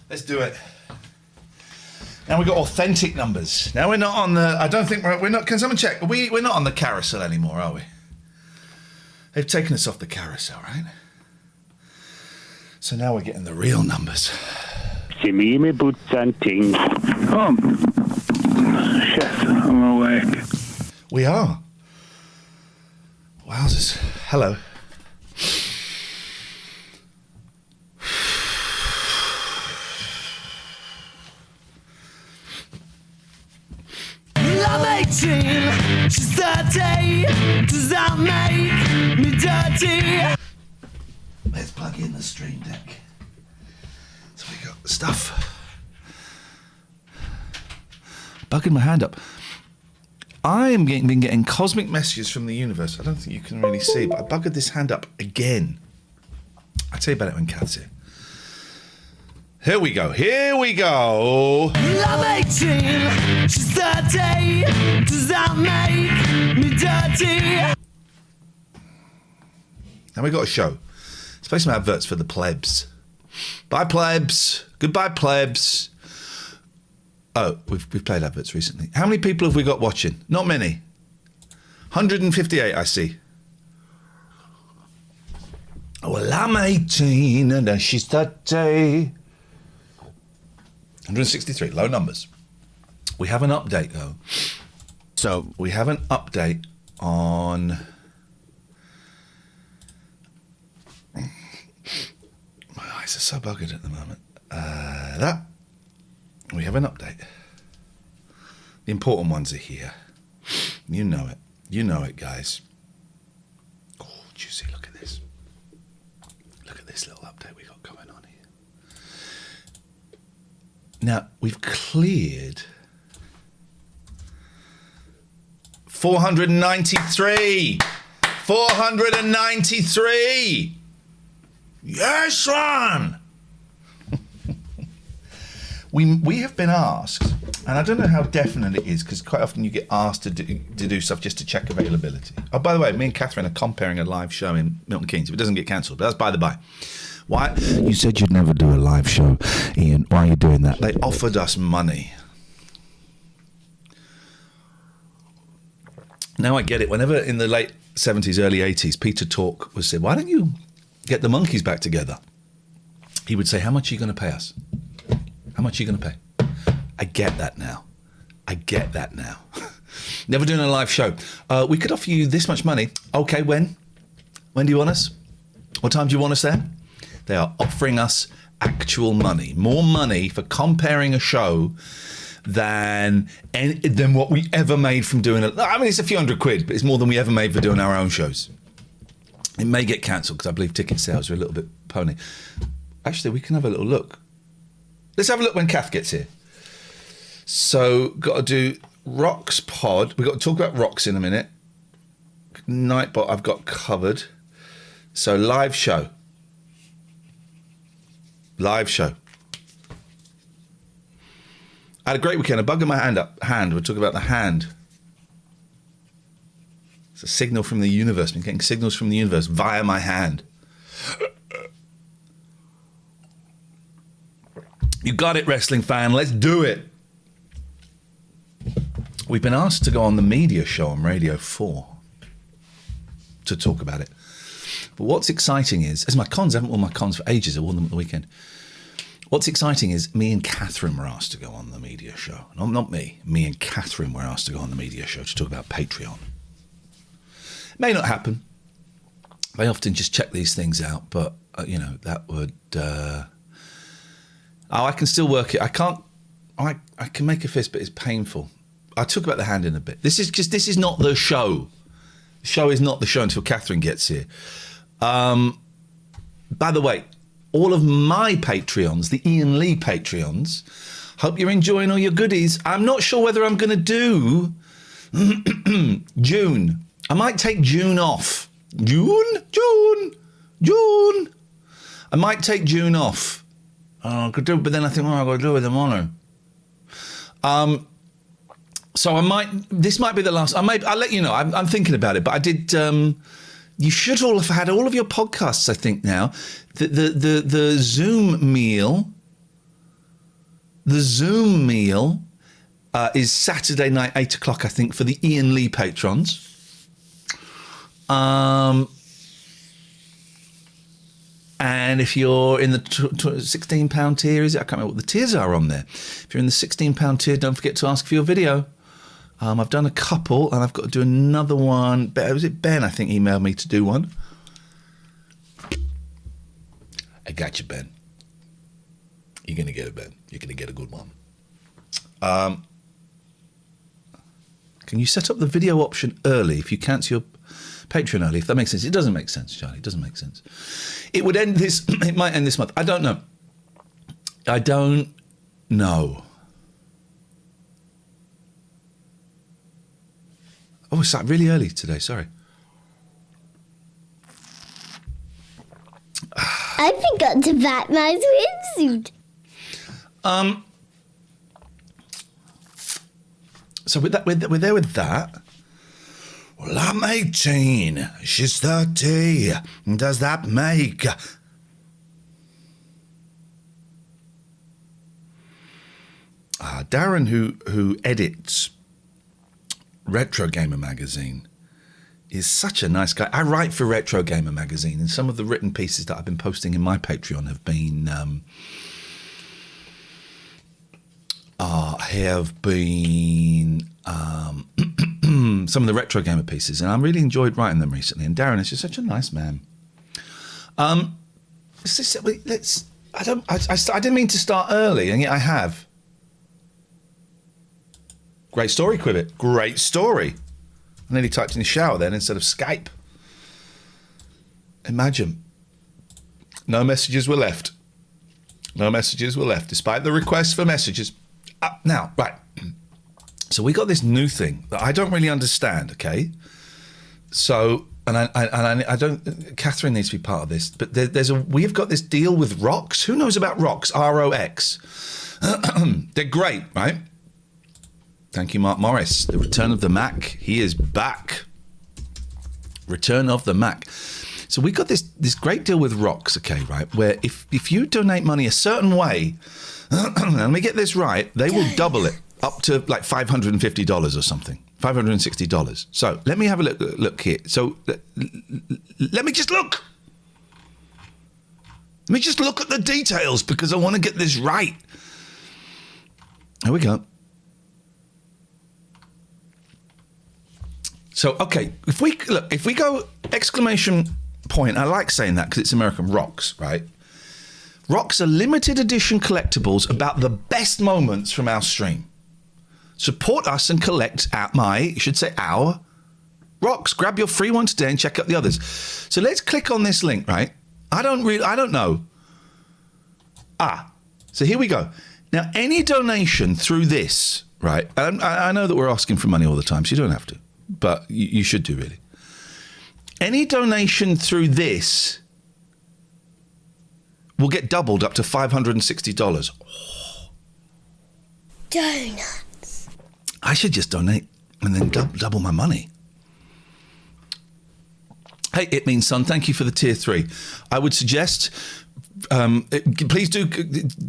Let's do it. Now we've got authentic numbers. Now we're not on the... I don't think we're not... Can someone check? We're not on the carousel anymore, are we? They've taken us off the carousel, right? So now we're getting the real numbers. Oh, shit, I'm awake. We are. Wowzers. Hello. I'm 18, she's 30. Does that make me dirty? Let's plug in the stream deck. So we got stuff. Bugging my hand up. I've been getting cosmic messages from the universe. I don't think you can really see, but I buggered this hand up again. I'll tell you about it when Kath's here. Here we go. Here we go. I'm 18, she's 30. Does that make me dirty? Now we got a show. Let's play some adverts for the plebs. Bye, plebs. Goodbye, plebs. Oh, we've played adverts recently. How many people have we got watching? Not many. 158, I see. Oh, well, I'm 18 and she's 30. 163, low numbers. We have an update, though. So we have an update on... My eyes are so buggered at the moment. We have an update. The important ones are here. You know it. You know it, guys. Oh, juicy, look at this. Look at this little update we got going on here. Now, we've cleared 493. 493. Yes, son. We have been asked, and I don't know how definite it is, because quite often you get asked to do stuff just to check availability. Oh, by the way, me and Catherine are comparing a live show in Milton Keynes. If it doesn't get cancelled, but that's by the by. Why? You said you'd never do a live show, Ian. Why are you doing that? They offered us money. Now I get it. Whenever in the late 70s, early 80s, Peter Talk was said, why don't you get the monkeys back together? He would say, how much are you going to pay us? How much are you going to pay? I get that now. I get that now. Never doing a live show. We could offer you this much money. Okay, when? When do you want us? What time do you want us there? They are offering us actual money. More money for comparing a show than what we ever made from doing it. I mean, it's a few £100, but it's more than we ever made for doing our own shows. It may get cancelled because I believe ticket sales are a little bit pony. Actually, we can have a little look. Let's have a look when Kath gets here. So, got to do Rocks Pod. We've got to talk about Rocks in a minute. Nightbot I've got covered. So, live show. Live show. I had a great weekend. I buggered my hand. We're talking about the hand. It's a signal from the universe. I've been getting signals from the universe via my hand. You got it, wrestling fan. Let's do it. We've been asked to go on the media show on Radio 4 to talk about it. But what's exciting is, as my cons, I haven't worn my cons for ages. I wore them at the weekend. What's exciting is me and Catherine were asked to go on the media show. No, not me. Me and Catherine were asked to go on the media show to talk about Patreon. It may not happen. They often just check these things out, but, that would... I can still work it. I can't... I can make a fist, but it's painful. I'll talk about the hand in a bit. This is not the show. The show is not the show until Catherine gets here. By the way, all of my Patreons, the Ian Lee Patreons, hope you're enjoying all your goodies. I'm not sure whether I'm going to do June. I might take June off. June. I might take June off. I could do it, but then I think, I've got to do it with them on. So this might be the last. I'll let you know. I'm thinking about it, but I did. You should all have had all of your podcasts, I think now. The Zoom meal The Zoom meal is Saturday night, 8 o'clock, I think, for the Iain Lee patrons. And if you're in the £16 tier, is it? I can't remember what the tiers are on there. If you're in the £16 tier, don't forget to ask for your video. I've done a couple, and I've got to do another one. Was it Ben, I think, emailed me to do one? I got you, Ben. You're going to get it, Ben. You're going to get a good one. Can you set up the video option early if you cancel your Patreon early? If that makes sense. It doesn't make sense, Charlie. It doesn't make sense. It would end this... It might end this month. I don't know. I don't know. Oh, it's like really early today. Sorry. I forgot to pack my swimsuit. So we're there with that. Well, I'm 18. She's 30. Does that make... Darren, who edits Retro Gamer magazine, is such a nice guy. I write for Retro Gamer magazine, and some of the written pieces that I've been posting in my Patreon have been some of the Retro Gamer pieces, and I really enjoyed writing them recently. And Darren is just such a nice man. I didn't mean to start early, and yet I have. Great story, Quibbit. Great story. I nearly typed in the shower then instead of Skype. Imagine. No messages were left. No messages were left, despite the requests for messages. Now, right. So we got this new thing that I don't really understand, okay? So, and I don't... Catherine needs to be part of this, but we've got this deal with Rox. Who knows about Rox? R-O-X. They're great, right? Thank you, Mark Morris. The return of the Mac. He is back. Return of the Mac. So we got this great deal with Rox, okay, right? Where if you donate money a certain way, and let me get this right, they will double it up to like $550 or something. $560. So let me have a look here. So let me just look. Let me just look at the details because I want to get this right. Here we go. So, okay, if we go exclamation point, I like saying that because it's American, Rox, right? Rox are limited edition collectibles about the best moments from our stream. Support us and collect our Rox. Grab your free one today and check out the others. So let's click on this link, right? I don't know. So here we go. Now, any donation through this, right? I know that we're asking for money all the time, so you don't have to. But you should do, really. Any donation through this will get doubled up to $560. Oh. Donuts. I should just donate and then double my money. Hey, It Means Son, thank you for the tier 3. I would suggest, please do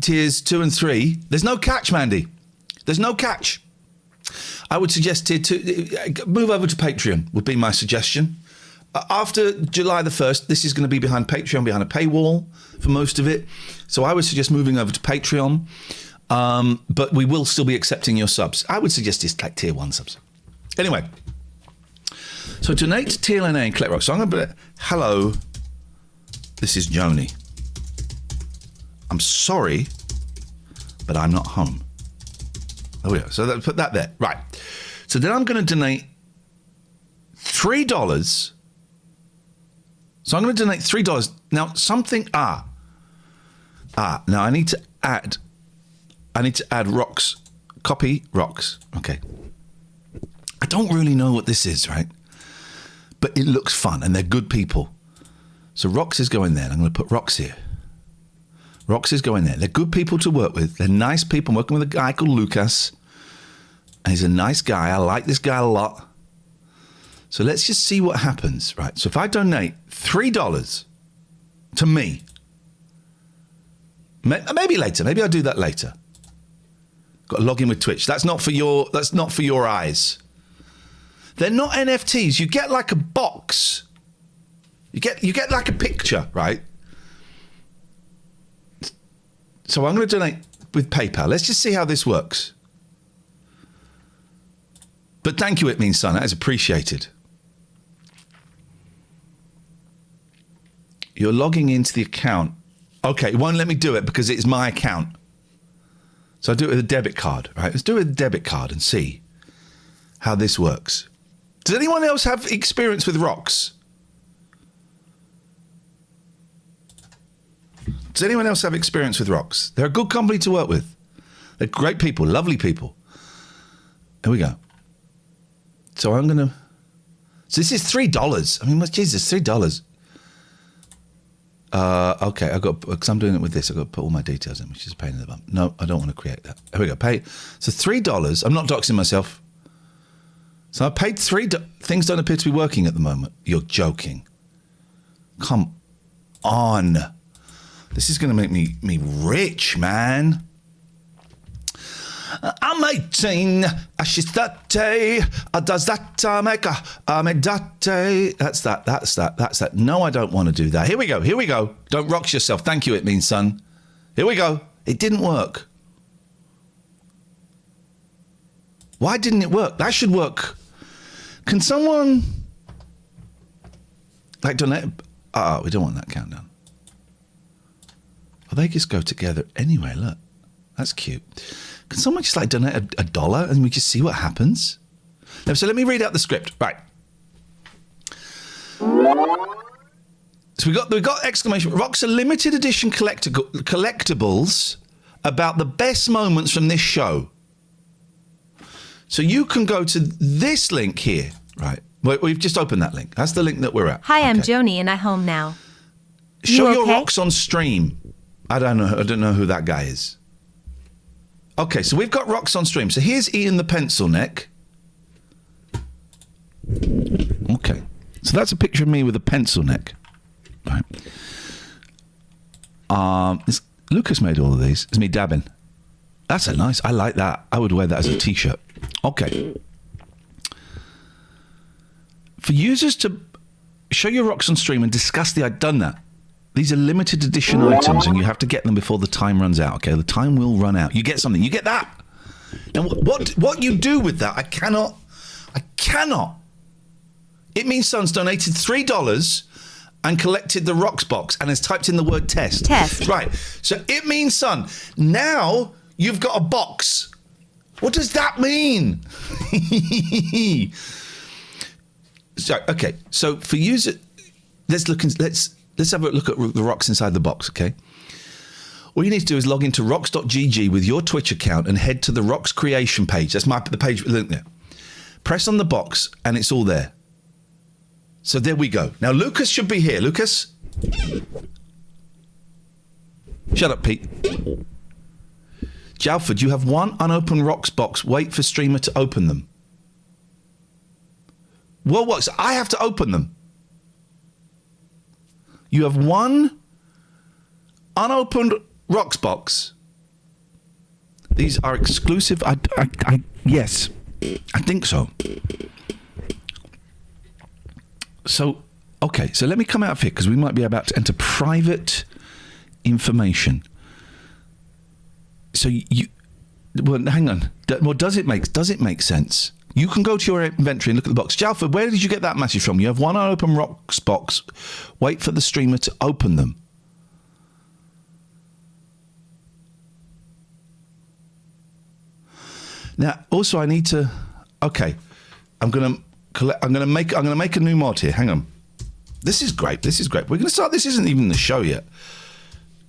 tiers 2 and 3. There's no catch, Mandy. There's no catch. I would suggest move over to Patreon would be my suggestion. After July the 1st, this is going to be behind Patreon, behind a paywall for most of it. So I would suggest moving over to Patreon. But we will still be accepting your subs. I would suggest it's like tier 1 subs. Anyway, so donate to TLNA and Collect Rock. So I'm going to be hello, this is Joni. I'm sorry, but I'm not home. Oh yeah, so put that there. Right. So then I'm going to donate $3. So I'm going to donate $3. Now something, now I need to add Rox. Copy Rox. Okay. I don't really know what this is, right? But it looks fun and they're good people. So Rox is going there. And I'm going to put Rox here. Rox is going there. They're good people to work with. They're nice people. I'm working with a guy called Lucas. And he's a nice guy. I like this guy a lot. So let's just see what happens, right? So if I donate $3 to me, maybe later. Maybe I'll do that later. Got to log in with Twitch. That's not for your eyes. They're not NFTs. You get like a box. You get like a picture, right? So I'm going to donate with PayPal. Let's just see how this works. But thank you, It Means Son. That is appreciated. You're logging into the account. Okay, it won't let me do it because it's my account. So I'll do it with a debit card, right? Let's do it with a debit card and see how this works. Does anyone else have experience with rocks? Does anyone else have experience with rocks? They're a good company to work with. They're great people, lovely people. Here we go. So I'm going to... So this is $3. I mean, Jesus, $3. Okay, I got, because I'm doing it with this, I've got to put all my details in, which is a pain in the bum. No, I don't want to create that. Here we go, pay. So $3, I'm not doxing myself. So I paid things don't appear to be working at the moment. You're joking. Come on. This is going to make me rich, man. I'm 18, she's 30, does that make me dirty? That's that. No, I don't want to do that. Here we go. Don't rocks yourself. Thank you, It Means Son. Here we go. It didn't work. Why didn't it work? That should work. Can someone... Like, donate... we don't want that countdown. Well, they just go together anyway, look. That's cute. Can someone just like donate a $1 and we just see what happens? No, so let me read out the script. Right. So we got exclamation. Rocks are limited edition collectibles about the best moments from this show. So you can go to this link here. Right. We've just opened that link. That's the link that we're at. Hi, I'm Joni and I'm home now. Show your okay? rocks on stream. I don't know who that guy is. Okay, so we've got rocks on stream. So here's Iain the pencil neck. Okay, so that's a picture of me with a pencil neck. Right. Lucas made all of these. It's me dabbing. That's nice. I like that. I would wear that as a t-shirt. Okay. For users to show your rocks on stream and discuss I've done that. These are limited edition items and you have to get them before the time runs out, okay? The time will run out. You get something. You get that. Now, what you do with that, I cannot. It Means Son's donated $3 and collected the rocks box and has typed in the word test. Test. Right. So It Means Son. Now you've got a box. What does that mean? So, okay. So for user, let's have a look at the rocks inside the box, okay? All you need to do is log into rocks.gg with your Twitch account and head to the Rocks creation page. That's the page link there. Press on the box and it's all there. So there we go. Now Lucas should be here. Lucas? Shut up, Pete. Jalford, you have one unopened rocks box. Wait for streamer to open them. Well, what? So I have to open them. You have one unopened rocks box. These are exclusive. Yes, I think so. So, okay. So let me come out of here because we might be about to enter private information. So well, hang on. Well, does it make sense? You can go to your inventory and look at the box. Jalford, where did you get that message from? You have one unopened rocks box. Wait for the streamer to open them. Now, also, I need to. Okay, I'm gonna make a new mod here. Hang on. This is great. We're gonna start. This isn't even the show yet.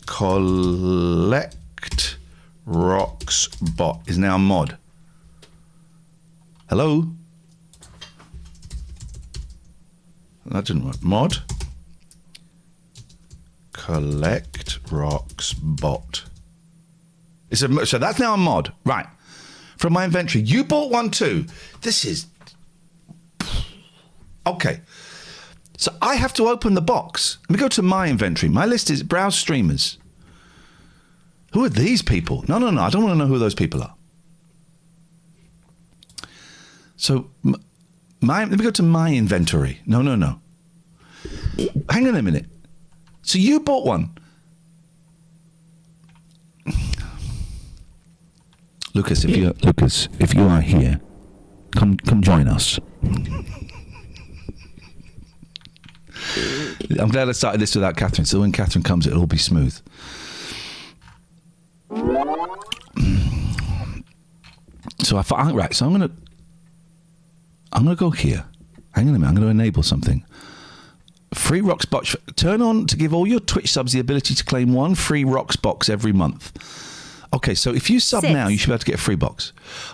Collect rocks bot is now a mod. Hello? That didn't work. Mod. Collect rocks bot. So that's now a mod. Right. From my inventory. You bought one too. This is... Okay. So I have to open the box. Let me go to my inventory. My list is browse streamers. Who are these people? No. I don't want to know who those people are. So, let me go to my inventory. No. Hang on a minute. So you bought one. Lucas, if you are here, come join us. I'm glad I started this without Catherine, so when Catherine comes, it'll all be smooth. So I thought, right, so I'm gonna go here. Hang on a minute, I'm gonna enable something. Free Rocks box. Turn on to give all your Twitch subs the ability to claim one free Rocks box every month. Okay, so if you sub 6. now, you should be able to get a free box.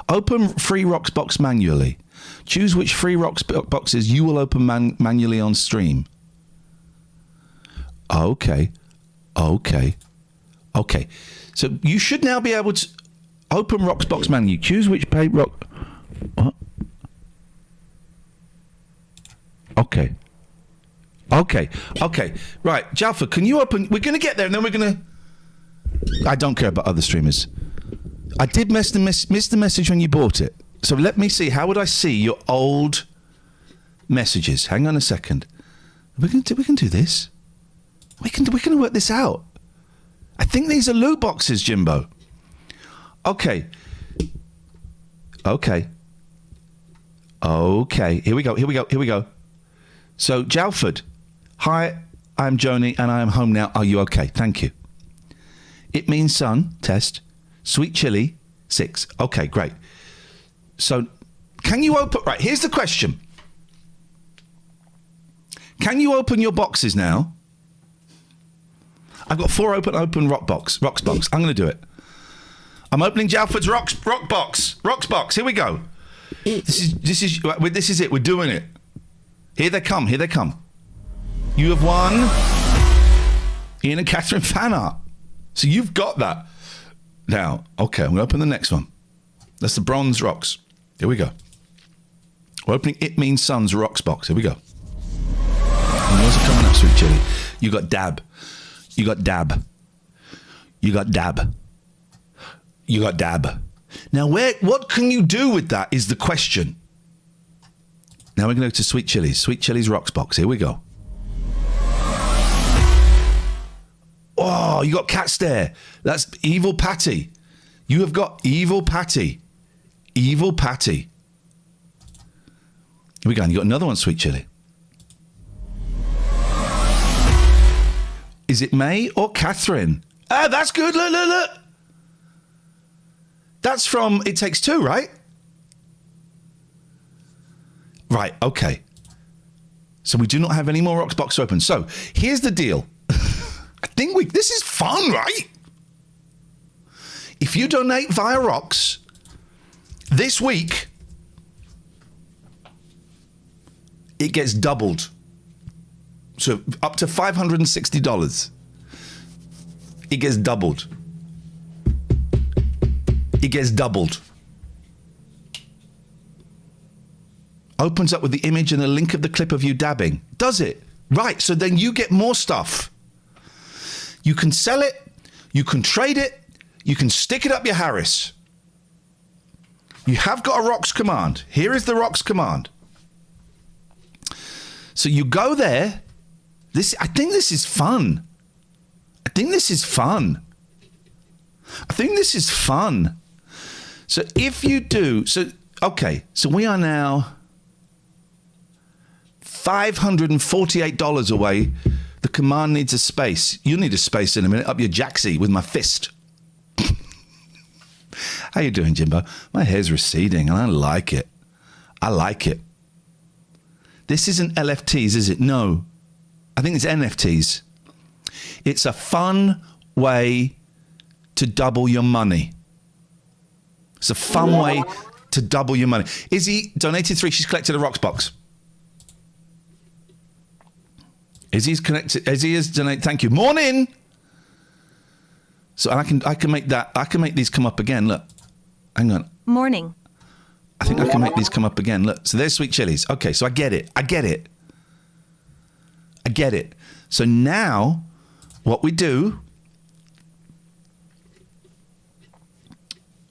Open free Rocks box manually. Choose which free Rocks boxes you will open manually on stream. Okay. So you should now be able to open Rocks box manually. Choose which paid rock. What? Okay. Right, Jalfa, can you open? We're going to get there, and then we're going to. I don't care about other streamers. I did miss the message when you bought it. So let me see. How would I see your old messages? Hang on a second. We can do this. We can work this out. I think these are loot boxes, Jimbo. Okay. Here we go. So Jalford, hi. I'm Joni, and I am home now. Are you okay? Thank you. It means sun, test. Sweet chili, 6. Okay, great. So, can you open... Right, here's the question. Can you open your boxes now? I've got 4 open Rocks box. I'm going to do it. I'm opening Jalford's Rocks box. Here we go. This is it. We're doing it. Here they come. You have won Iain and Catherine fan art. So you've got that. Now, okay, I'm going to open the next one. That's the bronze rocks. Here we go. We're opening It Means Sun's Rocks box. Here we go. And yours are coming up, sweet chili. You got dab. Now, what can you do with that is the question. Now we're going to go to Sweet Chili's. Sweet Chili's Rocks box. Here we go. Oh, you got Cat Stare. That's Evil Patty. You have got Evil Patty. Here we go. And you got another one, Sweet Chili. Is it May or Catherine? Ah, that's good. Look. That's from It Takes Two, right? Right, okay. So we do not have any more Rocks box open. So here's the deal. I think this is fun, right? If you donate via Rocks this week, it gets doubled. So up to $560. It gets doubled. Opens up with the image and a link of the clip of you dabbing. Does it? Right, so then you get more stuff. You can sell it, you can trade it, you can stick it up your Harris. You have got a Rocks command. Here is the Rocks command. So you go there. I think this is fun. So if you do, so we are now $548 away. The command needs a space. You need a space in a minute. Up your jacksie with my fist. How you doing, Jimbo? My hair's receding and I like it. This isn't LFTs, is it? No. I think it's NFTs. It's a fun way to double your money. Izzy donated 3. She's collected a Rocks box. Izzy's connected. Izzy has donated. Thank you. Morning. So I can make that. I can make these come up again. Look. Hang on. Morning. I think I can make these come up again. Look. So there's Sweet Chili's. Okay. So I get it. So now what we do.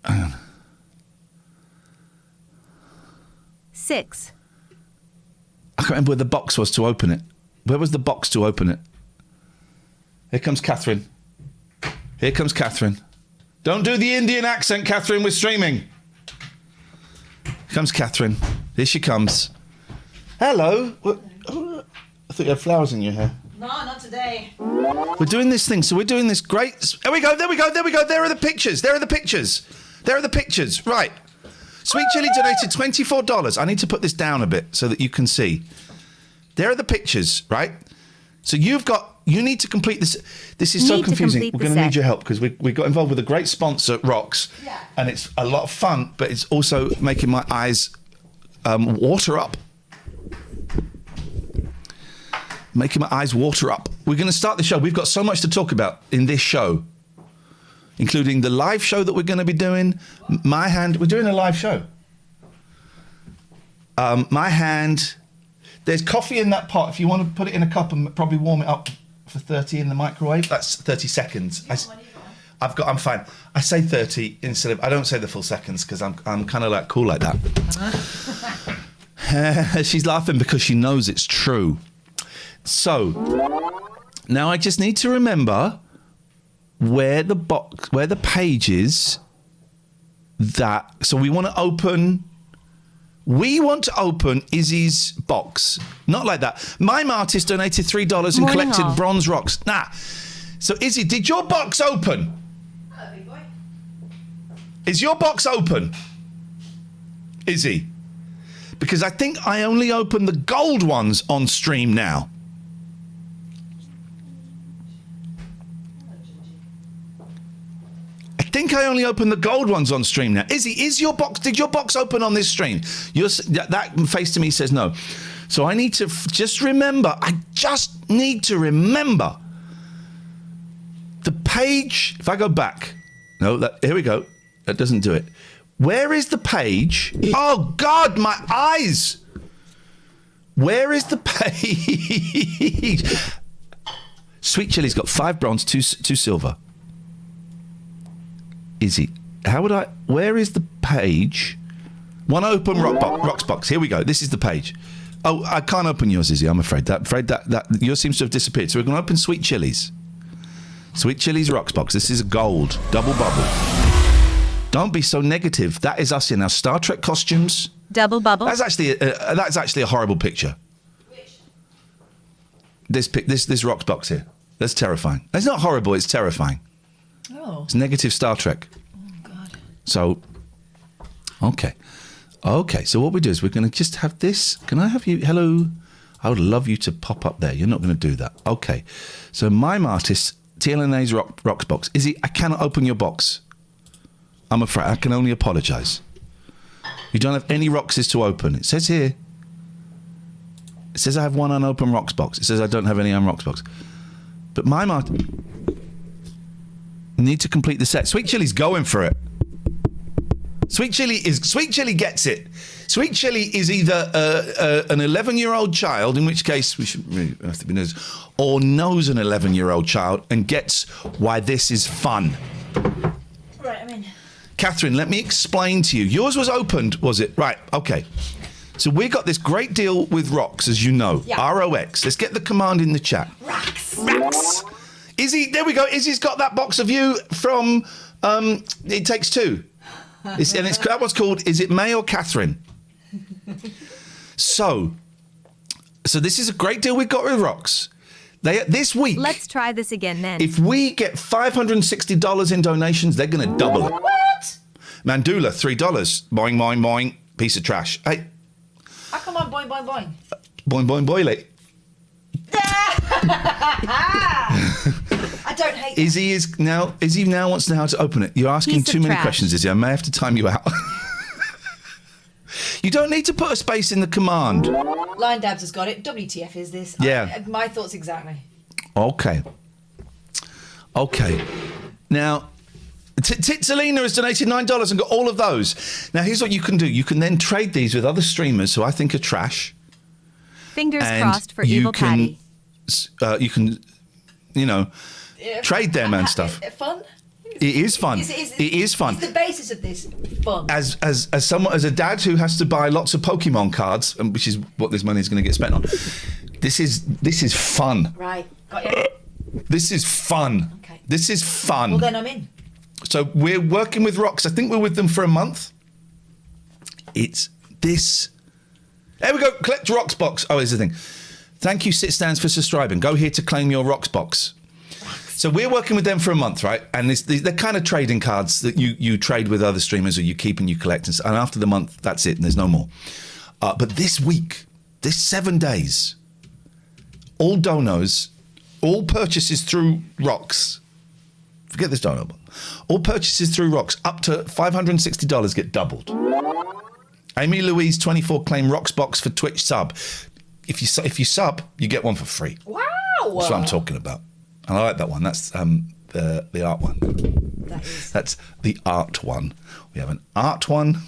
Hang on. 6. I can't remember where the box was to open it. Where was the box to open it? Here comes Catherine. Here comes Catherine. Don't do the Indian accent, Catherine. We're streaming. Here comes Catherine. Here she comes. Hello. I thought you had flowers in your hair. No, not today. We're doing this thing. So we're doing this great... There we go. There we go. There we go. There are the pictures. There are the pictures. There are the pictures. Right. Sweet Chili donated $24. I need to put this down a bit so that you can see. There are the pictures, right? So you need to complete this. This is so confusing. We're going to need your help because we got involved with a great sponsor, Rocks, and it's a lot of fun, but it's also making my eyes water up. Making my eyes water up. We're going to start the show. We've got so much to talk about in this show, including the live show that we're going to be doing. My Hand. We're doing a live show. My Hand. There's coffee in that pot. If you want to put it in a cup and probably warm it up for 30 in the microwave, that's 30 seconds. I'm fine. I say 30 instead of... I don't say the full seconds because I'm kind of like cool like that. She's laughing because she knows it's true. So, now I just need to remember where the page is that... So we want to open Izzy's box. Not like that. Mime Artist donated $3 and collected bronze rocks. Nah. So, Izzy, did your box open? Hello, big boy. Is your box open? Izzy? Because I think I only opened the gold ones on stream now. I think I only opened the gold ones on stream now. Izzy, did your box open on this stream? That face to me says no. So I need to just remember the page. If I go back, here we go. That doesn't do it. Where is the page? Oh God, my eyes. Where is the page? Sweet Chili's got 5 bronze, 2 silver. Izzy, where is the page? One open rocks box. Here we go. This is the page. Oh, I can't open yours, Izzy. I'm afraid that yours seems to have disappeared. So we're going to open Sweet Chili's. Sweet Chili's rocks box. This is a gold double bubble. Don't be so negative. That is us in our Star Trek costumes. Double bubble. That's actually a horrible picture. This rocks box here. That's terrifying. It's not horrible. It's terrifying. Oh. It's negative Star Trek. Oh, God. So, okay. So what we do is we're going to just have this. Can I have you? Hello. I would love you to pop up there. You're not going to do that. Okay. So Mime Artist, TLNA's rocks box. Izzy, I cannot open your box. I'm afraid. I can only apologise. You don't have any roxes to open. It says here. It says I have one unopened rocks box. It says I don't have any unrocks box. But Mime Artist... Need to complete the set. Sweet Chili's going for it. Sweet Chili gets it. Sweet Chili is either an 11-year-old child, in which case we should really have to be knows, or knows an 11-year-old child and gets why this is fun. Right, I'm in. Catherine, let me explain to you. Yours was opened, was it? Right, okay. So we got this great deal with Rocks, as you know. Yeah. ROX. Let's get the command in the chat. Rocks. Izzy, there we go. Izzy's got that box of you from It Takes Two. That one's called Is It May or Catherine? So this is a great deal we've got with Rocks. This week... Let's try this again then. If we get $560 in donations, they're going to double it. What? Mandula, $3. Boing, boing, boing. Piece of trash. Hey. How come I'm boing, boing, boing? Boing, boing, boily. I don't hate Izzy now wants to know how to open it. You're asking too many questions, Izzy. I may have to time you out. You don't need to put a space in the command. Lion Dabs has got it. WTF is this? Yeah. My thoughts exactly. Okay. Now, Titsalina has donated $9 and got all of those. Now, here's what you can do. You can then trade these with other streamers who I think are trash. Fingers crossed for Evil Patty. You can, trade them and stuff. Fun? It is fun. It is fun. It's the basis of this fun. As a dad who has to buy lots of Pokemon cards, which is what this money is going to get spent on, this is fun. Right, got you. This is fun. Okay. This is fun. Well, then I'm in. So we're working with Rocks. I think we're with them for a month. It's this. There we go. Collect Rocks box. Oh, here's the thing. Thank you, Sit Stands, for subscribing. Go here to claim your Rocks box. So we're working with them for a month, right? And they're kind of trading cards that you trade with other streamers, or you keep and you collect. And after the month, that's it, and there's no more. But this week, this 7 days, all donos, all purchases through Rocks, forget this dono, but all purchases through Rocks up to $560 get doubled. Amy Louise 24 claim Rocks box for Twitch sub. If you sub, you get one for free. Wow. That's what I'm talking about. And I like that one. That's the art one. That's the art one. We have an art one,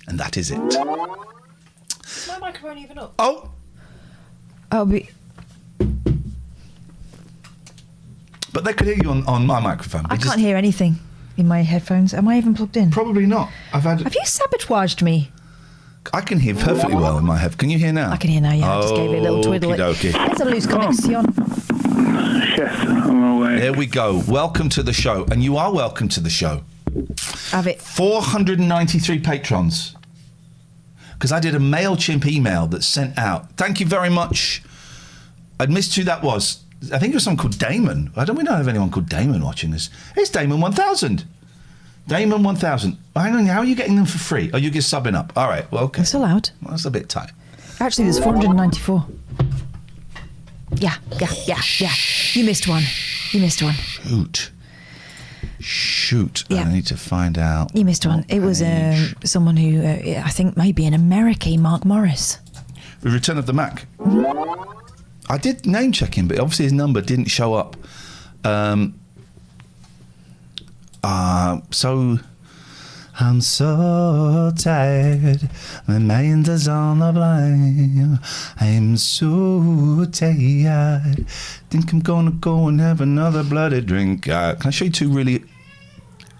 and that is it. Is my microphone even up? Oh. But they could hear you on my microphone. I can't hear anything in my headphones. Am I even plugged in? Probably not. Have you sabotaged me? I can hear perfectly well in my head. Can you hear now? I can hear now, yeah. I just gave it a little twiddle. Okey-dokey. It's a loose connection. Yes, I'm awake. There we go. Welcome to the show. And you are welcome to the show. Have it. 493 patrons. Because I did a MailChimp email that's sent out. Thank you very much. I'd missed who that was. I think it was someone called Damon. I don't know if anyone called Damon watching this. It's Damon 1000. Damon 1000. Hang on, how are you getting them for free? Oh, you get subbing up. All right, well, okay. It's allowed. Well, that's a bit tight. Actually, there's 494. Yeah. You missed one. Shoot. Yeah. I need to find out. You missed one. It was someone who, I think maybe in America, Mark Morris. The Return of the Mac. I did name check him, but obviously his number didn't show up. So I'm so tired, my mind is on the blind. I'm so tired, think I'm gonna go and have another bloody drink. Can I show you two really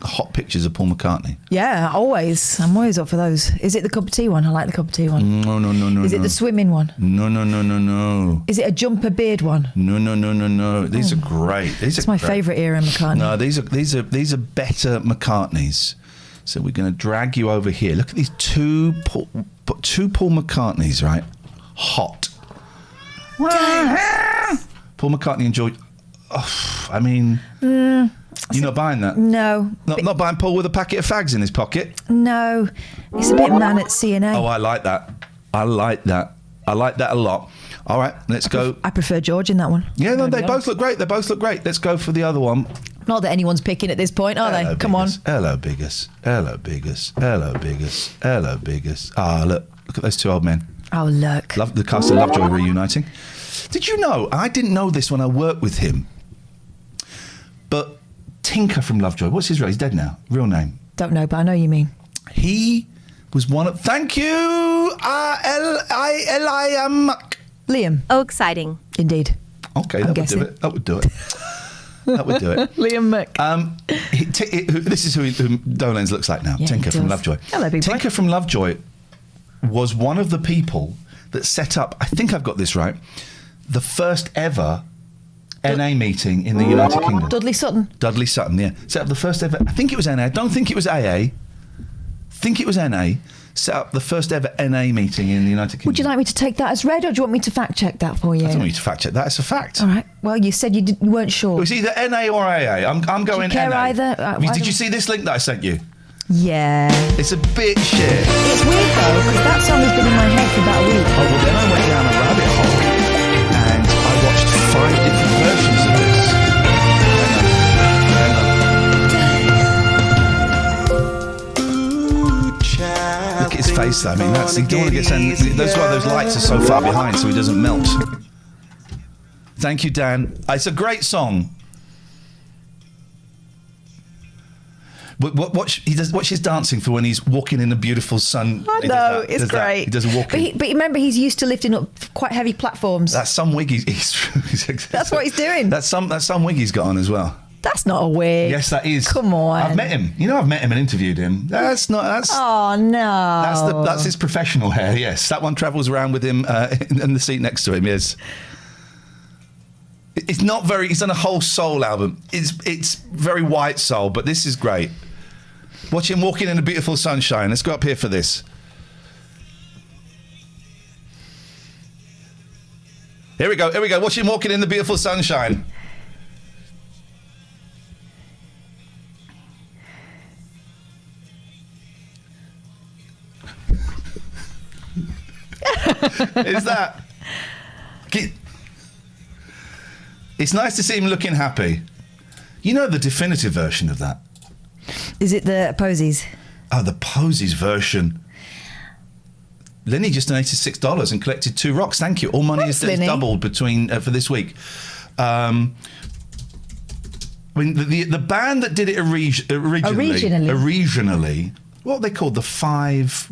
hot pictures of Paul McCartney? Yeah, always. I'm always up for those. Is it the cup of tea one? I like the cup of tea one. No. Is it the swimming one? No. Is it a jumper beard one? No. These are great. It's my favourite era McCartney. No, these are better McCartneys. So we're going to drag you over here. Look at these two Paul McCartneys, right? Hot. Paul McCartney and George. Oh, I mean, you're not buying that? No. Not buying Paul with a packet of fags in his pocket? No. It's a bit man at CNA. Oh, I like that. I like that a lot. All right, let's go. I prefer George in that one. Yeah, no, they both look great. Let's go for the other one. Not that anyone's picking at this point, are they? Come on. Hello, Biggest. Ah, look at those two old men. Oh, look. The cast of Lovejoy reuniting. Did you know, I didn't know this when I worked with him, but Tinker from Lovejoy, what's his real? He's dead now. Real name? Don't know, but I know you mean. He was one of... Thank you! L-I-M... Liam. Oh, exciting. Indeed. Okay, that would do it. Liam Mick. This is who Dolens looks like now. Yeah, Tinker from Lovejoy. Hello, big boy. Tinker from Lovejoy was one of the people that set up, I think I've got this right, the first ever NA meeting in the United Kingdom. Dudley Sutton, yeah. Set up the first ever, I think it was NA, I don't think it was AA. Think it was NA. Set up the first ever NA meeting in the United Kingdom. Would you like me to take that as read, or do you want me to fact check that for you? I don't want you to fact check that. It's a fact. All right. Well, you said you weren't sure. It was either NA or AA. I'm going do you care NA. Either? Did you see this link that I sent you? Yeah. It's a bit shit. It's weird though, because that song has been in my head for about a week. Oh, well, then I went down a rabbit hole and I watched 5 different versions of this. Look at his face, though. I mean, that's, you don't want to get sent. That's why those lights are so far behind, so he doesn't melt. Thank you, Dan. It's a great song. Watch his dancing for when he's walking in the beautiful sun. I know, it's great. He does a walking. But remember, he's used to lifting up quite heavy platforms. That's some wig That's what he's doing. That's some wig he's got on as well. That's not a wig. Yes, that is. Come on. I've met him. You know, I've met him and interviewed him. That's not. That's. Oh no. That's his professional hair. Yes, that one travels around with him in the seat next to him. Yes. It's not very. He's done a whole soul album. It's very white soul, but this is great. Watch him walking in the beautiful sunshine. Let's go up here for this. Here we go. Here we go. Watch him walking in the beautiful sunshine. Is that? It's nice to see him looking happy. You know the definitive version of that? Is it the posies? Oh, the posies version. Lenny just donated $6 and collected 2 rocks. Thank you. All money is doubled between for this week. I mean, the band that did it originally, what are they called? The 5.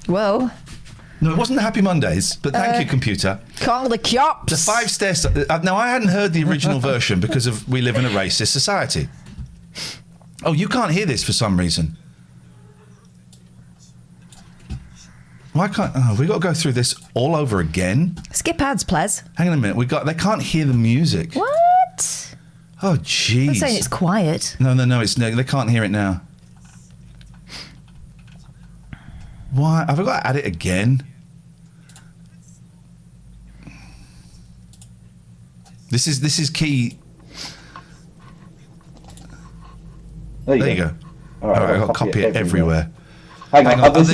Whoa. No, it wasn't the Happy Mondays, but thank you, computer. Call the cops. The 5 stairsteps. Now, I hadn't heard the original version because we live in a racist society. Oh, you can't hear this for some reason. Why can't... Oh, we got to go through this all over again? Skip ads, please. Hang on a minute. They can't hear the music. What? Oh, jeez. I'm saying it's quiet. No, they can't hear it now. Why? Have I got to add it again? This is key. There you go. All right, I've got to copy it everywhere. Hang on. I don't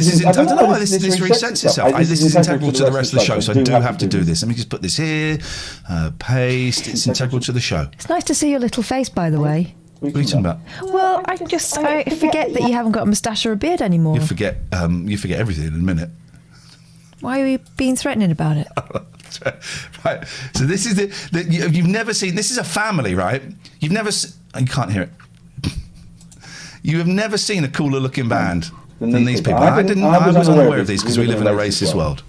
know why this resets itself. This is integral to the rest of the show, so I do have to do this. Let me just put this here. Paste. It's integral to the show. It's nice to see your little face, by the way. What are you talking about? Well, I forget that you haven't got a moustache or a beard anymore. You forget everything in a minute. Why are you being threatening about it? Right. So this is you've never seen. This is a family, right? You've never. You can't hear it. You have never seen a cooler looking band than these people. I was unaware of these because we live in a racist world.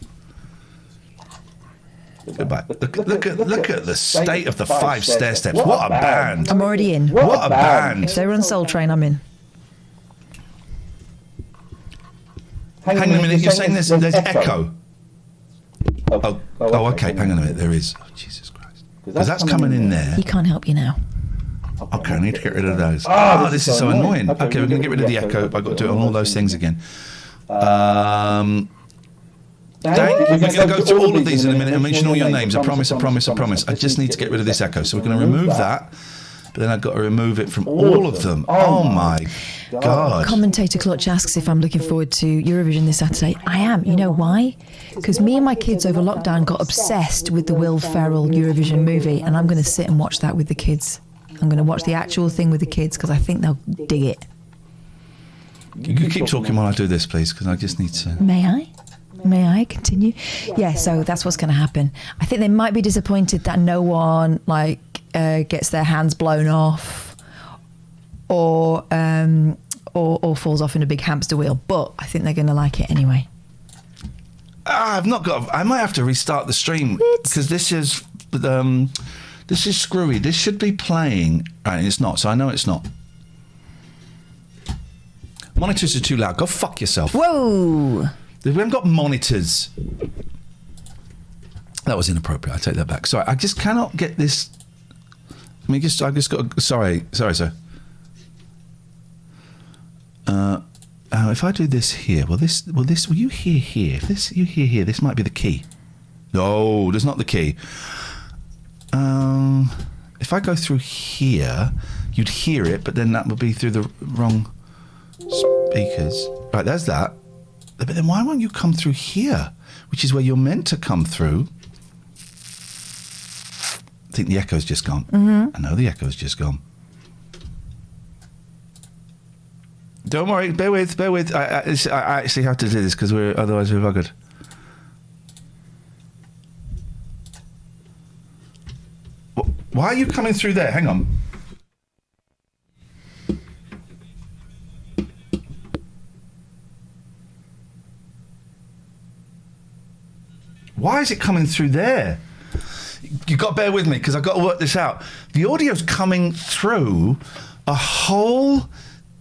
Goodbye. Look at the state of the 5 stairsteps. What a band! I'm already in. What a band! If they run Soul Train, I'm in. Hang on a minute. You're saying there's echo. Oh, okay. Hang on a minute. There is. Oh, Jesus Christ. Because that's coming in there. He can't help you now. Okay, I need to get rid of those. Oh, this is so annoying. Okay, we're going to get rid of the echo. I've got to do it on all those things again. Dan, we're going to go through all of these in a minute and mention all your names. I promise. I just need to get rid of this echo. So we're going to remove that. But then I've got to remove it from all of them. Oh, my God. Commentator Clutch asks if I'm looking forward to Eurovision this Saturday. I am. You know why? Because me and my kids over lockdown got obsessed with the Will Ferrell Eurovision movie, and I'm going to sit and watch that with the kids. I'm going to watch the actual thing with the kids because I think they'll dig it. You keep talking while I do this, please, because I just need to... May I continue? Yeah, so that's what's going to happen. I think they might be disappointed that no one gets their hands blown off or falls off in a big hamster wheel, but I think they're going to like it anyway. I might have to restart the stream because this is screwy. This should be playing. Right, it's not, so I know it's not. Monitors are too loud. Go fuck yourself. Whoa! We haven't got monitors. That was inappropriate. I take that back. Sorry, I just cannot get this. I just got. Sorry, sir. If I do this here, will you hear here? If you hear here, this might be the key. No, that's not the key. If I go through here, you'd hear it, but then that would be through the wrong speakers. Right, there's that. But then why won't you come through here, which is where you're meant to come through? I think the echo's just gone. Mm-hmm. I know the echo's just gone. Don't worry, bear with. I actually have to do this because otherwise we're buggered. Why are you coming through there? Hang on. Why is it coming through there? You've got to bear with me because I've got to work this out. The audio's coming through a whole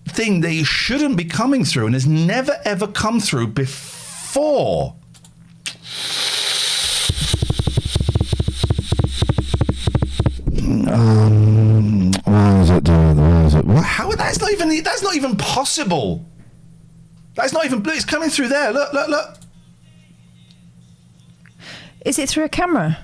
thing that it shouldn't be coming through and has never ever come through before. What is it doing? What is it? How? That's not even possible. That's not even blue. It's coming through there. Look. Is it through a camera?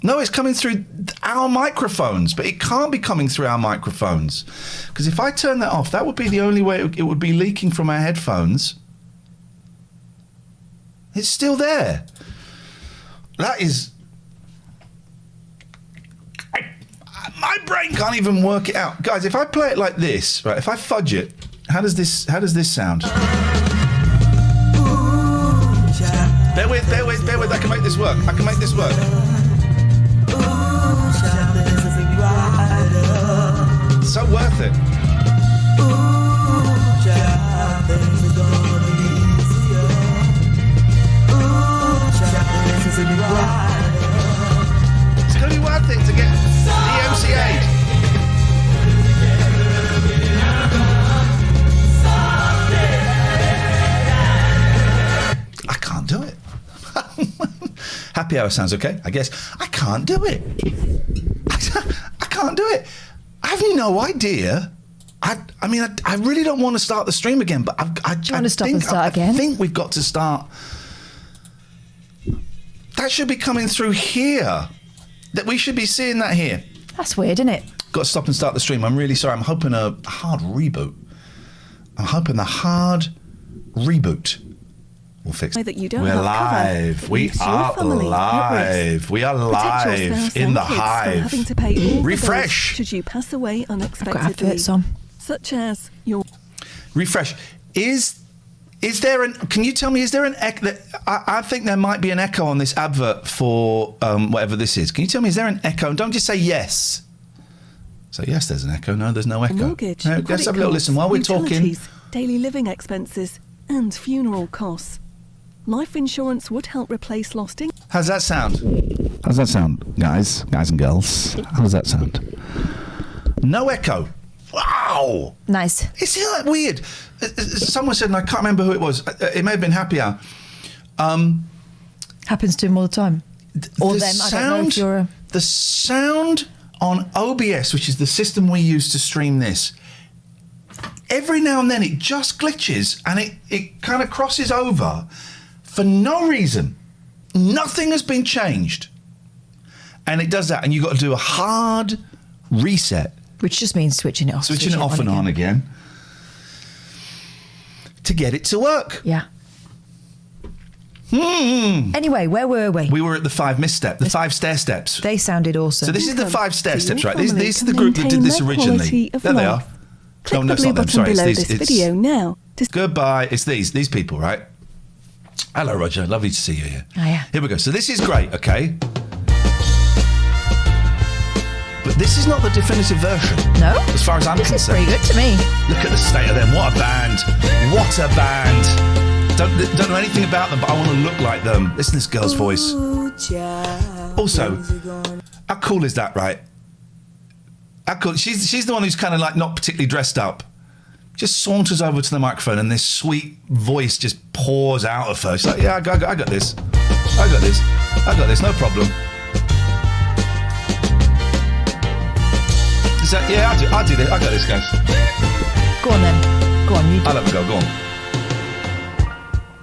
No, it's coming through our microphones, but it can't be coming through our microphones. Because if I turn that off, that would be the only way it would be leaking from our headphones. It's still there. That is... my brain can't even work it out. Guys, if I play it like this, right, if I fudge it, how does this sound? Bear with. I can make this work. So worth it. It's going to be worth it to get the MC8. I can't do it. Happy hour sounds okay, I guess. I can't do it. I can't do it. I have no idea. I mean, I really don't want to start the stream again, but Do you want to stop and start again? I think we've got to start. That should be coming through here. That we should be seeing that here. That's weird, isn't it? Got to stop and start the stream. I'm really sorry. I'm hoping a hard reboot. I'm hoping the hard reboot will fix it. That you don't We're have live. cover. We Leaves your are family at live. risk. We are Protect your live spouse in and the kids from hive. having to pay all the Refresh. bills should you pass away I've got unexpectedly, adverts on. such as your... Refresh. Is there an? Can you tell me? Is there an echo? I think there might be an echo on this advert for whatever this is. Can you tell me? Is there an echo? Don't just say yes. So yes, there's an echo. No, there's no echo. mortgage, No, let's credit have a little cards, listen while we're talking. utilities, daily living expenses, and funeral costs. Life insurance would help replace lost income. How's that sound? How's that sound, guys and girls? How does that sound? No echo. Wow. Nice. Isn't that weird? Someone said, and I can't remember who it was. It may have been Happy Hour. Happens to him all the time. Or them. I don't know if you're a... The sound on OBS, which is the system we use to stream this, every now and then it just glitches and it kind of crosses over for no reason. Nothing has been changed. And it does that. And you've got to do a hard reset. Which just means switching it off. Switching it off and on again. To get it to work. Yeah. Anyway, where were we? We were at the 5 misstep, the 5 stair steps. They sounded awesome. So this is the 5 stair steps, right? Your This is the family group that can did this maintain their originally. quality of There they are. life. Click No, the that's blue not them. button Sorry, it's below these. this video now to Goodbye. It's these people, right? Hello, Roger. Lovely to see you here. Oh, yeah. Here we go. So this is great, okay? But this is not the definitive version. No? As far as I'm This is concerned. pretty good to me. Look at the state of them. What a band. What a band. Don't know anything about them, but I want to look like them. Listen to this girl's voice. Also, how cool is that, right? How cool. She's the one who's kind of like not particularly dressed up. Just saunters over to the microphone and this sweet voice just pours out of her. She's like, yeah, I got this. I got this, no problem. Is that, yeah, I'll do this. I got this, guys. Go on then. Go on, you do. I'll have a go, go on.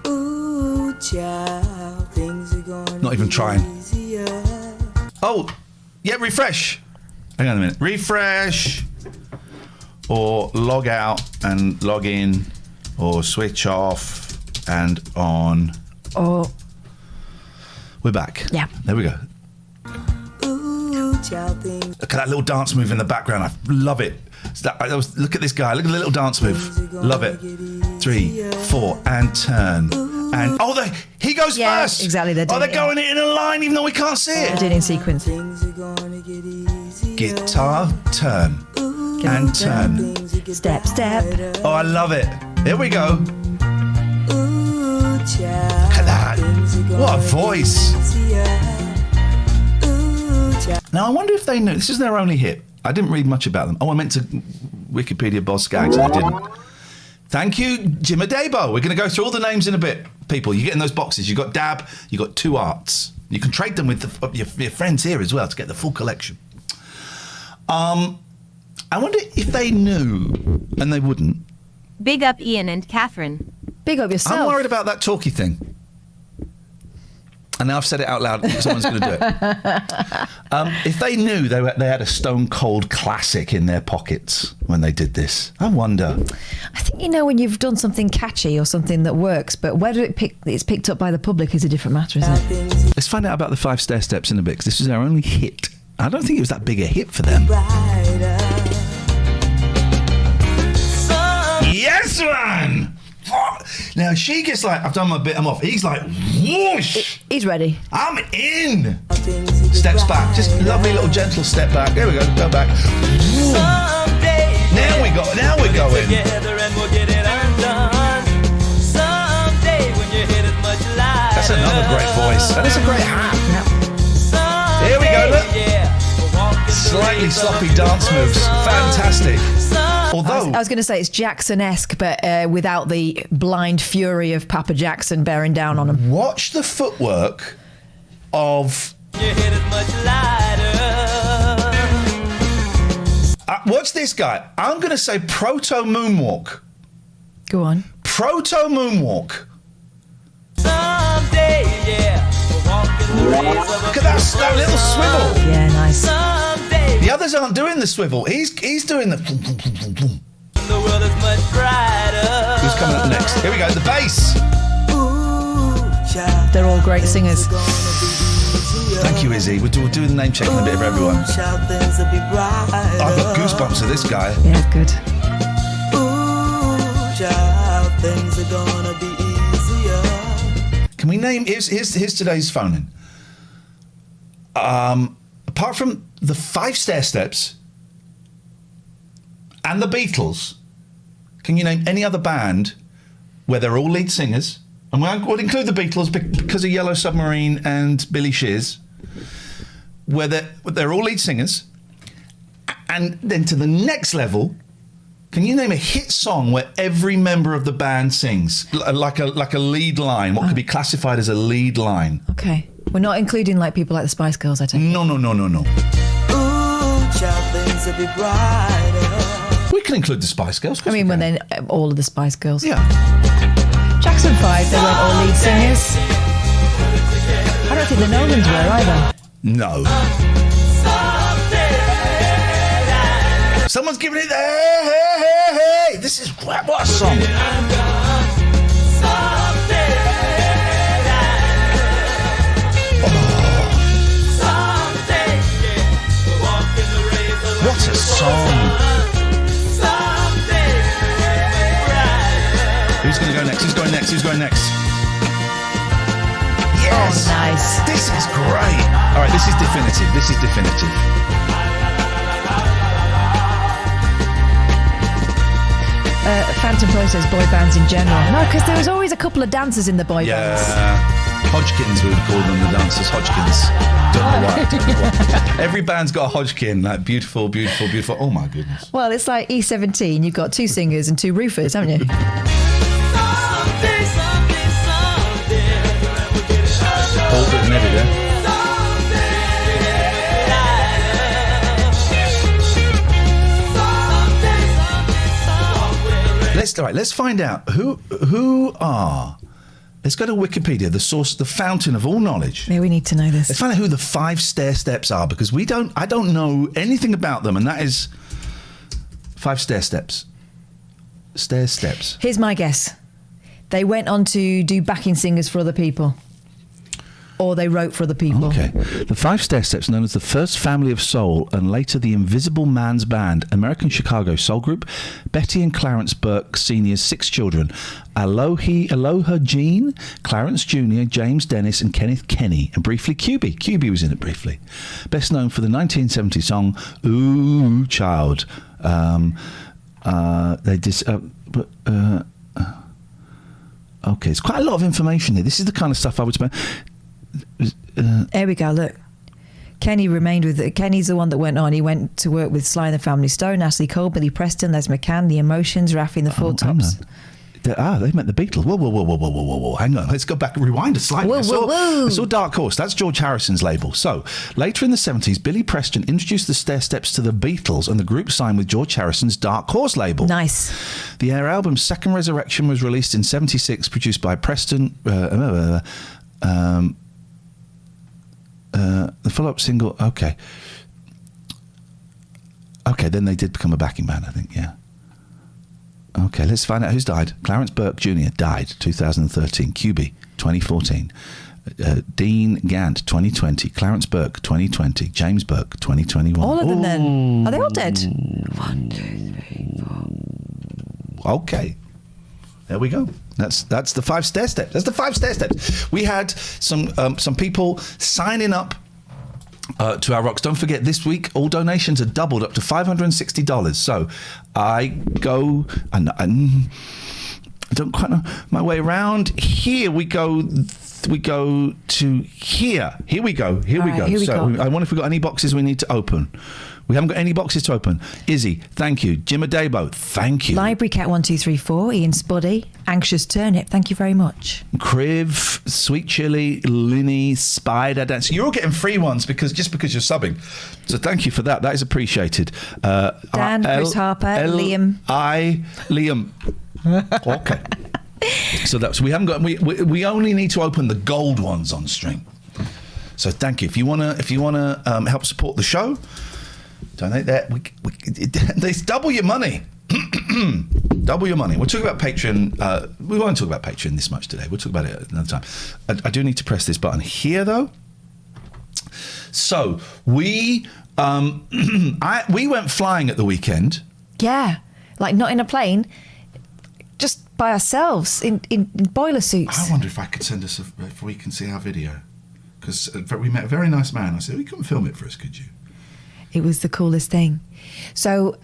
Ooh, child, things are gonna Not even be trying. easier. Oh, yeah, refresh. Hang on a minute. Refresh. Or log out and log in. Or switch off and on. Oh, We're back. Yeah. There we go. Ooh, child, things Look at that little dance move in the background. I love it. Look at this guy. Look at the little dance move. Love it. 3, 4, and turn. And he goes Yeah, first. exactly, they're doing they're it, going in a line, even though we can't see I it. did in sequence. things are gonna get easier. Guitar, turn, and turn. Step, step. Oh, I love it. Here we go. Ooh, child, Look at that. things are gonna What a get voice. easier. Ooh, Now, I wonder if they knew. This is their only hit. I didn't read much about them. Oh, I meant to Wikipedia Boz Skaggs, and I didn't. Thank you, Jim Adebo. We're going to go through all the names in a bit. People, you get in those boxes. You've got Dab, you've got Two Arts. You can trade them with your friends here as well to get the full collection. I wonder if they knew, and they wouldn't. Big up Iain and Catherine. Big up yourself. I'm worried about that talkie thing. And now I've said it out loud, someone's going to do it. If they knew they had a Stone Cold classic in their pockets when they did this, I wonder. I think, when you've done something catchy or something that works, but whether it's picked up by the public is a different matter, isn't it? Let's find out about the 5 stairsteps in a bit, because this is their only hit. I don't think it was that big a hit for them. Yes, man! Now she gets like, I've done my bit, I'm off. He's like, whoosh! He's ready. I'm in! Steps back, just lovely little gentle step back. There we go, go back. Now we're going. That's another great voice. And it's a great hat. Here we go, look. Slightly sloppy dance moves. Fantastic. Although I was going to say it's Jackson-esque, but without the blind fury of Papa Jackson bearing down on him. Watch the footwork of... Watch this guy. I'm going to say proto-moonwalk. Go on. Proto-moonwalk. Look at that little swivel. Yeah, nice. The others aren't doing the swivel. He's doing the... Who's coming up next? Here we go, the bass. They're all great singers. Thank you, Izzy. We'll do the name check in a bit for everyone. I've got goosebumps of this guy. Yeah, good. Can we name... Here's today's phone-in. Apart from the 5 stairsteps and the Beatles, can you name any other band where they're all lead singers? And we'll include the Beatles because of Yellow Submarine and Billy Shears, where they're all lead singers. And then to the next level, can you name a hit song where every member of the band sings like a lead line? What could be classified as a lead line? Okay. We're not including like people like the Spice Girls, I take it. No. We can include the Spice Girls. I mean, when they're all of the Spice Girls. Yeah. Jackson 5, they weren't all lead singers. I don't think the Nolans were either. No. Someone's giving it the hey. This is what a song. What a song. Who's going to go next? Who's going next? Yes. Oh, nice. This is great. All right, this is definitive. Phantom Process boy bands in general. No, because there was always a couple of dancers in the boy bands. Hodgkins, we would call them, the dancers. Hodgkins. Don't know why. Every band's got a Hodgkin, like beautiful. Oh my goodness. Well, it's like E17. You've got 2 singers and 2 roofers, haven't you? All good and everywhere. Let's find out who are. Let's go to Wikipedia, the source, the fountain of all knowledge. Yeah, we need to know this. Let's find out who the 5 stairsteps are, because I don't know anything about them, and that is 5 stairsteps. Stairsteps. Here's my guess. They went on to do backing singers for other people. Or they wrote for other people. Okay. The 5 stairsteps, known as the First Family of Soul and later the Invisible Man's Band, American Chicago soul group, Betty and Clarence Burke Sr.'s 6 children, Aloha Jean, Clarence Jr., James Dennis and Kenneth Kenny, and briefly QB. QB was in it briefly. Best known for the 1970 song Ooh Child. Okay, it's quite a lot of information here. This is the kind of stuff I would spend... There we go, look. Kenny remained with Kenny's the one that went on. He went to work with Sly and the Family Stone, Ashley Cole, Billy Preston, Les McCann, The Emotions, Raffi and the Four Tops. They meant the Beatles. Whoa. Hang on. Let's go back and rewind a slightly. I saw Dark Horse. That's George Harrison's label. So, later in the 70s, Billy Preston introduced the Stairsteps to the Beatles and the group signed with George Harrison's Dark Horse label. Nice. The Air album's Second Resurrection was released in 76, produced by Preston. The follow-up single, okay, then they did become a backing band, I think, yeah. Okay, let's find out who's died. Clarence Burke Jr. died 2013. QB 2014. Dean Gant 2020. Clarence Burke 2020. James Burke 2021. All of them then. Are they all dead? 1, 2, 3, 4. Okay. There we go. That's the 5 stair steps. That's the 5 stair steps. We had some people signing up to our rocks. Don't forget, this week all donations are doubled up to $560. So I go and I don't quite know my way around. Here we go. We go to here. Here we go. Here we go. I wonder if we've got any boxes we need to open. We haven't got any boxes to open. Izzy, thank you. Jim Adebo, thank you. Library Cat 1234, Ian Spuddy, Anxious Turnip, thank you very much. Criv, Sweet Chili, Linny, Spider Dance. You're all getting free ones because you're subbing. So thank you for that. That is appreciated. Dan, Chris Harper, Liam. Liam. Okay. So we haven't got. We only need to open the gold ones on stream. So thank you. If you wanna help support the show, donate that. They double your money. Double your money. We'll talk about Patreon. We won't talk about Patreon this much today. We'll talk about it another time. I do need to press this button here, though. So we went flying at the weekend. Yeah, like not in a plane, just by ourselves in boiler suits. I wonder if I could send us if we can see our video, because we met a very nice man. I said, "We couldn't film it for us, could you?" It was the coolest thing. So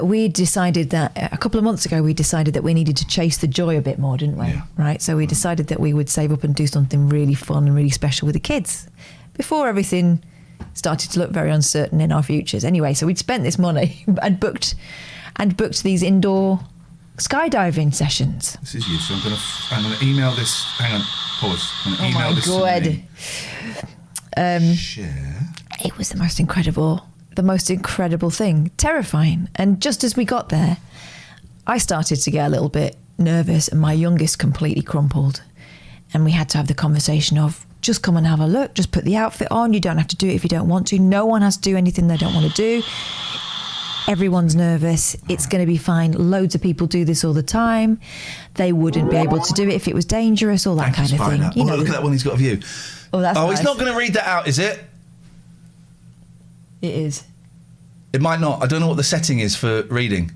we decided that a couple of months ago, we decided that we needed to chase the joy a bit more, didn't we? Yeah. Right. So we decided that we would save up and do something really fun and really special with the kids before everything started to look very uncertain in our futures. Anyway, so we'd spent this money and booked these indoor skydiving sessions. This is you. So I'm gonna email this. Hang on. Pause. I'm gonna email this. Oh my God. Share. It was the most incredible thing, terrifying. And just as we got there, I started to get a little bit nervous and my youngest completely crumpled. And we had to have the conversation of, just come and have a look, just put the outfit on. You don't have to do it if you don't want to. No one has to do anything they don't want to do. Everyone's nervous. It's going to be fine. Loads of people do this all the time. They wouldn't be able to do it if it was dangerous, all that kind of thing. You know, look at that one he's got a view. Oh, that's nice. He's not going to read that out, is it? It is. It might not. I don't know what the setting is for reading.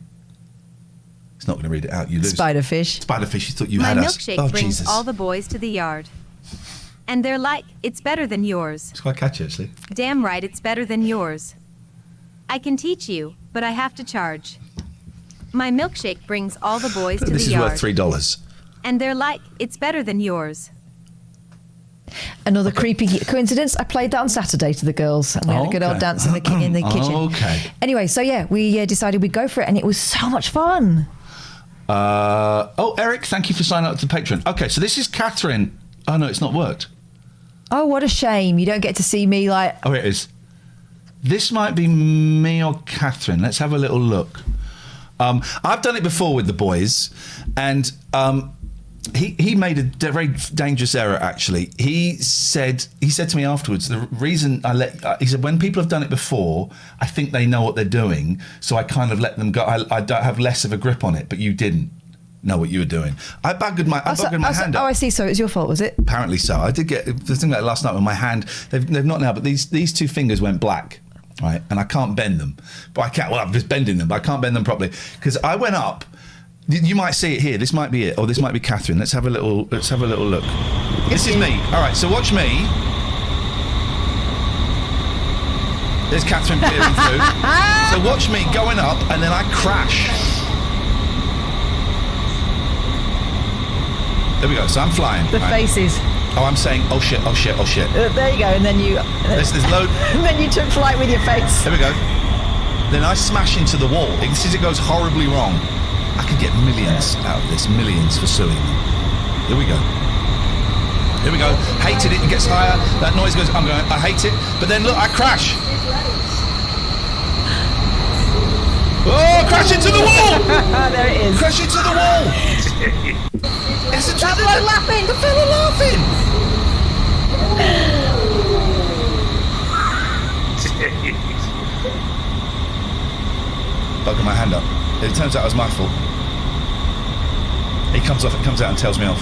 It's not going to read it out. You lose. Spiderfish. Spiderfish, you thought you My had us. milkshake brings all the boys to the yard. And they're like, it's better than yours. It's quite catchy, actually. Damn right, it's better than yours. I can teach you, but I have to charge. My milkshake brings all the boys to the yard. This is worth $3. And they're like, it's better than yours. Another creepy coincidence. I played that on Saturday to the girls, and we had a good old dance in the kitchen. Okay. Anyway, so yeah, we decided we'd go for it, and it was so much fun. Eric, thank you for signing up to the Patreon. Okay, so this is Catherine. Oh no, it's not worked. Oh, what a shame! You don't get to see me like. Oh, it is. This might be me or Catherine. Let's have a little look. I've done it before with the boys, and he made a very dangerous error. Actually, he said to me afterwards, the reason he said, when people have done it before, I think they know what they're doing, so I kind of let them go. I don't have less of a grip on it, but you didn't know what you were doing. I buggered my hand up. Oh, I see. So it was your fault, was it? Apparently so. I did get the thing like last night with my hand. They've not now, but these two fingers went black. Right, and I can't bend them, but I can't. Well, I'm just bending them, but I can't bend them properly because I went up. You might see it here. This might be it, or this might be Catherine. Let's have a little look. This is me. All right, so watch me. There's Catherine peering through. So watch me going up, and then I crash. There we go. So I'm flying. The faces. Oh, I'm saying, oh shit. There you go, and then you... There's load... and then you took flight with your face. There we go. Then I smash into the wall. As soon as it goes horribly wrong, I could get millions out of this. Millions for suing them. Here we go. Hated it. It gets higher. That noise goes, I hate it. But then look, I crash. Oh, crash into the wall! There it is. Crash into the wall! That bloke laughing! The fella laughing! Bugging my hand up. It turns out it was my fault. He comes out and tells me off.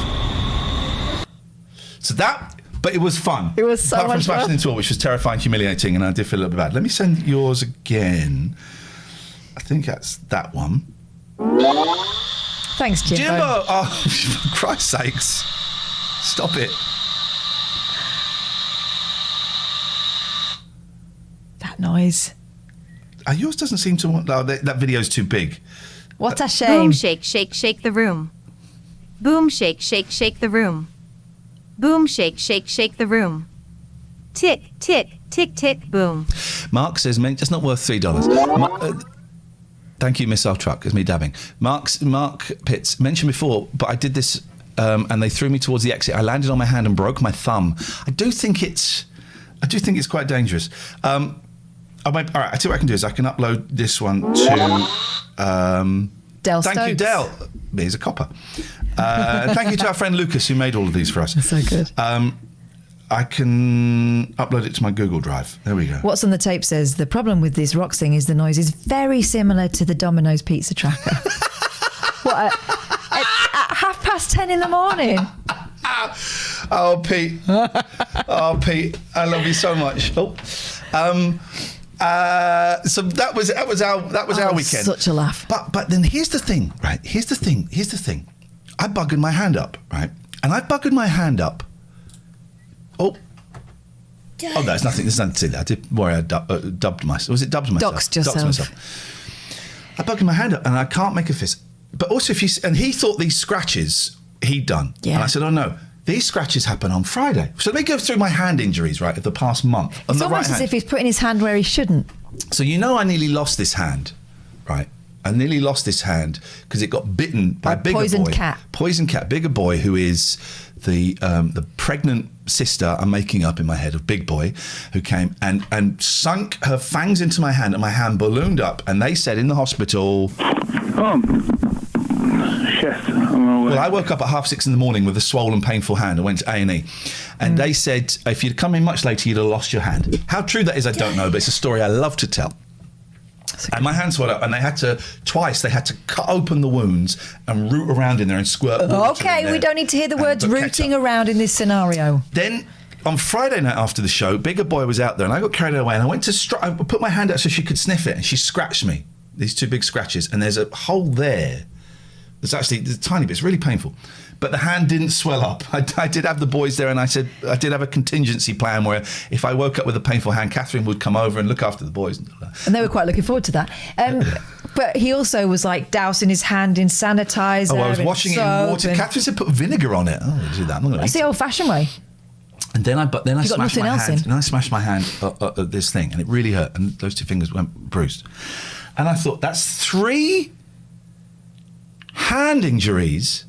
So but it was fun. It was so Apart from much smashing fun. into it, which was terrifying, humiliating, and I did feel a little bit bad. Let me send yours again. I think that's that one. Thanks, Jimbo. Jimbo! Oh, for Christ's sakes. Stop it. That noise. Yours doesn't seem to want... Oh, that video's too big. What a Boom, shame. shake, shake, shake the room. Boom, shake, shake, shake the room. Boom, shake, shake, shake the room. Tick, tick, tick, tick, boom. Mark says, mate, it's not worth $3. Thank you, Missile Truck. It's me dabbing. Mark Pitts mentioned before, but I did this and they threw me towards the exit. I landed on my hand and broke my thumb. I do think it's quite dangerous. All right, I tell you what I can do is I can upload this one to... Del thank you, Stokes. Del. Here's a copper. And thank you to our friend Lucas who made all of these for us. That's so good. I can upload it to my Google Drive. There we go. What's on the tape says, the problem with this rock thing is the noise is very similar to the Domino's pizza tracker. What, at 10:30 in the morning? Oh, Pete. I love you so much. So that was our weekend. Such a laugh. But then here's the thing, right? Here's the thing. I buggered my hand up, right? And I buggered my hand up. Oh, no, there's nothing to see there. I did worry I dubbed myself. Was it dubbed myself? Doxed yourself. Doxed myself. I buggered my hand up and I can't make a fist. But also and he thought these scratches he'd done. Yeah. And I said, oh no, these scratches happen on Friday. So let me go through my hand injuries, right, of the past month. On It's the almost right as hand. if he's putting his hand where he shouldn't. So I nearly lost this hand, right? I nearly lost this hand because it got bitten by a bigger poisoned boy. cat. Poisoned cat, bigger boy, who is the pregnant sister I'm making up in my head of Big Boy, who came and sunk her fangs into my hand, and my hand ballooned up. And they said in the hospital... Oh, shit. I'm away. Well, I woke up at 6:30 in the morning with a swollen, painful hand. I went to A&E. And they said, if you'd come in much later, you'd have lost your hand. How true that is, I don't know, but it's a story I love to tell. And my hand swelled up, and they had to cut open the wounds and root around in there and squirt water in Okay, there we don't need to hear the and words put rooting ketchup. around in this scenario. Then on Friday night after the show, Bigger Boy was out there, and I got carried away, and I went to I put my hand out so she could sniff it, and she scratched me. These two big scratches, and there's a hole there. There's a tiny bit. It's really painful. But the hand didn't swell up. I did have the boys there, and I said I did have a contingency plan where if I woke up with a painful hand, Catherine would come over and look after the boys. And they were quite looking forward to that. But he also was like dousing his hand in sanitizer. Oh, I was and washing it in soap water. Catherine said put vinegar on it. Oh, I'll do that. I'm not going That's to the old-fashioned way. And then I got smashed nothing my else hand. in? And I smashed my hand at this thing, and it really hurt. And those two fingers went bruised. And I thought, that's 3 hand injuries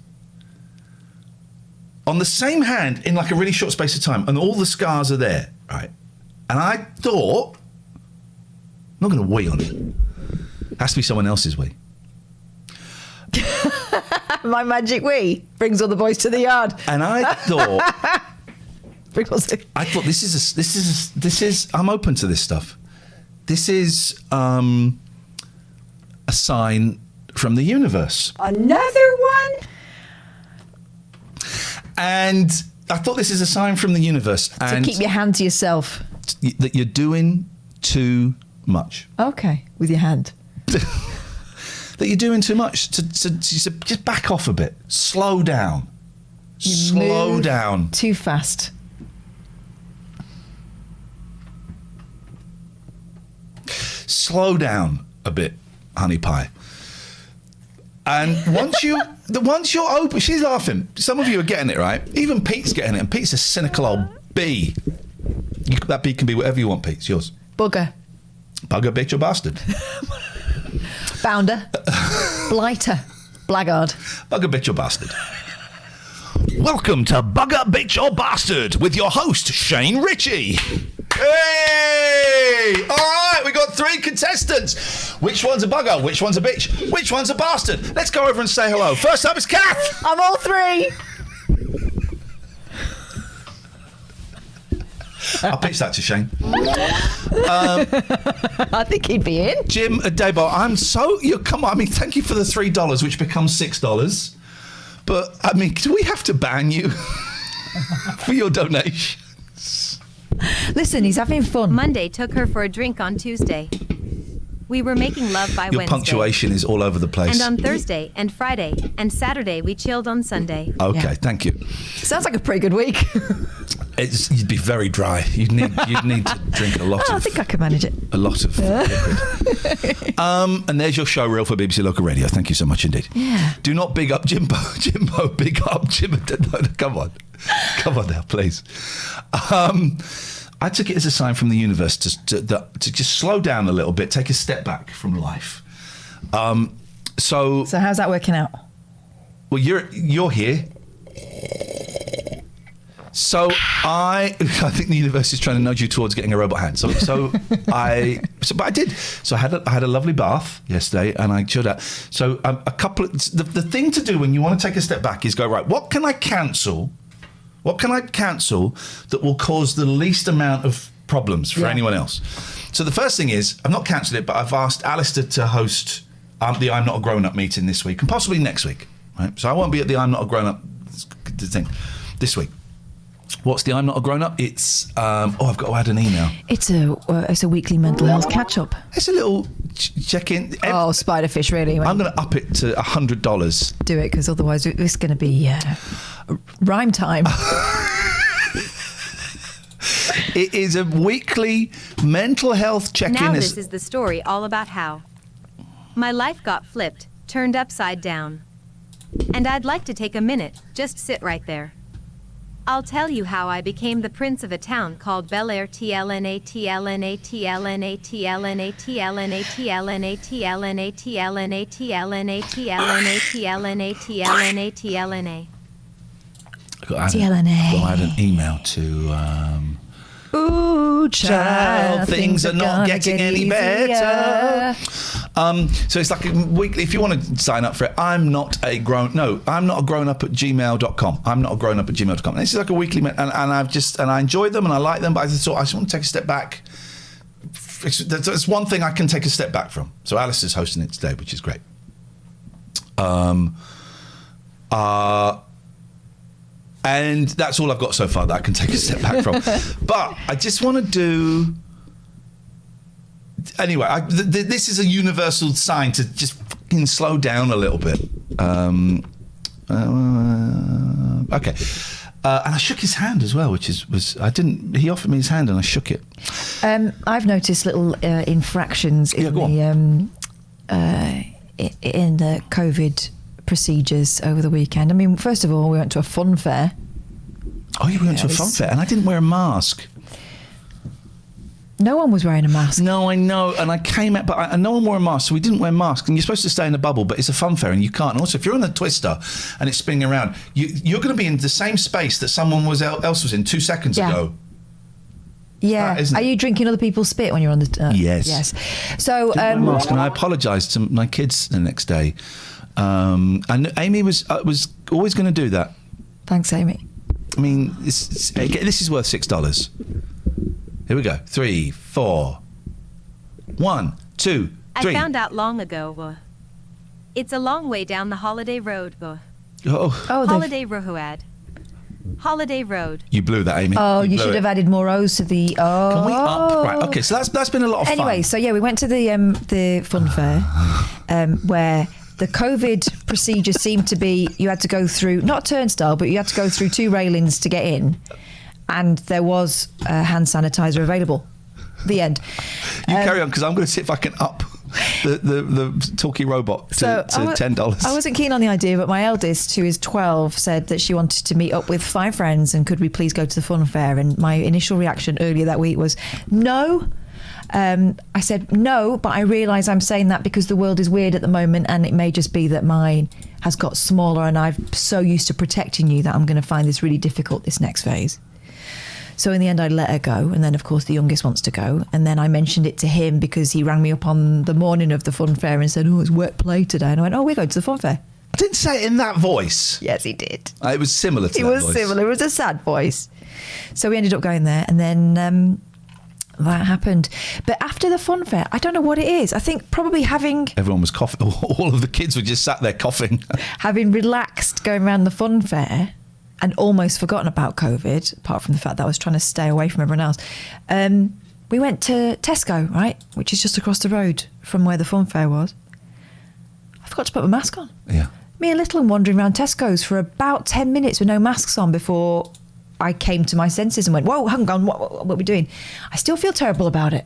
on the same hand in like a really short space of time, and all the scars are there, right? And I thought, I'm not going to wee on it. It has to be someone else's wee. My magic wee brings all the boys to the yard. And I thought, I thought this is. I'm open to this stuff. This is a sign from the universe. Another one? And I thought this is a sign from the universe. So keep your hand to yourself. That you're doing too much. Okay, with your hand. That you're doing too much. To just back off a bit. Slow down. Slow move down. Too fast. Slow down a bit, honey pie. And once you're open, she's laughing. Some of you are getting it, right? Even Pete's getting it, and Pete's a cynical old bee. That bee can be whatever you want, Pete. It's yours. Bugger. Bugger, bitch, or bastard. Bounder. Blighter. Blackguard. Bugger, bitch, or bastard. Welcome to Bugger, Bitch or Bastard with your host, Shane Ritchie. Hey! All right, we got 3 contestants. Which one's a bugger? Which one's a bitch? Which one's a bastard? Let's go over and say hello. First up is Kath. I'm all 3. I'll pitch that to Shane. I think he'd be in. Jim Adebo, come on. I mean, thank you for the $3, which becomes $6. But, I mean, do we have to ban you for your donation? Listen, he's having fun. Monday took her for a drink on Tuesday. We were making love by Your Wednesday. Punctuation is all over the place. And on Thursday and Friday and Saturday we chilled on Sunday. Okay, Yeah. thank you. Sounds like a pretty good week. You'd be very dry. You'd need to drink a lot I of. think I can manage it. A lot of liquid. And there's your show reel for BBC Local Radio. Thank you so much indeed. Yeah. Do not big up Jimbo. Jimbo, big up Jimbo. No, come on now, please. I took it as a sign from the universe to just slow down a little bit, take a step back from life. So how's that working out? Well, you're here. So I think the universe is trying to nudge you towards getting a robot hand. But I did. So I had a lovely bath yesterday, and I chilled out. So the thing to do when you want to take a step back is go, right, what can I cancel? What can I cancel that will cause the least amount of problems for anyone else? So the first thing is, I've not cancelled it, but I've asked Alistair to host the I'm Not a Grown Up meeting this week, and possibly next week. Right? So I won't be at the I'm Not a Grown Up thing this week. What's the I'm Not a Grown Up? It's I've got to add an email. It's a weekly mental health catch up. It's a little check-in. Oh, Spiderfish, really? I'm going to up it to $100. Do it, because otherwise it's going to be rhyme time. It is a weekly mental health check-in. Now this is the story all about how my life got flipped, turned upside down. And I'd like to take a minute, just sit right there. I'll tell you how I became the prince of a town called Bel Air. TLNA TLNA TLNA TLNA TLNA TLNA TLNA TLNA TLNA TLNA TLNA TLNA TLNA. TLNA. I'll add an email to. Ooh, child, things are not getting any better. So it's like a weekly. If you want to sign up for it, I'm not a grown up at gmail.com. I'm not a grown up at gmail.com. This is like a weekly, and I enjoy them and I like them, but I just thought I just want to take a step back. There's one thing I can take a step back from. So Alice is hosting it today, which is great. And that's all I've got so far that I can take a step back from. But I just want to do. Anyway, this is a universal sign to just fucking slow down a little bit. Okay. And I shook his hand as well, he offered me his hand and I shook it. I've noticed little infractions in the COVID procedures over the weekend. I mean, first of all, we went to a fun fair. Oh, yeah, we went to a fun fair and I didn't wear a mask. No one was wearing a mask. No, I know. And I came out, but no one wore a mask, so we didn't wear masks. And you're supposed to stay in a bubble, but it's a fun fair and you can't. And also, if you're on the twister and it's spinning around, you're going to be in the same space that someone else was in 2 seconds ago. Yeah. Are you drinking other people's spit when you're on the... Yes. So... I didn't wear a mask, and I apologised to my kids the next day. And Amy was always going to do that. Thanks, Amy. I mean, this is worth $6. Here we go. 3, 4. 1, 2, 3. I found out long ago. It's a long way down the holiday road. Holiday Road. Holiday Road. You blew that, Amy. Oh, you should have added more O's to the... Oh. Can we up? Right, okay, so that's been a lot of fun. Anyway, so yeah, we went to the fun fair where the COVID procedure seemed to be you had to go through, not turnstile, but you had to go through 2 railings to get in. And there was hand sanitizer available. The end. You carry on, because I'm going to see if I can up the talkie robot to $10. I wasn't keen on the idea, but my eldest, who is 12, said that she wanted to meet up with 5 friends and could we please go to the fun fair? And my initial reaction earlier that week was no. I said no, but I realise I'm saying that because the world is weird at the moment, and it may just be that mine has got smaller and I'm so used to protecting you that I'm going to find this really difficult this next phase. So in the end, I let her go. And then, of course, the youngest wants to go. And then I mentioned it to him because he rang me up on the morning of the fun fair and said, oh, it's wet play today. And I went, oh, we're going to the fun fair. I didn't say it in that voice. Yes, he did. It was similar to that voice. It was similar. It was a sad voice. So we ended up going there. And then that happened. But after the fun fair, I don't know what it is. I think probably Everyone was coughing. All of the kids were just sat there coughing. Having relaxed going around the fun fair and almost forgotten about COVID, apart from the fact that I was trying to stay away from everyone else. We went to Tesco, right, which is just across the road from where the fun fair was. I forgot to put my mask on. Yeah. Me and Little one wandering around Tesco's for about 10 minutes with no masks on before I came to my senses and went, whoa, hang on, what are we doing? I still feel terrible about it.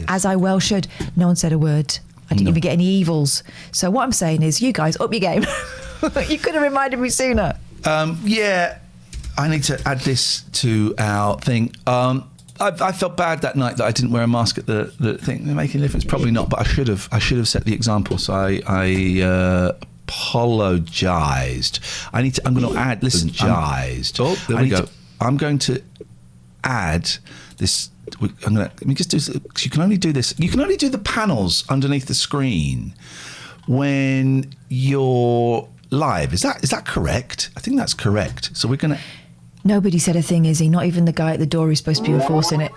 As I well should. No one said a word. I didn't even get any evils. So what I'm saying is, you guys, up your game. You could have reminded me sooner. Yeah, I need to add this to our thing. I felt bad that night that I didn't wear a mask at the thing. They're making a difference, probably not, but I should have set the example. So I apologised. I'm going to add. Listen, there we go. I'm going to add this. Let me just do this. You can only do this. You can only do the panels underneath the screen when you're live. Is that correct? I think that's correct. So we're going to. Nobody said a thing, is he? Not even the guy at the door who's supposed to be enforcing it.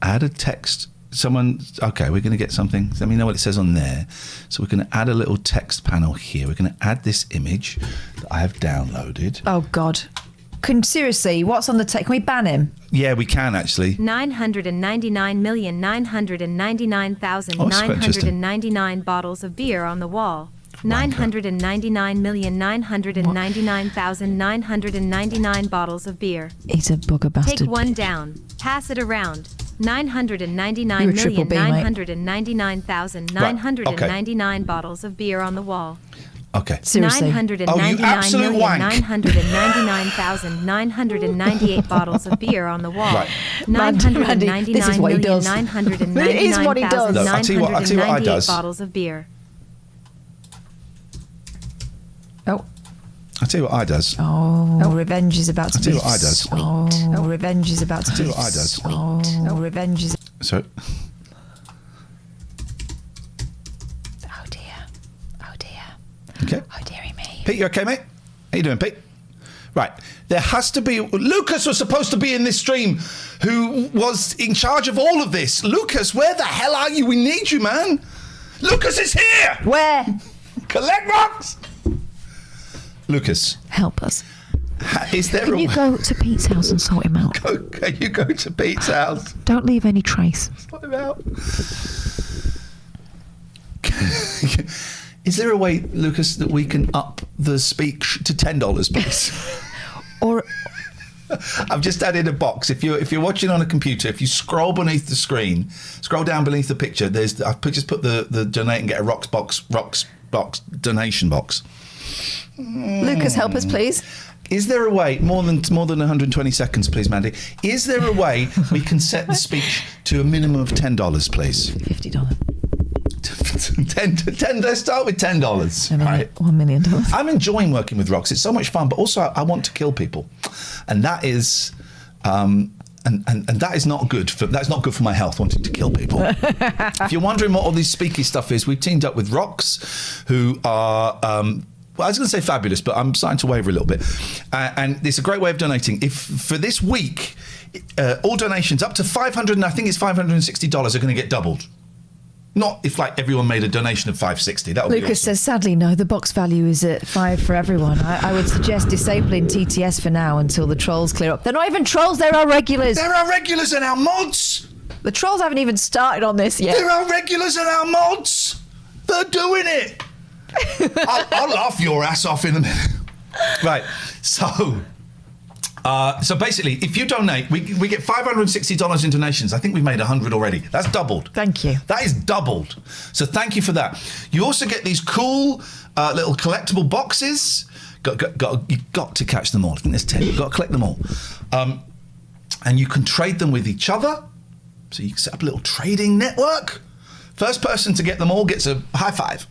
Add a text. Okay, we're going to get something. Let me know what it says on there. So we're going to add a little text panel here. We're going to add this image that I have downloaded. Oh, God. Seriously, what's on the text? Can we ban him? Yeah, we can actually. 999,999,999 bottles of beer on the wall. 999,999,999 bottles of beer. He's a bugger bastard. Take one down. Pass it around. You're a triple B, mate. 999,999,999 bottles of beer on the wall. Okay. Seriously. 999,998 bottles of beer on the wall. Right. Randy, this is what he does. 999,998 bottles of beer. Oh. I'll tell you what I does. Oh, revenge is about to be. I'll tell you what I does. Oh, revenge is about to be. I'll tell you what I does. Oh, revenge is. So. Oh dear. Okay. Oh dearie me. Pete, you okay, mate? How you doing, Pete? Right. There has to be. Lucas was supposed to be in this stream, who was in charge of all of this. Lucas, where the hell are you? We need you, man. Lucas is here. Where? Collect rocks. Lucas, help us. Is there Can you go to Pete's house and sort him out? Can you go to Pete's house? Don't leave any trace. Sort him out. Is there a way, Lucas, that we can up the speech to $10, please? Or I've just added a box. If you're watching on a computer, if you scroll beneath the screen, scroll down beneath the picture. I've just put the donate and get a rocks box donation box. Lucas, help us, please. Is there a way, more than 120 seconds, please, Mandy? Is there a way we can set the speech to a minimum of $10, please? $50. $10. Let's start with $10. Right. $1 million. I'm enjoying working with rocks. It's so much fun, but also I want to kill people, and that is. And that is not good for my health, wanting to kill people. If you're wondering what all this speaky stuff is, we've teamed up with Rocks, who are well, I was going to say fabulous, but I'm starting to waver a little bit. And it's a great way of donating. If for this week, all donations up to $500, and I think it's $560, are going to get doubled. Not if like everyone made a donation of $560. That would be awesome. Lucas says, sadly, no. The box value is at $5 for everyone. I would suggest disabling TTS for now until the trolls clear up. They're not even trolls. They're our regulars. There are regulars and our mods. The trolls haven't even started on this yet. There are regulars and our mods. They're doing it. I'll laugh your ass off in a minute. Right. So So basically, if you donate, we get $560 in donations. I think we've made 100 already. That's doubled. Thank you. That is doubled. So thank you for that. You also get these cool little collectible boxes. You've got to catch them all. I think there's 10. You've got to collect them all. And you can trade them with each other. So you can set up a little trading network. First person to get them all gets a high five.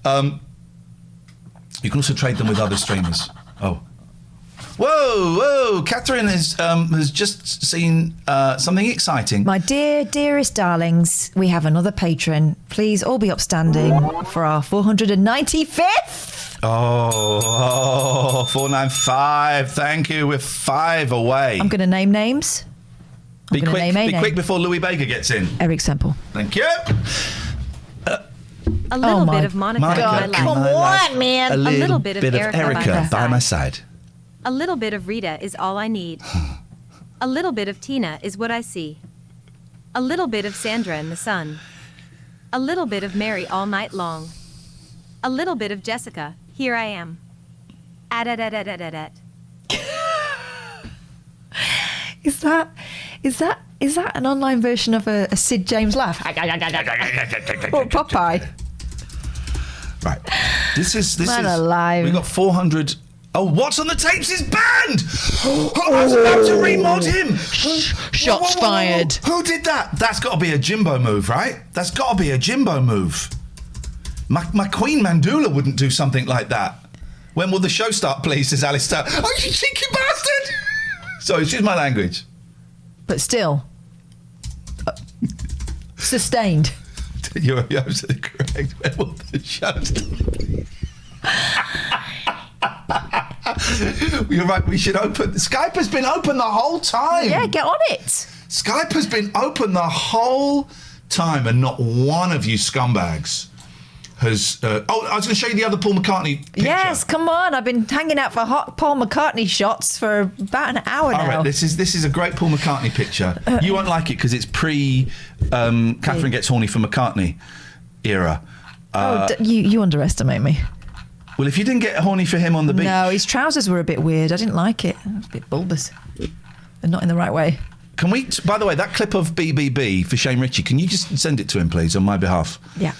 You can also trade them with other streamers. Oh. Whoa! Catherine has just seen something exciting. My dearest darlings, we have another patron. Please all be upstanding for our 495th. Oh, 495. Thank you. We're 5 away. I'm going to name names. Be quick before Louis Baker gets in. Eric Semple. Thank you. A little bit of Monica in my life. Come on, man. A little bit of Erica by my side. A little bit of Rita is all I need. A little bit of Tina is what I see. A little bit of Sandra in the sun. A little bit of Mary all night long. A little bit of Jessica, here I am. Is that an online version of a Sid James laugh? Or Popeye? Right. This is Man alive. We got 400. Oh, what's on the tapes is banned. I was about to remod him. Shots fired. Who did that? That's got to be a Jimbo move, right? That's got to be a Jimbo move. My Queen Mandula wouldn't do something like that. When will the show start, please? Says Alistair. Oh, you cheeky bastard! Sorry, excuse my language. But still, sustained. You're absolutely correct. When will the show start? You're right, we should open. Skype has been open the whole time. Yeah, get on it. Skype has been open the whole time and not one of you scumbags has... I was going to show you the other Paul McCartney picture. Yes, come on. I've been hanging out for hot Paul McCartney shots for about an hour now. All right, this is a great Paul McCartney picture. You won't like it because it's Catherine Gets Horny for McCartney era. You underestimate me. Well, if you didn't get horny for him on the beach... No, his trousers were a bit weird. I didn't like it. It was a bit bulbous. And not in the right way. Can we... By the way, that clip of BBB for Shane Ritchie, can you just send it to him, please, on my behalf? Yeah.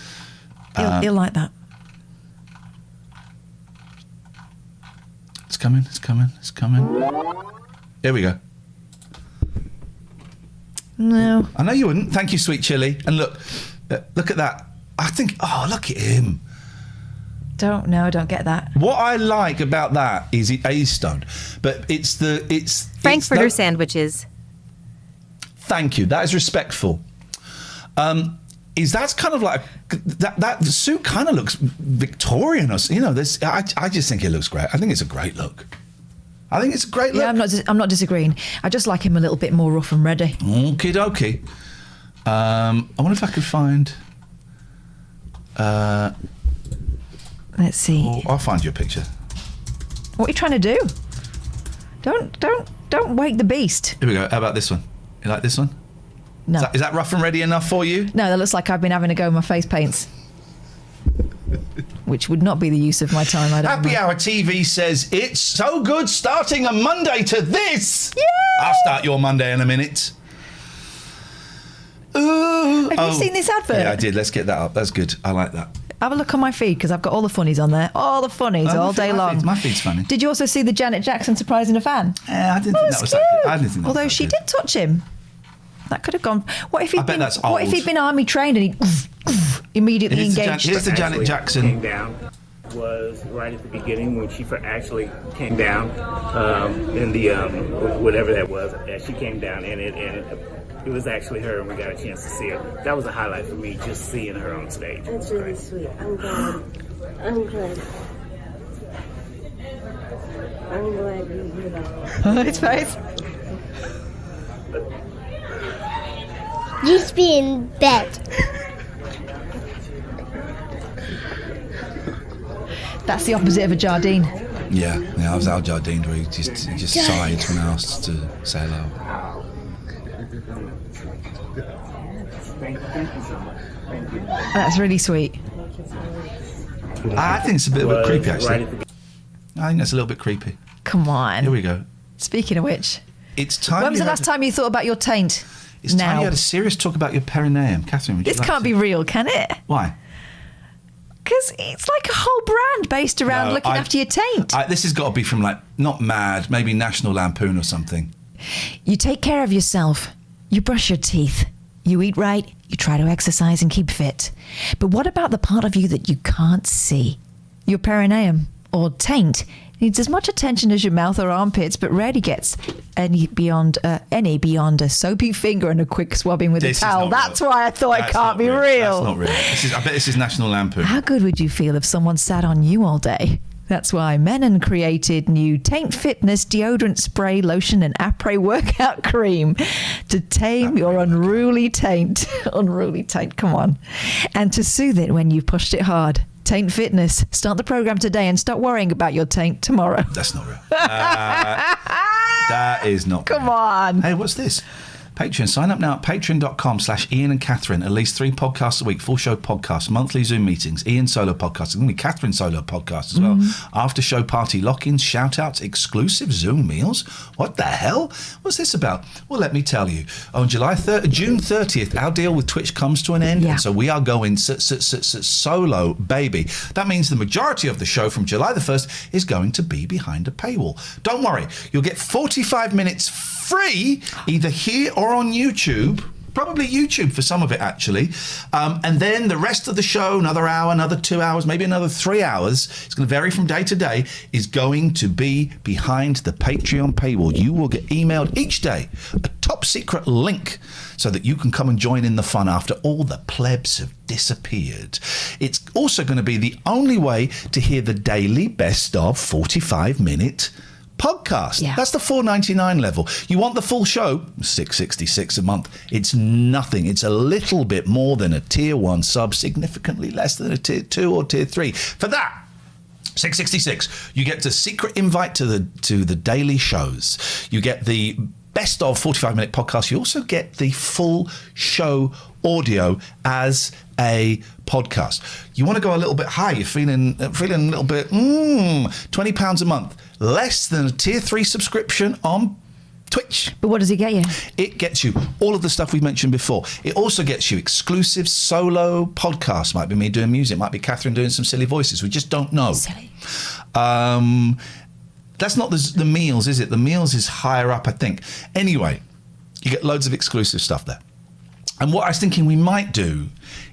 He'll like that. It's coming. Here we go. No. I know you wouldn't. Thank you, sweet chili. And look at that. I think... Oh, look at him. Don't get that. What I like about that is he's stoned, but it's Frankfurter sandwiches. Thank you. That is respectful. That's kind of like that suit kind of looks Victorian, or I just think it looks great. I think it's a great look. Yeah, I'm not disagreeing. I just like him a little bit more rough and ready. Okie dokie. I wonder if I could find. Let's see. Oh, I'll find you a picture. What are you trying to do? Don't wake the beast. Here we go. How about this one? You like this one? No. Is that rough and ready enough for you? No, that looks like I've been having a go with my face paints. Which would not be the use of my time, I don't Happy know. Hour TV says, it's so good starting a Monday to this. Yeah. I'll start your Monday in a minute. Ooh. Have you seen this advert? Yeah, I did. Let's get that up. That's good. I like that. Have a look on my feed because I've got all the funnies on there. All the funnies all day long. My feed's funny. Did you also see the Janet Jackson surprising a fan? Yeah, I didn't think that was that good. I didn't think that Although was that she good. did touch him. That could have gone. What if he'd bet been? that's What if old. he'd been army trained and he immediately engaged? Here's the Janet Jackson. Came down was right at the beginning when she actually came down in the whatever that was. She came down and it was actually her, and we got a chance to see her. That was a highlight for me, just seeing her on stage. That's really sweet. I'm glad. I'm glad you did that. His face. You should be in bed. That's the opposite of a Jardine. Yeah, I was Al Jardine where he just sighed when I asked to say hello. That's really sweet. I think it's a bit creepy, actually. I think that's a little bit creepy. Come on. Here we go. Speaking of which, It's time. when was the last time you thought about your taint? It's time you had a serious talk about your perineum, Catherine. Would you This like can't to- be real, can it? Why? Because it's like a whole brand based around No, looking after your taint. This has got to be from not Mad, maybe National Lampoon or something. You take care of yourself. You brush your teeth. You eat right. You try to exercise and keep fit. But what about the part of you that you can't see? Your perineum, or taint, needs as much attention as your mouth or armpits, but rarely gets any beyond a soapy finger and a quick swabbing with This a is towel. not That's real. why I thought it That's can't not be real. That's not real. I bet this is National Lampoon. How good would you feel if someone sat on you all day? That's why Menon created new Taint Fitness deodorant spray, lotion and après workout cream to tame your unruly taint. Unruly taint, come on. And to soothe it when you've pushed it hard. Taint Fitness. Start the program today and stop worrying about your taint tomorrow. That's not real. That is not Come real. on. Hey, what's this? Patreon. Sign up now at patreon.com/Iain and Catherine. At least 3 podcasts a week, full show podcasts, monthly Zoom meetings, Iain solo podcasts, it's going to be Catherine solo podcast as well. After show party lock-ins, shout-outs, exclusive Zoom meals. What the hell? What's this about? Well, let me tell you. On June 30th, our deal with Twitch comes to an end. Yeah. And so we are going solo, baby. That means the majority of the show from July the 1st is going to be behind a paywall. Don't worry. You'll get 45 minutes free, either here or on YouTube. Probably YouTube for some of it, actually. And then the rest of the show, another hour, another 2 hours, maybe another 3 hours, it's going to vary from day to day, is going to be behind the Patreon paywall. You will get emailed each day a top secret link so that you can come and join in the fun after all the plebs have disappeared. It's also going to be the only way to hear the daily best of 45-minute podcast. Yeah. That's the $4.99 level. You want the full show? $6.66 a month. It's nothing. It's a little bit more than a tier 1 sub, significantly less than a tier 2 or tier 3. For that, $6.66, you get the secret invite to the daily shows. You get the best of 45-minute podcast. You also get the full show audio as a podcast. You want to go a little bit high. You're feeling a little bit, £20 a month. Less than a tier 3 subscription on Twitch. But what does it get you? It gets you all of the stuff we've mentioned before. It also gets you exclusive solo podcasts. Might be me doing music. Might be Catherine doing some silly voices. We just don't know. Silly. That's not the meals, is it? The meals is higher up, I think. Anyway, you get loads of exclusive stuff there. And what I was thinking we might do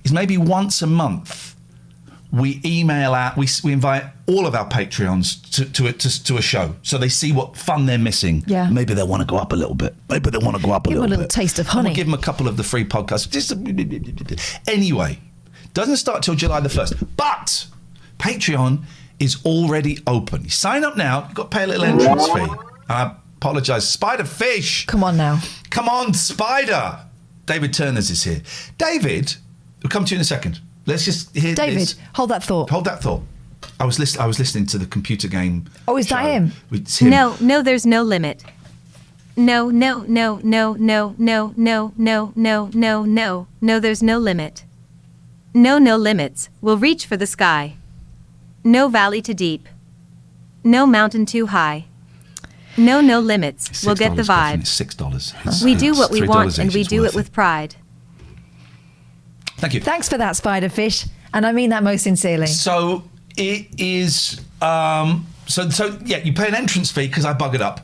is maybe once a month we email out, we invite all of our Patreons to a show so they see what fun they're missing. Yeah. Maybe they'll want to go up a little bit. Maybe they want to go up a Give little bit. them a little taste of And we'll honey. give them a couple of the free podcasts. Anyway, doesn't start till July the 1st. But Patreon is already open. You sign up now. You've got to pay a little entrance fee. I apologise. Spider Fish. Come on now. Come on, Spider. David Turners is here. David, we'll come to you in a second. Let's just hear David, this. hold that thought. Hold that thought. I was listening to the computer game. Oh, is that show. him? It's him. No, there's no limit. No, there's no limit. No limits. We'll reach for the sky. No valley too deep. No mountain too high. No limits. It's We'll get the $6, Catherine. vibe. It's $6. We do what we $3 want and each. we It's do worth it with pride. Thank you. Thanks for that, Spiderfish. And I mean that most sincerely. So it is. So yeah, you pay an entrance fee because I buggered up,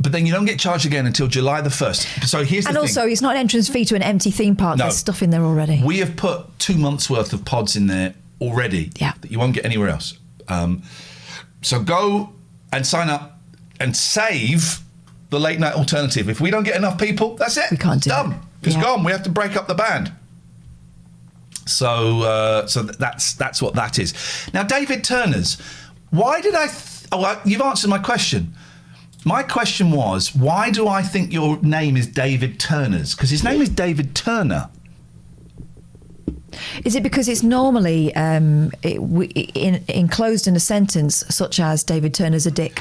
but then you don't get charged again until July the 1st. So here's the And thing. also, it's not an entrance fee to an empty theme park. No. There's stuff in there already. We have put 2 months worth of pods in there already. Yeah. That you won't get anywhere else. So go and sign up and save the late night alternative. If we don't get enough people, that's it. We can't it's do done. it. It's Yeah. gone. We have to break up the band. So that's what that is. Now, David Turners, why did I? You've answered my question. My question was, why do I think your name is David Turners? Because his name is David Turner. Is it because it's normally enclosed in a sentence such as David Turner's a dick?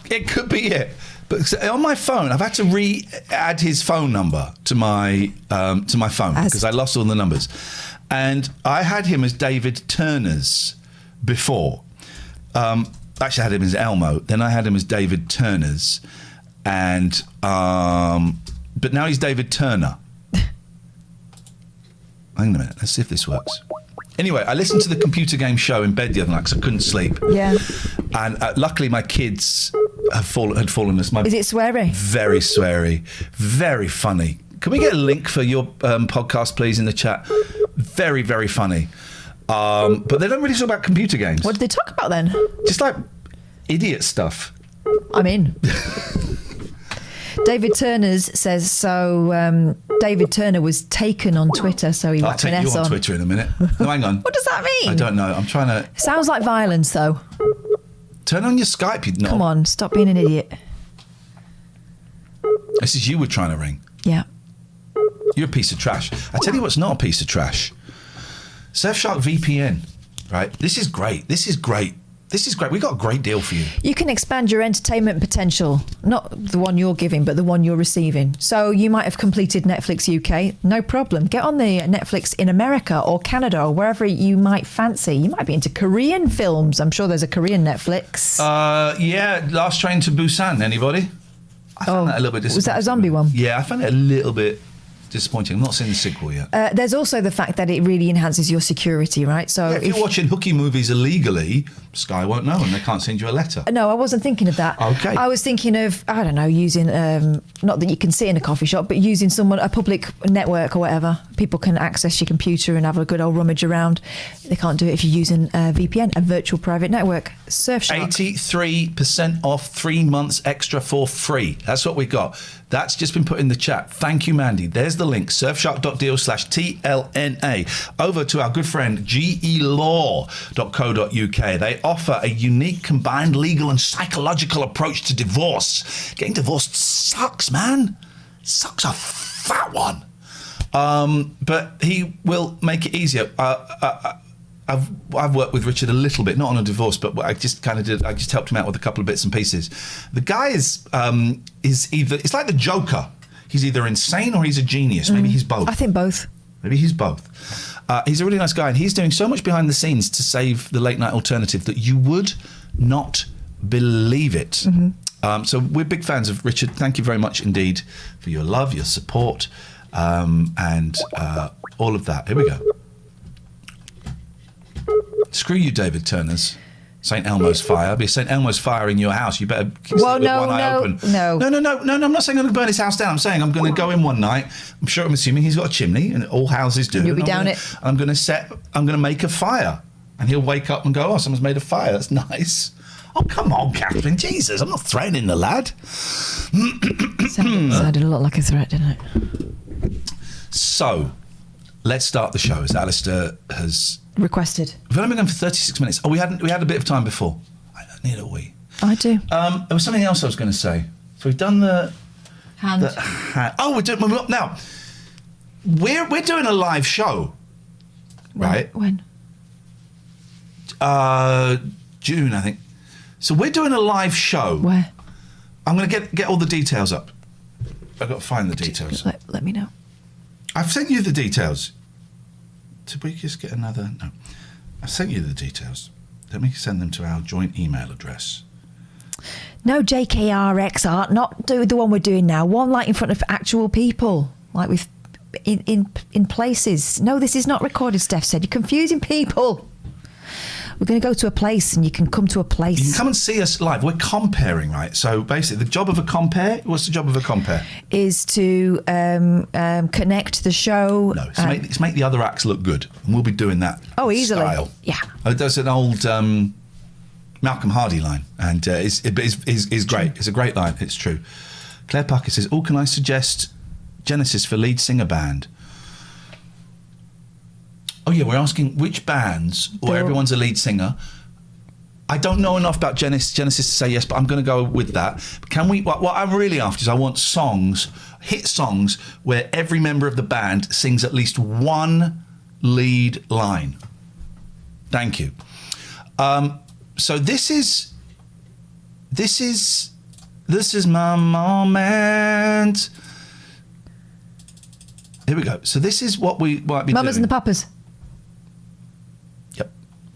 It could be it. But on my phone, I've had to re-add his phone number to my phone because I lost all the numbers. And I had him as David Turners before. Actually, I had him as Elmo. Then I had him as David Turners. and but now he's David Turner. Hang on a minute, let's see if this works. Anyway, I listened to the computer game show in bed the other night because I couldn't sleep. Yeah. And luckily my kids had fallen asleep. Is it sweary? Very sweary, very funny. Can we get a link for your podcast, please, in the chat? Very, very funny. But they don't really talk about computer games. What did they talk about then? Just like idiot stuff. I'm in. David Turner's says, so David Turner was taken on Twitter, so he I'll whacked take an you S on on. Twitter in a minute. No, hang on. What does that mean? I don't know. I'm trying to... Sounds like violence, though. Turn on your Skype, you knob. Come on, stop being an idiot. This is you we're trying to ring. Yeah. You're a piece of trash. I tell you what's not a piece of trash. Surfshark VPN, right? This is great. This is great. This is great. We got a great deal for you. You can expand your entertainment potential, not the one you're giving, but the one you're receiving. So you might have completed Netflix UK, no problem. Get on the Netflix in America or Canada or wherever you might fancy. You might be into Korean films. I'm sure there's a Korean Netflix. Yeah, Last Train to Busan. Anybody? I found that a little bit disappointing. Was that a zombie one? Yeah, I found it a little bit disappointing. I'm not seeing the sequel yet. There's also the fact that it really enhances your security, right? So Yeah, if you're watching hooky movies illegally, Sky won't know and they can't send you a letter. No, I wasn't thinking of that. Okay. I was thinking of, I don't know, using, not that you can see in a coffee shop, but using a public network or whatever. People can access your computer and have a good old rummage around. They can't do it if you're using a VPN, a virtual private network. Surfshark. 83% off, 3 months extra for free. That's what we got. That's just been put in the chat. Thank you, Mandy. There's the link, surfshark.deal/TLNA. Over to our good friend, gelaw.co.uk. They offer a unique combined legal and psychological approach to divorce. Getting divorced sucks, man. Sucks a fat one. But he will make it easier. I've worked with Richard a little bit, not on a divorce, but I just helped him out with a couple of bits and pieces. The guy is either, it's like the Joker. He's either insane or he's a genius. Maybe he's both. I think both. Maybe he's both. He's a really nice guy, and he's doing so much behind the scenes to save the late night alternative that you would not believe it. So we're big fans of Richard. Thank you very much indeed for your love, your support, and all of that. Here we go. Screw you, David Turner's. St. Elmo's fire. Be a St. Elmo's fire in your house. You better keep one eye open. No. I'm not saying I'm going to burn his house down. I'm saying I'm going to go in one night. I'm assuming he's got a chimney, and all houses do. You'll be down it. I'm going to make a fire, and he'll wake up and go, "Oh, someone's made a fire. That's nice." Oh, come on, Catherine. Jesus, I'm not threatening the lad. Sounded a lot like a threat, didn't it? So, let's start the show, as Alistair has requested. We've only been going for 36 minutes. Oh, we had a bit of time before. I need a wee. I do. There was something else I was going to say. So we've done the hand. Oh, we're doing now. We're doing a live show, right? When? June, I think. So we're doing a live show. Where? I'm going to get all the details up. I've got to find the details. Let me know. I've sent you the details. Did we just get another? No. I sent you the details. Let me send them to our joint email address. No JKRX art, not do the one we're doing now. One like in front of actual people, like with in places. No, this is not recorded, Steph said. You're confusing people. We're going to go to a place and you can come to a place. You can come and see us live. We're comparing, right? So basically, the job of a compare, what's the job of a compare? Is to connect the show. No, it's make the other acts look good. And we'll be doing that easily. Style. Yeah. There's an old Malcolm Hardy line, and it's great. It's a great line. It's true. Claire Parker says, "Oh, can I suggest Genesis for lead singer band?" Oh yeah, we're asking which bands, or everyone's a lead singer. I don't know enough about Genesis to say yes, but I'm going to go with that. Can we? What I'm really after is I want hit songs, where every member of the band sings at least one lead line. Thank you. So this is my moment. Here we go. So this is what we might be doing. Mamas and the Papas.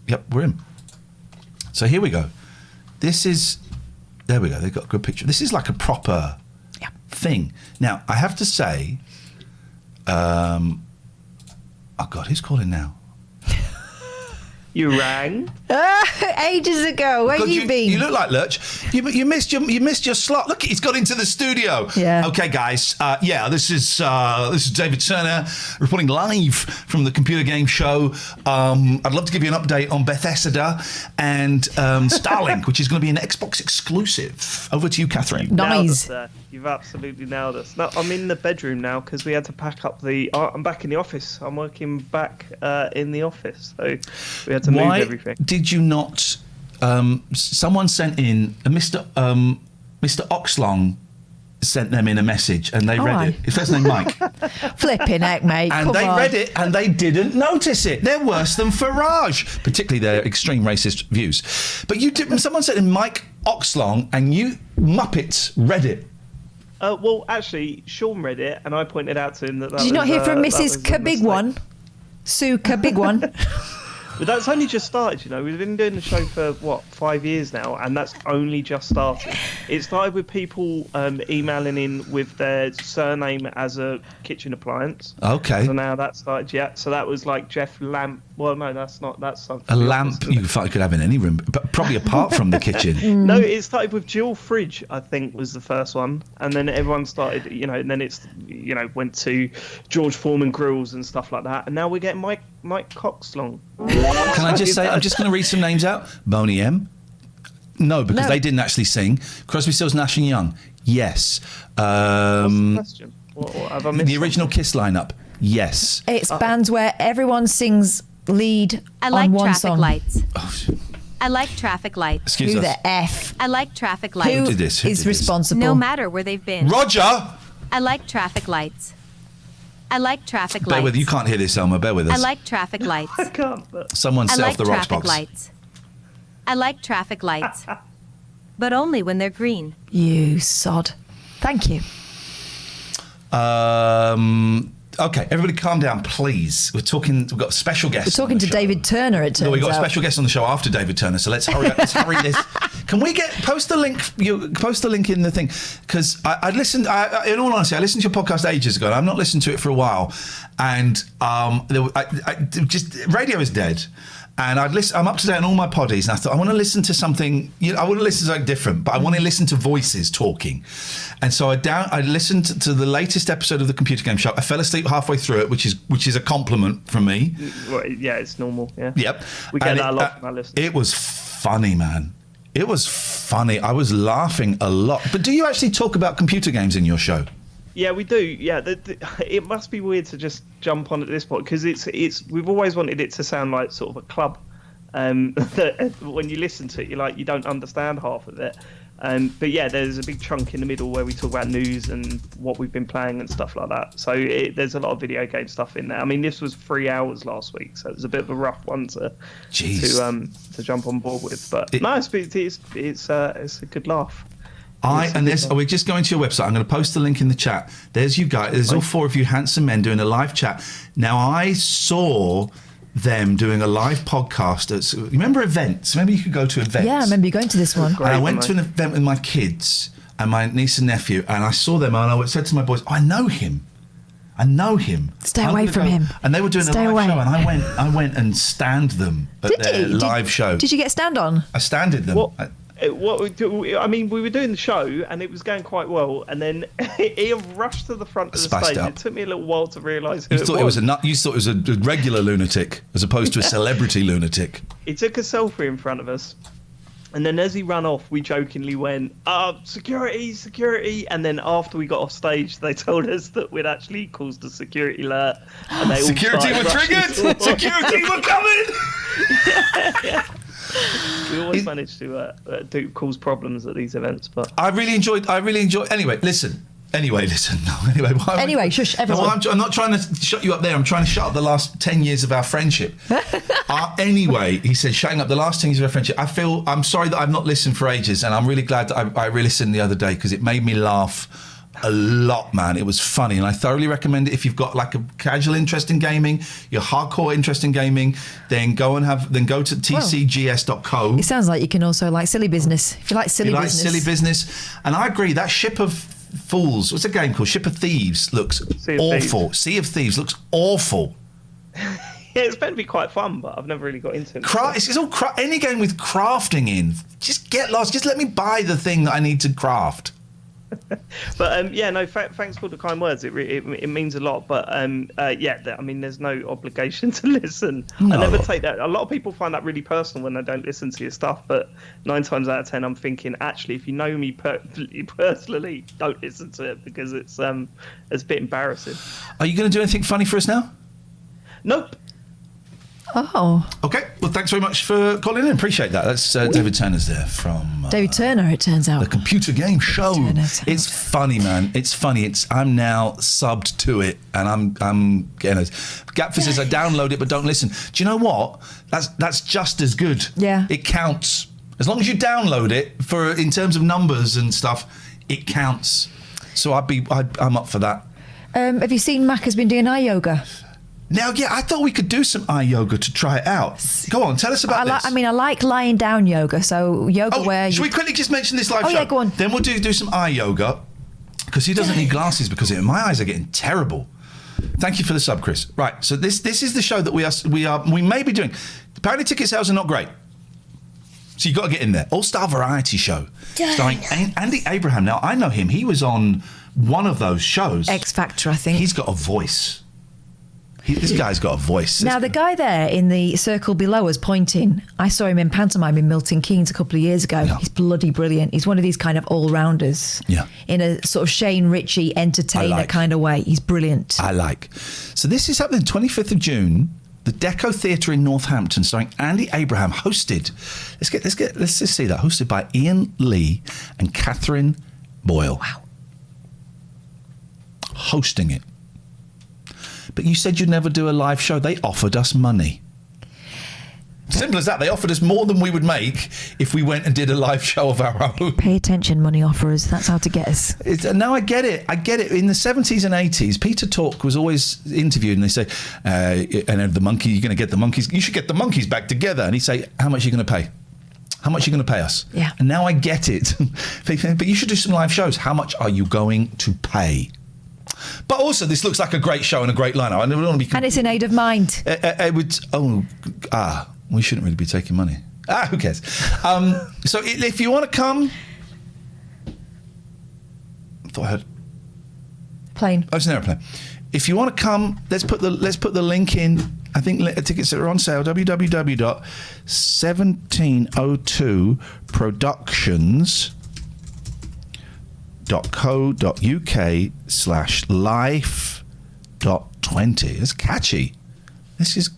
Yep, we're in. So here we go. This is There we go. They've got a good picture. This is like a proper thing. Now, I have to say, oh God, who's calling now? You rang ages ago. Where you been? You look like Lurch. You missed your slot. Look, he's got into the studio. Yeah. Okay, guys. This is David Turner reporting live from the computer game show. I'd love to give you an update on Bethesda and Starlink, which is going to be an Xbox exclusive. Over to you, Catherine. Nice. You've absolutely nailed us. No, I'm in the bedroom now because we had to pack up I'm back in the office. I'm working back in the office, so we had to move everything. Did you not? Someone sent in Mr. Oxlong sent them in a message, and they read it. His first name Mike. Flipping heck, mate. And they read it, and they didn't notice it. They're worse than Farage, particularly their extreme racist views. But you did. Someone sent in Mike Oxlong, and you Muppets read it. Well, actually, Sean read it, and I pointed out to him that. Did you not hear from Mrs. Kabig One? Sue Kabig One. But that's only just started, you know. We've been doing the show for, 5 years now, and that's only just started. It started with people emailing in with their surname as a kitchen appliance. Okay. So now that started, So that was like Jeff Lamp. Well, no, that's something. A lamp you could have in any room, but probably apart from the kitchen. No, it started with Jill Fridge, I think, was the first one. And then everyone started, and then it's, went to George Foreman Grills and stuff like that. And now we're getting Mike Coxlong. Can I just say, I'm just going to read some names out. Boney M. No, because they didn't actually sing. Crosby, Stills, Nash and Young. Yes. What's the question? What have I missed? The original Kiss lineup. Yes. It's bands where everyone sings lead on one song. Lights. I like traffic lights. Excuse Who us. the F? I like traffic lights. Who did this? Is responsible? No matter where they've been. Roger! I like traffic lights. I like traffic Bear lights. with you can't hear this, Elma. Bear with us. I like traffic lights. I can't. Someone set off the rocks traffic box. lights. I like traffic lights. But only when they're green. You sod. Thank you. Okay, everybody calm down, please. We've got a special guest. We're talking to David Turner, it turns out. We've got a special guest on the show after David Turner, so let's hurry up. Let's hurry this. Can we post the link? Post the link in the thing, because I listened. In all honesty, I listened to your podcast ages ago, and I've not listened to it for a while. And radio is dead. And I'm up to date on all my poddies, and I thought I want to listen to something. I want to listen to something different, but I want to listen to voices talking. And so I listened to the latest episode of the Computer Game Show. I fell asleep halfway through it, which is a compliment from me. Well, yeah, it's normal. Yeah. Yep. We get that a lot from our listeners. It was funny, man. It was funny. I was laughing a lot. But do you actually talk about computer games in your show? Yeah, we do. Yeah, it must be weird to just jump on at this point because we've always wanted it to sound like sort of a club. When you listen to it, you don't understand half of it. But yeah, there's a big chunk in the middle where we talk about news and what we've been playing and stuff like that. So there's a lot of video game stuff in there. I mean, this was 3 hours last week, so it was a bit of a rough one to jump on board with. But it's a good laugh. We're just going to your website. I'm going to post the link in the chat. There's you guys. There's all 4 of you handsome men doing a live chat. Now, I saw them doing a live podcast. Remember events? Remember you could go to events? Yeah, I remember you going to this one. And I went to an event with my kids and my niece and nephew, and I saw them, and I said to my boys, I know him. Stay away from him. And they were doing a live show, and I went and stand them at their live show. Did you get stand on? I standed them. We were doing the show and it was going quite well, and then Iain rushed to the front of the stage. It took me a little while to realise who you thought it was. You thought it was a regular lunatic as opposed to a celebrity lunatic. He took a selfie in front of us, and then as he ran off, we jokingly went, security, and then after we got off stage, they told us that we'd actually caused a security alert, and they security were triggered. Security were coming. Yeah. We always manage to cause problems at these events, but I really enjoyed. Anyway, listen. Shush, everyone. No, I'm not trying to shut you up there. I'm trying to shut up the last 10 years of our friendship. Anyway, he said, shutting up the last 10 years of our friendship. I'm sorry that I've not listened for ages, and I'm really glad that I re-listened the other day because it made me laugh a lot, man. It was funny, and I thoroughly recommend it if you've got like a casual interest in gaming, your hardcore interest in gaming. Then go to tcgs.co. It sounds like you can also like silly business. If you like silly business, and I agree. That Ship of Fools, what's the game called? Ship of Thieves looks awful. Sea of Thieves looks awful. Yeah, it's meant to be quite fun, but I've never really got into it. It's all any game with crafting in. Just get lost. Just let me buy the thing that I need to craft. But thanks for the kind words. It means a lot. But I mean, there's no obligation to listen. No. I never take that. A lot of people find that really personal when they don't listen to your stuff. But 9 times out of 10, I'm thinking, actually, if you know me personally, don't listen to it because it's a bit embarrassing. Are you going to do anything funny for us now? Nope. Oh. Okay. Well, thanks very much for calling in. Appreciate that. That's David Turner's there from... David Turner, it turns out. The Computer Game Show. It's funny, man. It's funny. I'm now subbed to it, and I'm getting it. Gapfer says, I download it, but don't listen. Do you know what? That's just as good. Yeah. It counts. As long as you download it, in terms of numbers and stuff, it counts. So I'm up for that. Have you seen Mac has been doing eye yoga? Now, yeah, I thought we could do some eye yoga to try it out. Go on, tell us about this. I like lying down yoga, so yoga where... Should we quickly just mention this live show? Oh, yeah, go on. Then we'll do some eye yoga, because he doesn't need glasses because my eyes are getting terrible. Thank you for the sub, Chris. Right, so this is the show that we may be doing. Apparently ticket sales are not great. So you've got to get in there. All-Star Variety Show. Starring Andy Abraham. Now, I know him. He was on one of those shows. X Factor, I think. He's got a voice. This guy's got a voice. Now, the guy there in the circle below us pointing, I saw him in pantomime in Milton Keynes a couple of years ago. Yeah. He's bloody brilliant. He's one of these kind of all-rounders. Yeah. In a sort of Shane Ritchie entertainer kind of way. He's brilliant. I like. So this is happening 25th of June, the Deco Theatre in Northampton, starring Andy Abraham, hosted. Let's just see that. Hosted by Iain Lee and Catherine Boyle. Wow. Hosting it. But you said you'd never do a live show. They offered us money. Simple as that. They offered us more than we would make if we went and did a live show of our own. Pay attention, money offerers. That's how to get us. Now I get it. In the 70s and 80s, Peter Tork was always interviewed and they say, and the monkey, you're going to get the monkeys. You should get the monkeys back together. And he'd say, how much are you going to pay? How much are you going to pay us? Yeah. And now I get it. But you should do some live shows. How much are you going to pay? But also, this looks like a great show and a great lineup. I don't want to be. And it's in aid of mind. We shouldn't really be taking money. Who cares? So if you want to come, I thought I heard plane. Oh, it's an airplane. If you want to come, let's put the link in. I think tickets are on sale. www.1702productions.co.uk/life.20. It's catchy. This is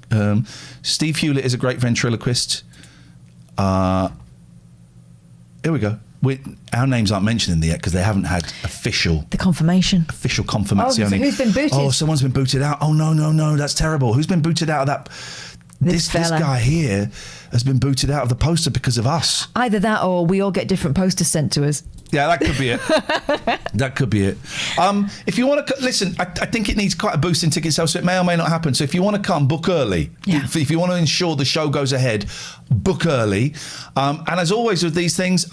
Steve Hewlett is a great ventriloquist. Here we go. Our names aren't mentioned in there yet because they haven't had official confirmation. Oh, so who's been booted? Oh, someone's been booted out. Oh no, that's terrible. Who's been booted out of that? This guy here has been booted out of the poster because of us. Either that or we all get different posters sent to us. Yeah, that could be it. That could be it. If you want to listen, I think it needs quite a boost in ticket sales, so it may or may not happen. So if you want to come, book early. Yeah. If you want to ensure the show goes ahead, book early. And as always with these things,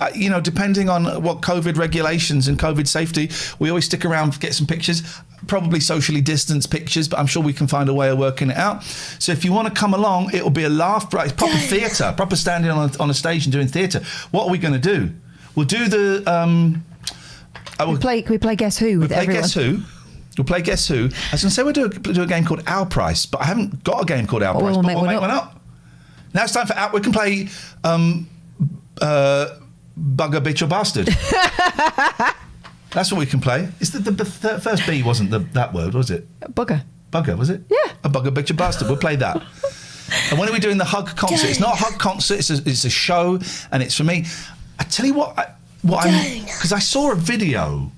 depending on what COVID regulations and COVID safety, we always stick around, get some pictures. Probably socially distanced pictures, but I'm sure we can find a way of working it out. So if you want to come along, it'll be a laugh. It's proper theatre, proper standing on a stage and doing theatre. What are we going to do? We'll do the. Can we play Guess Who with everyone? We'll play Guess Who. I was going to say we'll do a game called Our Price, but I haven't got a game called Our Price. We'll make one up. Now it's time for Our. We can play Bugger, Bitch or Bastard. That's what we can play. It's the first B wasn't that word, was it? Bugger. Bugger, was it? Yeah. A bugger, bitch, a bastard. We'll play that. And when are we doing the hug concert? It's not a hug concert. It's a show, and it's for me. I tell you because I saw a video.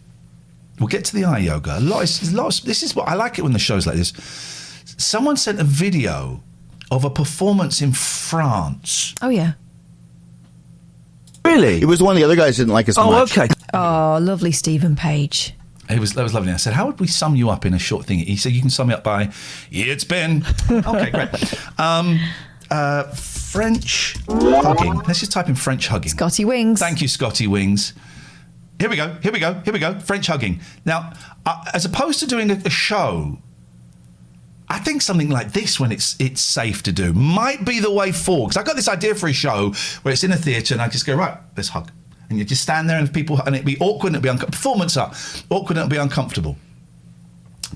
We'll get to the eye yoga. This is what I like it when the show's like this. Someone sent a video of a performance in France. Oh yeah. Really? It was one of the other guys didn't like as much. Oh, okay. Oh, lovely Stephen Page. That was lovely. I said, how would we sum you up in a short thing? He said, you can sum me up by, it's been. Okay, great. French hugging. Let's just type in French hugging. Scotty Wings. Thank you, Scotty Wings. Here we go. French hugging. Now, as opposed to doing a show, I think something like this, when it's safe to do, might be the way forward. Because I got this idea for a show where it's in a theatre and I just go, right, let's hug. And you just stand there and it'd be awkward and it'd be uncomfortable. Performance up. Awkward and it'd be uncomfortable.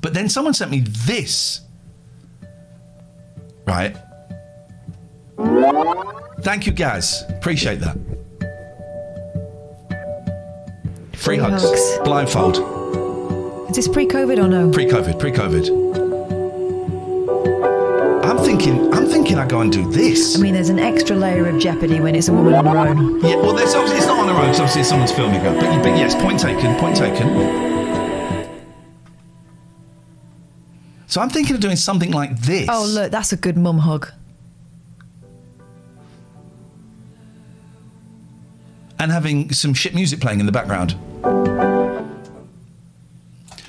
But then someone sent me this. Right. Thank you, Gaz. Appreciate that. Free hugs. Blindfold. Is this pre-COVID or no? Pre-COVID. I'm thinking I go and do this. I mean, there's an extra layer of jeopardy when it's a woman on her own. Yeah, well, it's not on her own, so obviously someone's filming her. But yes, point taken. So I'm thinking of doing something like this. Oh, look, that's a good mum hug. And having some shit music playing in the background.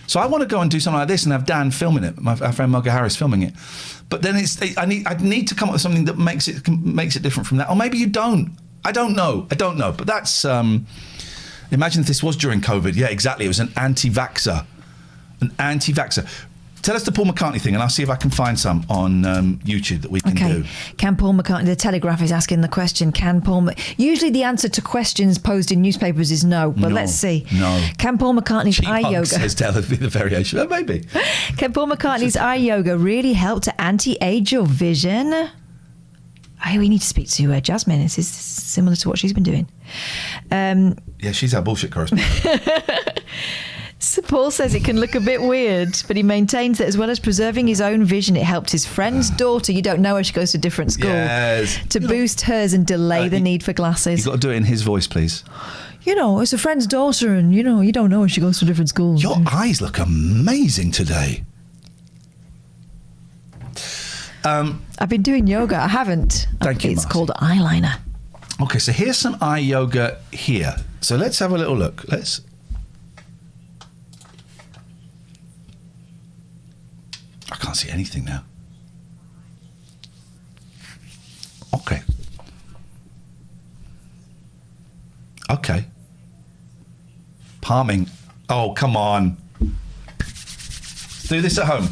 So I want to go and do something like this and have Dan filming it, our friend Mugger Harris filming it. But then I need to come up with something that makes it different from that. Or maybe you don't. I don't know. But that's imagine if this was during COVID. Yeah, exactly. It was an anti-vaxxer. Tell us the Paul McCartney thing, and I'll see if I can find some on YouTube that we can do. Can Paul McCartney? The Telegraph is asking the question. Usually the answer to questions posed in newspapers is no, but let's see. No. Can Paul McCartney's eye yoga? Says tell us the variation. Oh, maybe. Can Paul McCartney's eye yoga really help to anti-age your vision? Oh, we need to speak to Jasmine. This is similar to what she's been doing. Yeah, she's our bullshit correspondent. So Paul says it can look a bit weird, but he maintains that as well as preserving his own vision, it helped his friend's daughter, you don't know her, she goes to a different school, to boost hers and delay the need for glasses. You've got to do it in his voice, please. You know, it's a friend's daughter and, you don't know her, she goes to a different school. Your eyes look amazing today. I've been doing yoga. I haven't. Thank you, It's Marcy. called eyeliner. Okay, so here's some eye yoga here. So let's have a little look. I can't see anything now. Okay. Palming. Oh, come on. Do this at home.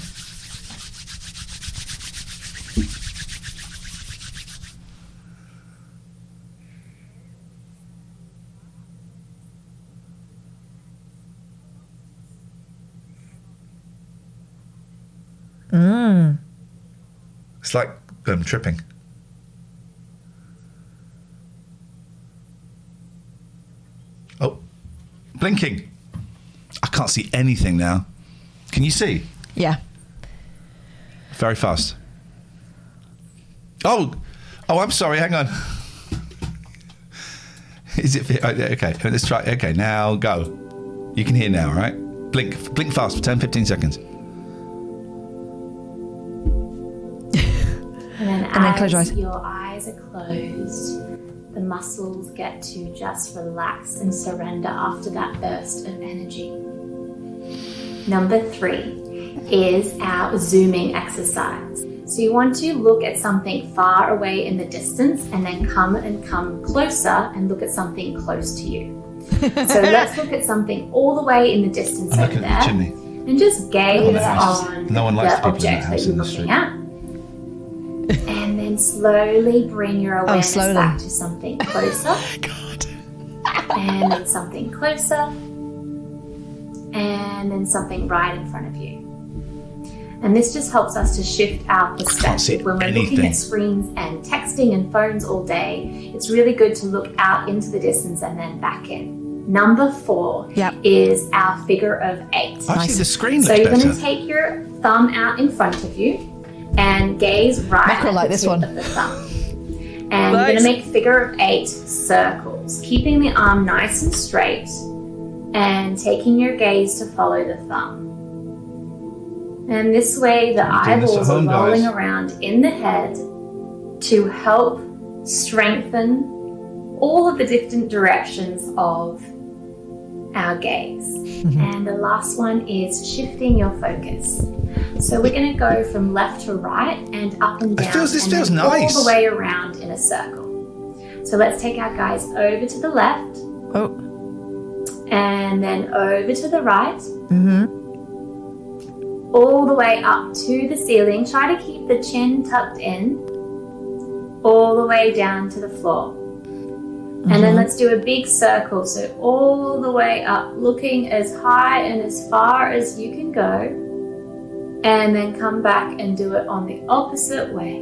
It's like tripping. Oh, blinking. I can't see anything now. Can you see? Yeah. Very fast. Oh, I'm sorry. Hang on. Is it okay? Let's try. Okay, now go. You can hear now, right? Blink fast for 10, 15 seconds. And then as close your eyes. your eyes are closed, the muscles get to just relax and surrender after that burst of energy. Number 3 is our zooming exercise. So you want to look at something far away in the distance and then come closer and look at something close to you. So let's look at something all the way in the distance over there and just gaze on the object that you're looking at. And then slowly bring your awareness back to something closer. And then something closer. And then something right in front of you. And this just helps us to shift our perspective. When we're looking at screens and texting and phones all day, it's really good to look out into the distance and then back in. Number 4 is our figure of 8. Actually, the screen looks better. So you're going better. to take your thumb out in front of you and gaze right at like the this tip one. of the thumb. And we're going to make figure of 8 circles, keeping the arm nice and straight and taking your gaze to follow the thumb. And this way the eyeballs are rolling around in the head to help strengthen all of the different directions of our gaze. And the last one is shifting your focus. So we're going to go from left to right and up and down. This feels nice. All the way around in a circle. So let's take our guys over to the left. Oh. And then over to the right. Mm-hmm. All the way up to the ceiling. Try to keep the chin tucked in. All the way down to the floor. And then let's do a big circle. So all the way up, looking as high and as far as you can go. And then come back and do it on the opposite way.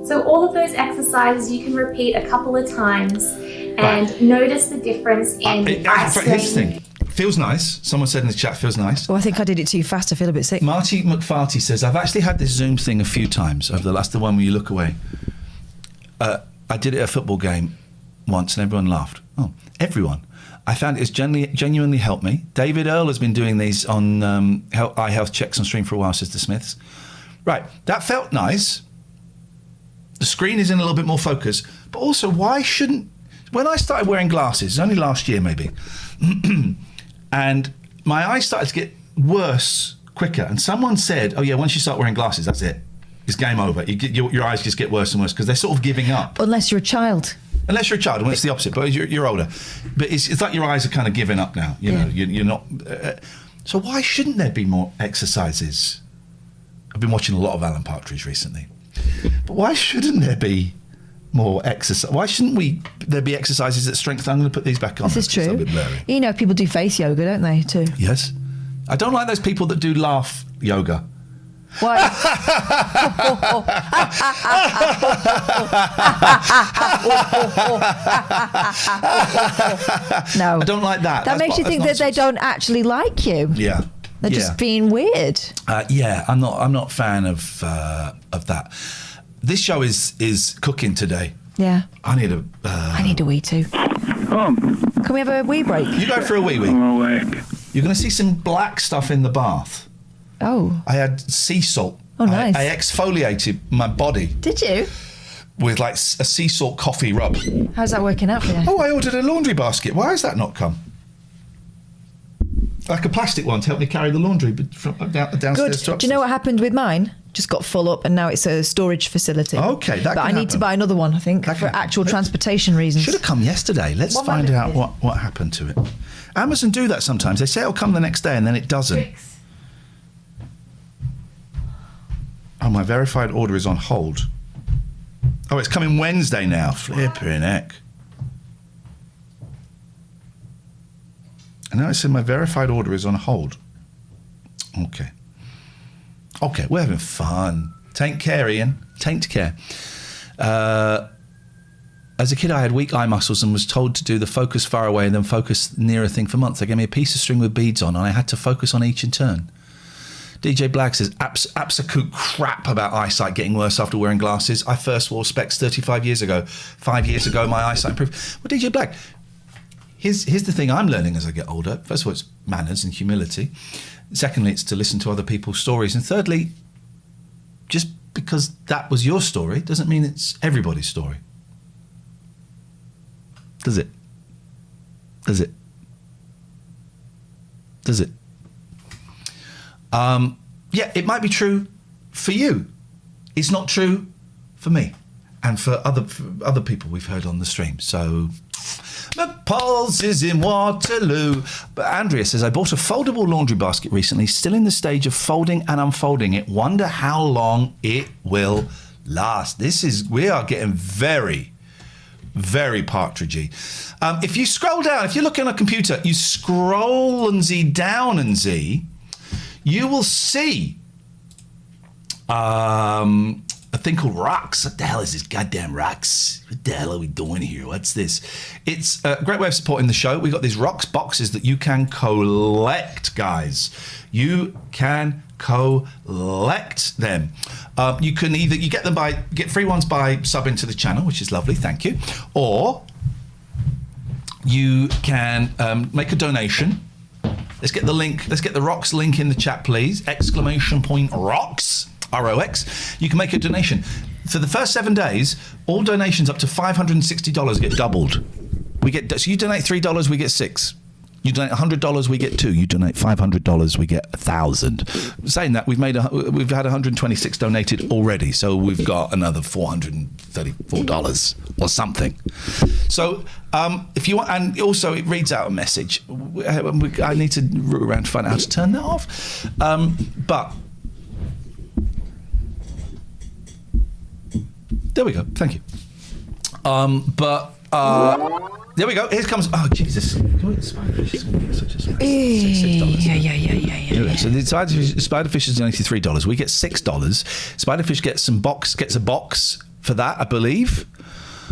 So all of those exercises you can repeat a couple of times and notice the difference in the eye strain. Here's the thing. Feels nice. Someone said in the chat, feels nice. Oh, I think I did it too fast. I feel a bit sick. Marty McFarty says, I've actually had this Zoom thing a few times over the last, the one where you look away. I did it at a football game once and everyone laughed. Oh, everyone. I found it's genuinely helped me. David Earl has been doing these on eye health checks on stream for a while, says the Smiths. Right, that felt nice. The screen is in a little bit more focus, but also why shouldn't... When I started wearing glasses, only last year maybe, and my eyes started to get worse quicker, and someone said, oh yeah, once you start wearing glasses, that's it. It's game over. Your eyes just get worse and worse because they're sort of giving up. Unless you're a child. Unless you're a child, well, it's the opposite, but you're older. But it's like your eyes are kind of giving up now. You know, you're not... so why shouldn't there be more exercises? I've been watching a lot of Alan Partridge recently. But why shouldn't there be more exercise? Why shouldn't there be exercises that strengthen? I'm going to put these back on. This is true. It's a bit blurry. You know, people do face yoga, don't they, too? Yes. I don't like those people that do laugh yoga. Why? No. I don't like that. That makes you think that they don't actually like you. Yeah. They're just being weird. Yeah, I'm not a fan of that. This show is cooking today. Yeah. I need a wee too. Can we have a wee break? You go for a wee. I'm awake. You're going to see some black stuff in the bath. Oh. I had sea salt. Oh, nice. I exfoliated my body. Did you? With like a sea salt coffee rub. How's that working out for you? Oh, I ordered a laundry basket. Why has that not come? Like a plastic one to help me carry the laundry from downstairs to upstairs. Do you know what happened with mine? Just got full up and now it's a storage facility. Okay, But I need to buy another one, I think, for actual transportation reasons. Should have come yesterday. Let's find out what happened to it. Amazon do that sometimes. They say it'll come the next day and then it doesn't. Oh, my verified order is on hold. Oh, it's coming Wednesday now. Flipping heck. And now it said my verified order is on hold. Okay. Okay, we're having fun. Take care, Ian. Take care. As a kid, I had weak eye muscles and was told to do the focus far away and then focus near a thing for months. They gave me a piece of string with beads on and I had to focus on each in turn. DJ Black says, absolute crap about eyesight getting worse after wearing glasses. I first wore specs 35 years ago. 5 years ago, my eyesight improved. Well, DJ Black, here's the thing I'm learning as I get older. First of all, it's manners and humility. Secondly, it's to listen to other people's stories. And thirdly, just because that was your story doesn't mean it's everybody's story. Does it? Does it? Does it? Yeah, it might be true for you. It's not true for me and for other people we've heard on the stream. So, McPaul's is in Waterloo. But Andrea says, I bought a foldable laundry basket recently, still in the stage of folding and unfolding it. Wonder how long it will last. We are getting very, very partridgey. If you scroll down, if you're looking on a computer, you scroll and Z down and Z, you will see a thing called rocks. What the hell is this goddamn rocks? What the hell are we doing here? What's this? It's a great way of supporting the show. We've got these rocks boxes that you can collect, guys. You can collect them. You can either get free ones by subbing to the channel, which is lovely, thank you, or you can make a donation. Let's get the link. Let's get the rocks link in the chat, please. ! Rocks, ROX. You can make a donation. For the first 7 days, all donations up to $560 get doubled. So you donate $3, we get $6. You donate $100, we get 2. You donate $500, we get 1,000. Saying that, we've had 126 donated already, so we've got another $434 or something. So if you want, and also it reads out a message. I need to root around to find out how to turn that off. But there we go. Thank you. There we go. Here comes. Oh Jesus! Yeah. So the Spiderfish is $93. We get $6. Spiderfish gets a box for that, I believe.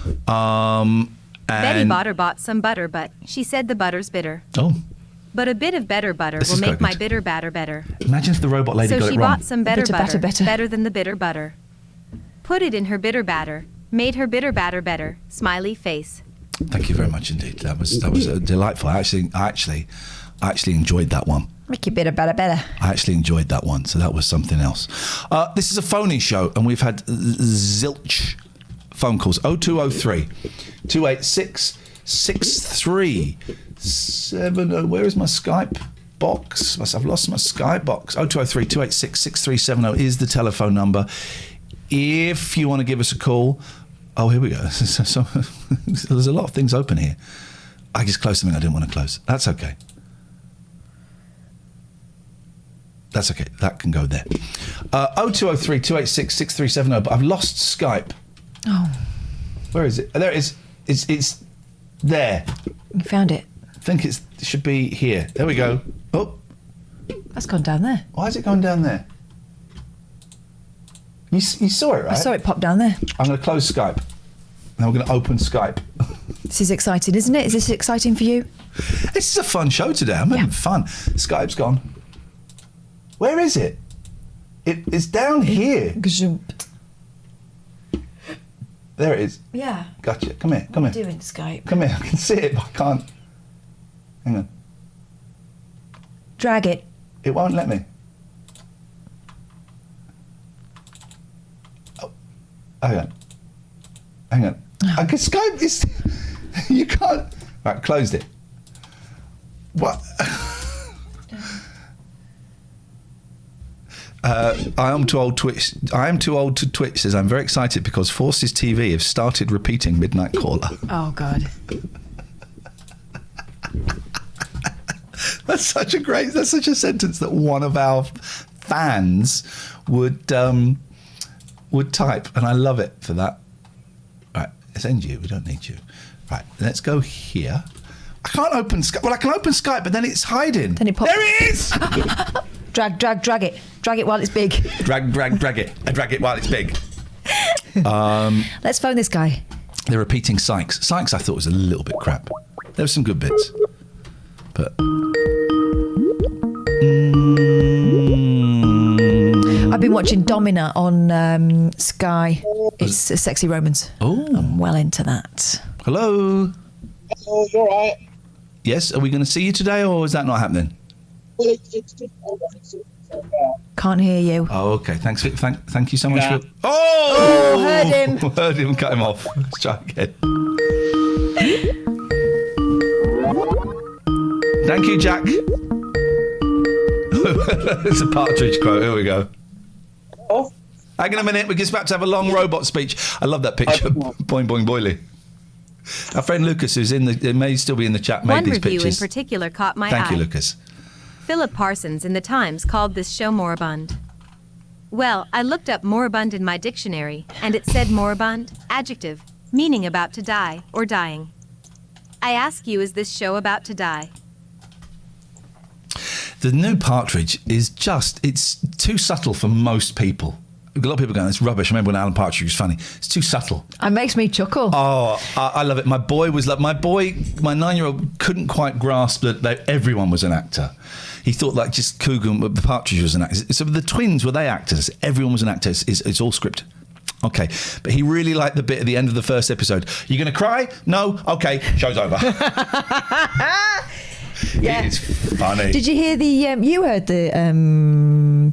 Betty Botter bought some butter, but she said the butter's bitter. Oh. But a bit of better butter will make my bitter batter better. Imagine if the robot lady got it wrong. So she bought some better butter, better. better than the bitter butter. Put it in her bitter batter, made her bitter batter better. Smiley face. Thank you very much indeed. That was delightful. I actually enjoyed that one. Make your better. I actually enjoyed that one, so that was something else. This is a phone-in show, and we've had zilch phone calls. 0203 286 6370. Where is my Skype box? I've lost my Skype box. 0203 286 6370 is the telephone number. If you want to give us a call. Oh, here we go. So, there's a lot of things open here. I just closed something I didn't want to close. That's okay. That can go there. 0203 286 6370. But I've lost Skype. Oh. Where is it? There it is. It's there. You found it. I think it should be here. There we go. Oh. That's gone down there. Why is it going down there? You saw it, right? I saw it pop down there. I'm going to close Skype. Now we're going to open Skype. This is exciting, isn't it? Is this exciting for you? This is a fun show today. I'm having fun. Skype's gone. Where is it? It's down here. There it is. Yeah. Gotcha. Come here. What are you doing, Skype? Come here. I can see it, but I can't. Hang on. Drag it. It won't let me. Hang on. I can Skype this. You can't. Right, closed it. What? I am too old to Twitch says I'm very excited because Forces TV have started repeating Midnight Caller. Oh God. That's such a sentence that one of our fans would type, and I love it for that. Right, let's end you. We don't need you. Right, let's go here. I can't open Skype. Well, I can open Skype, but then it's hiding. Then it pops. There it is! Drag it. Drag it while it's big. Drag it. I drag it while it's big. Let's phone this guy. They're repeating Sykes. Sykes I thought was a little bit crap. There were some good bits. But... I've been watching Domina on Sky. It's Sexy Romans. Oh. I'm well into that. Hello. Hello, you all right? Yes, are we going to see you today, or is that not happening? Can't hear you. Oh, okay. Thank you so much for... Oh, heard him. Heard him, cut him off. Let's try again. Thank you, Jack. It's a Partridge quote. Here we go. Oh. Hang on a minute. We're just about to have a long robot speech. I love that picture. Boing, boing, boily. Our friend Lucas, who's may still be in the chat, made One these review pictures. in particular caught my eye. Thank you, Lucas. Philip Parsons in the Times called this show moribund. Well, I looked up moribund in my dictionary, and it said moribund, adjective, meaning about to die or dying. I ask you, is this show about to die? The new Partridge is it's too subtle for most people. A lot of people going, it's rubbish. I remember when Alan Partridge was funny. It's too subtle. It makes me chuckle. Oh, I love it. My 9-year-old couldn't quite grasp that everyone was an actor. He thought like just Coogan, the Partridge was an actor. So the twins, were they actors? Everyone was an actor. It's all scripted. Okay, but he really liked the bit at the end of the first episode. You going to cry? No? Okay, show's over. Yeah. It's funny. Did you hear you heard the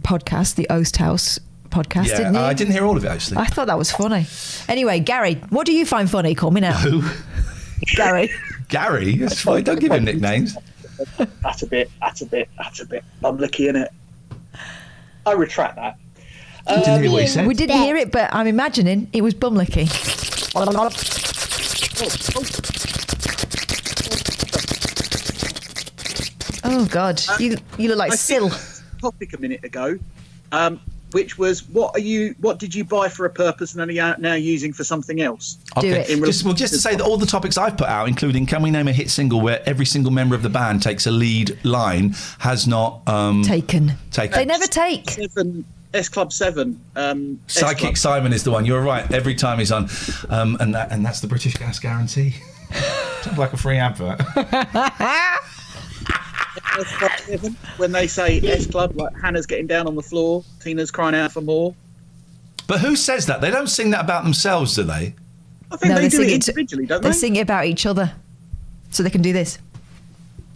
podcast, the Oast House podcast, didn't you? I didn't hear all of it, actually. I thought that was funny. Anyway, Gary, what do you find funny? Call me now. Who? Gary. Gary? That's fine. Don't give him nicknames. That's a bit bumlicky, innit? I retract that. Didn't hear what he said. We didn't hear it, but I'm imagining it was bumlicky. Oh God, you look like Syl. Topic a minute ago, which was what did you buy for a purpose and are now using for something else? Okay, just to say that all the topics I've put out, including can we name a hit single where every single member of the band takes a lead line, has not taken. They never take. S Club 7. Psychic Simon is the one. You're right. Every time he's on, and that's the British Gas Guarantee. Sounds like a free advert. When they say S Club, like Hannah's getting down on the floor, Tina's crying out for more. But who says that? They don't sing that about themselves, do they? I think they do it individually, don't they? They sing it about each other, so they can do this.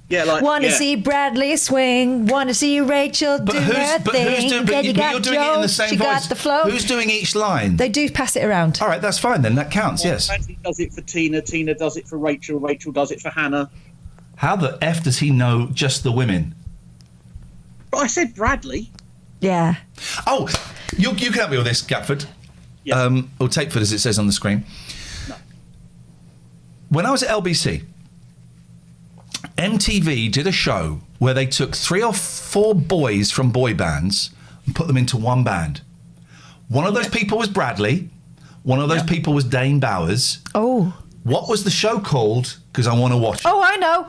Yeah, like want to see Bradley swing, want to see Rachel do her thing. But you're doing it in the same she voice. got the flow. Who's doing each line? They do pass it around. All right, that's fine then. That counts. Yes. Bradley does it for Tina. Tina does it for Rachel. Rachel does it for Hannah. How the F does he know just the women? But I said Bradley. Yeah. Oh, you can help me with this, Gatford. Yeah. Or Takeford, as it says on the screen. No. When I was at LBC, MTV did a show where they took 3 or 4 boys from boy bands and put them into one band. One of those people was Bradley. One of those people was Dane Bowers. Oh. What was the show called? Because I want to watch it. Oh, I know.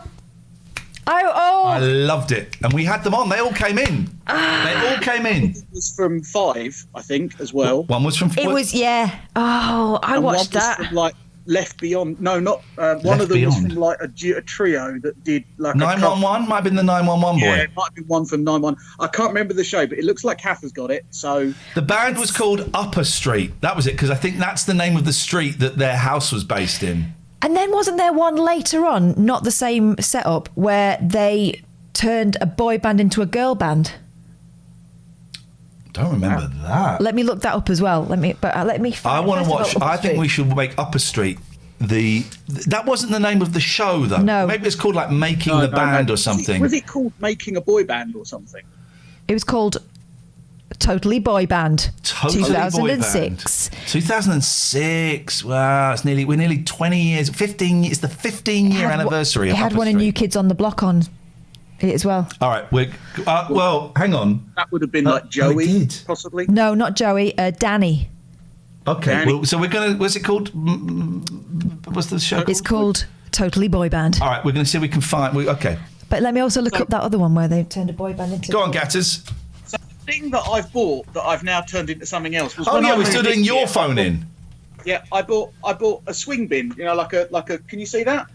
I loved it. And we had them on. They all came in. They all came in. It was from 5, I think, as well. One was from... It was, yeah. Oh, I watched that. One was from, like, Left Beyond. No, not... one of them was from, like, a trio that did, like... 911? Might have been the 911 boy. Yeah, it might have been one from 911. I can't remember the show, but it looks like Kath got it, so... The band was called Upper Street. That was it, because I think that's the name of the street that their house was based in. And then wasn't there one later on, not the same setup, where they turned a boy band into a girl band? Don't remember that. Let me look that up as well. Let me. I want to watch. I think we should make Upper Street. That wasn't the name of the show though. No. Maybe it's called like Making the Band or something. Was it called Making a Boy Band or something? It was called Totally Boy Band. Totally 2006. 2006. Wow, we're nearly 20 years. 15. It's the 15-year anniversary. It of had Upper one of Street. New Kids on the Block on it as well. All right. Well, hang on. That would have been like Joey, possibly. No, not Joey. Danny. Okay. Danny. Well, so we're gonna. What's it called? What's the show? It's called Totally Boy Band. All right. We're gonna see if we can find. Okay. But let me also look up that other one where they turned a boy band into. Go on, Gatters. So the thing that I've bought that I've now turned into something else was. Oh when yeah, I we're still moved doing your here, phone in. Yeah, I bought a swing bin. You know, like a. Can you see that?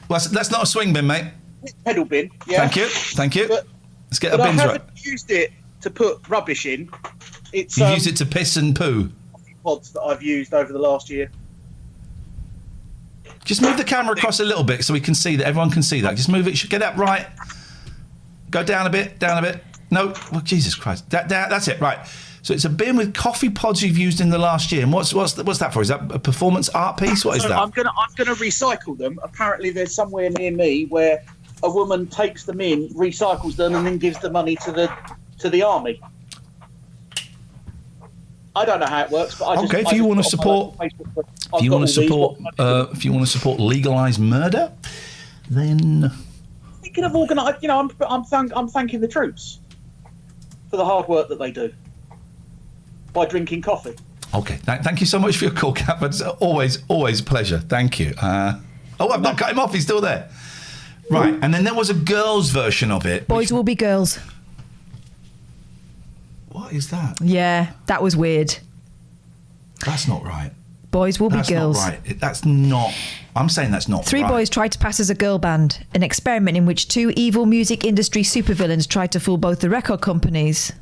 Well, that's not a swing bin, mate. Pedal bin. Yeah. Thank you. Let's get our But bins I right. haven't used it to put rubbish in. It's You use it to piss and poo. pods that I've used over the last year. Just move the camera across a little bit so we can see that. Everyone can see that. Just move it. Get that right. Go down a bit. No. Well, Jesus Christ. That's it. Right. So it's a bin with coffee pods you've used in the last year. And what's that for? Is that a performance art piece? What is that? I'm gonna recycle them. Apparently, there's somewhere near me where a woman takes them in, recycles them, and then gives the money to the army. I don't know how it works, but if you want to support legalised murder, then thinking of organised. You know, I'm thanking the troops for the hard work that they do by drinking coffee. Okay, thank you so much for your call, Cap. It's always a pleasure. Thank you. I've not cut him off. He's still there. Right, and then there was a girls' version of it. Boys will be girls. What is that? Yeah, that was weird. That's not right. Boys will be girls. That's not right. That's not... I'm saying that's not Three right. boys tried to pass as a girl band, an experiment in which two evil music industry supervillains tried to fool both the record companies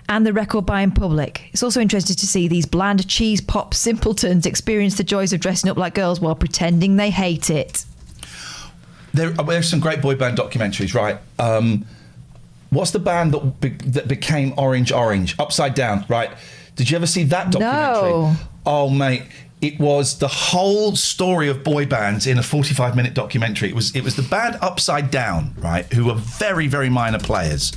and the record buying public. It's also interesting to see these bland cheese pop simpletons experience the joys of dressing up like girls while pretending they hate it. There's some great boy band documentaries, right? What's the band that became Orange? Upside Down, right? Did you ever see that documentary? No. Oh, mate. It was the whole story of boy bands in a 45-minute documentary. It was the band Upside Down, right, who were very, very minor players.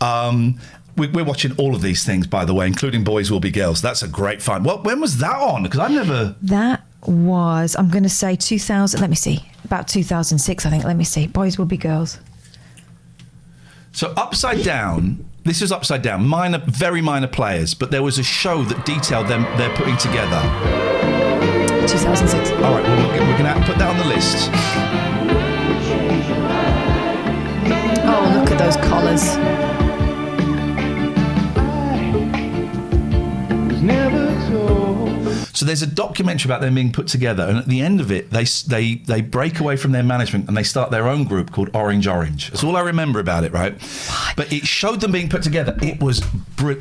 We're watching all of these things, by the way, including Boys Will Be Girls. That's a great find. Well, when was that on? Because I've never... That was, I'm going to say 2000, let me see, about 2006, I think. Let me see. Boys Will Be Girls. So Upside Down, this is Upside Down, very minor players, but there was a show that detailed them, they're putting together. 2006. All right, well, we're going to put that on the list. Oh, look at those collars. So there's a documentary about them being put together, and at the end of it, they break away from their management and they start their own group called Orange. That's all I remember about it, right? But it showed them being put together. It was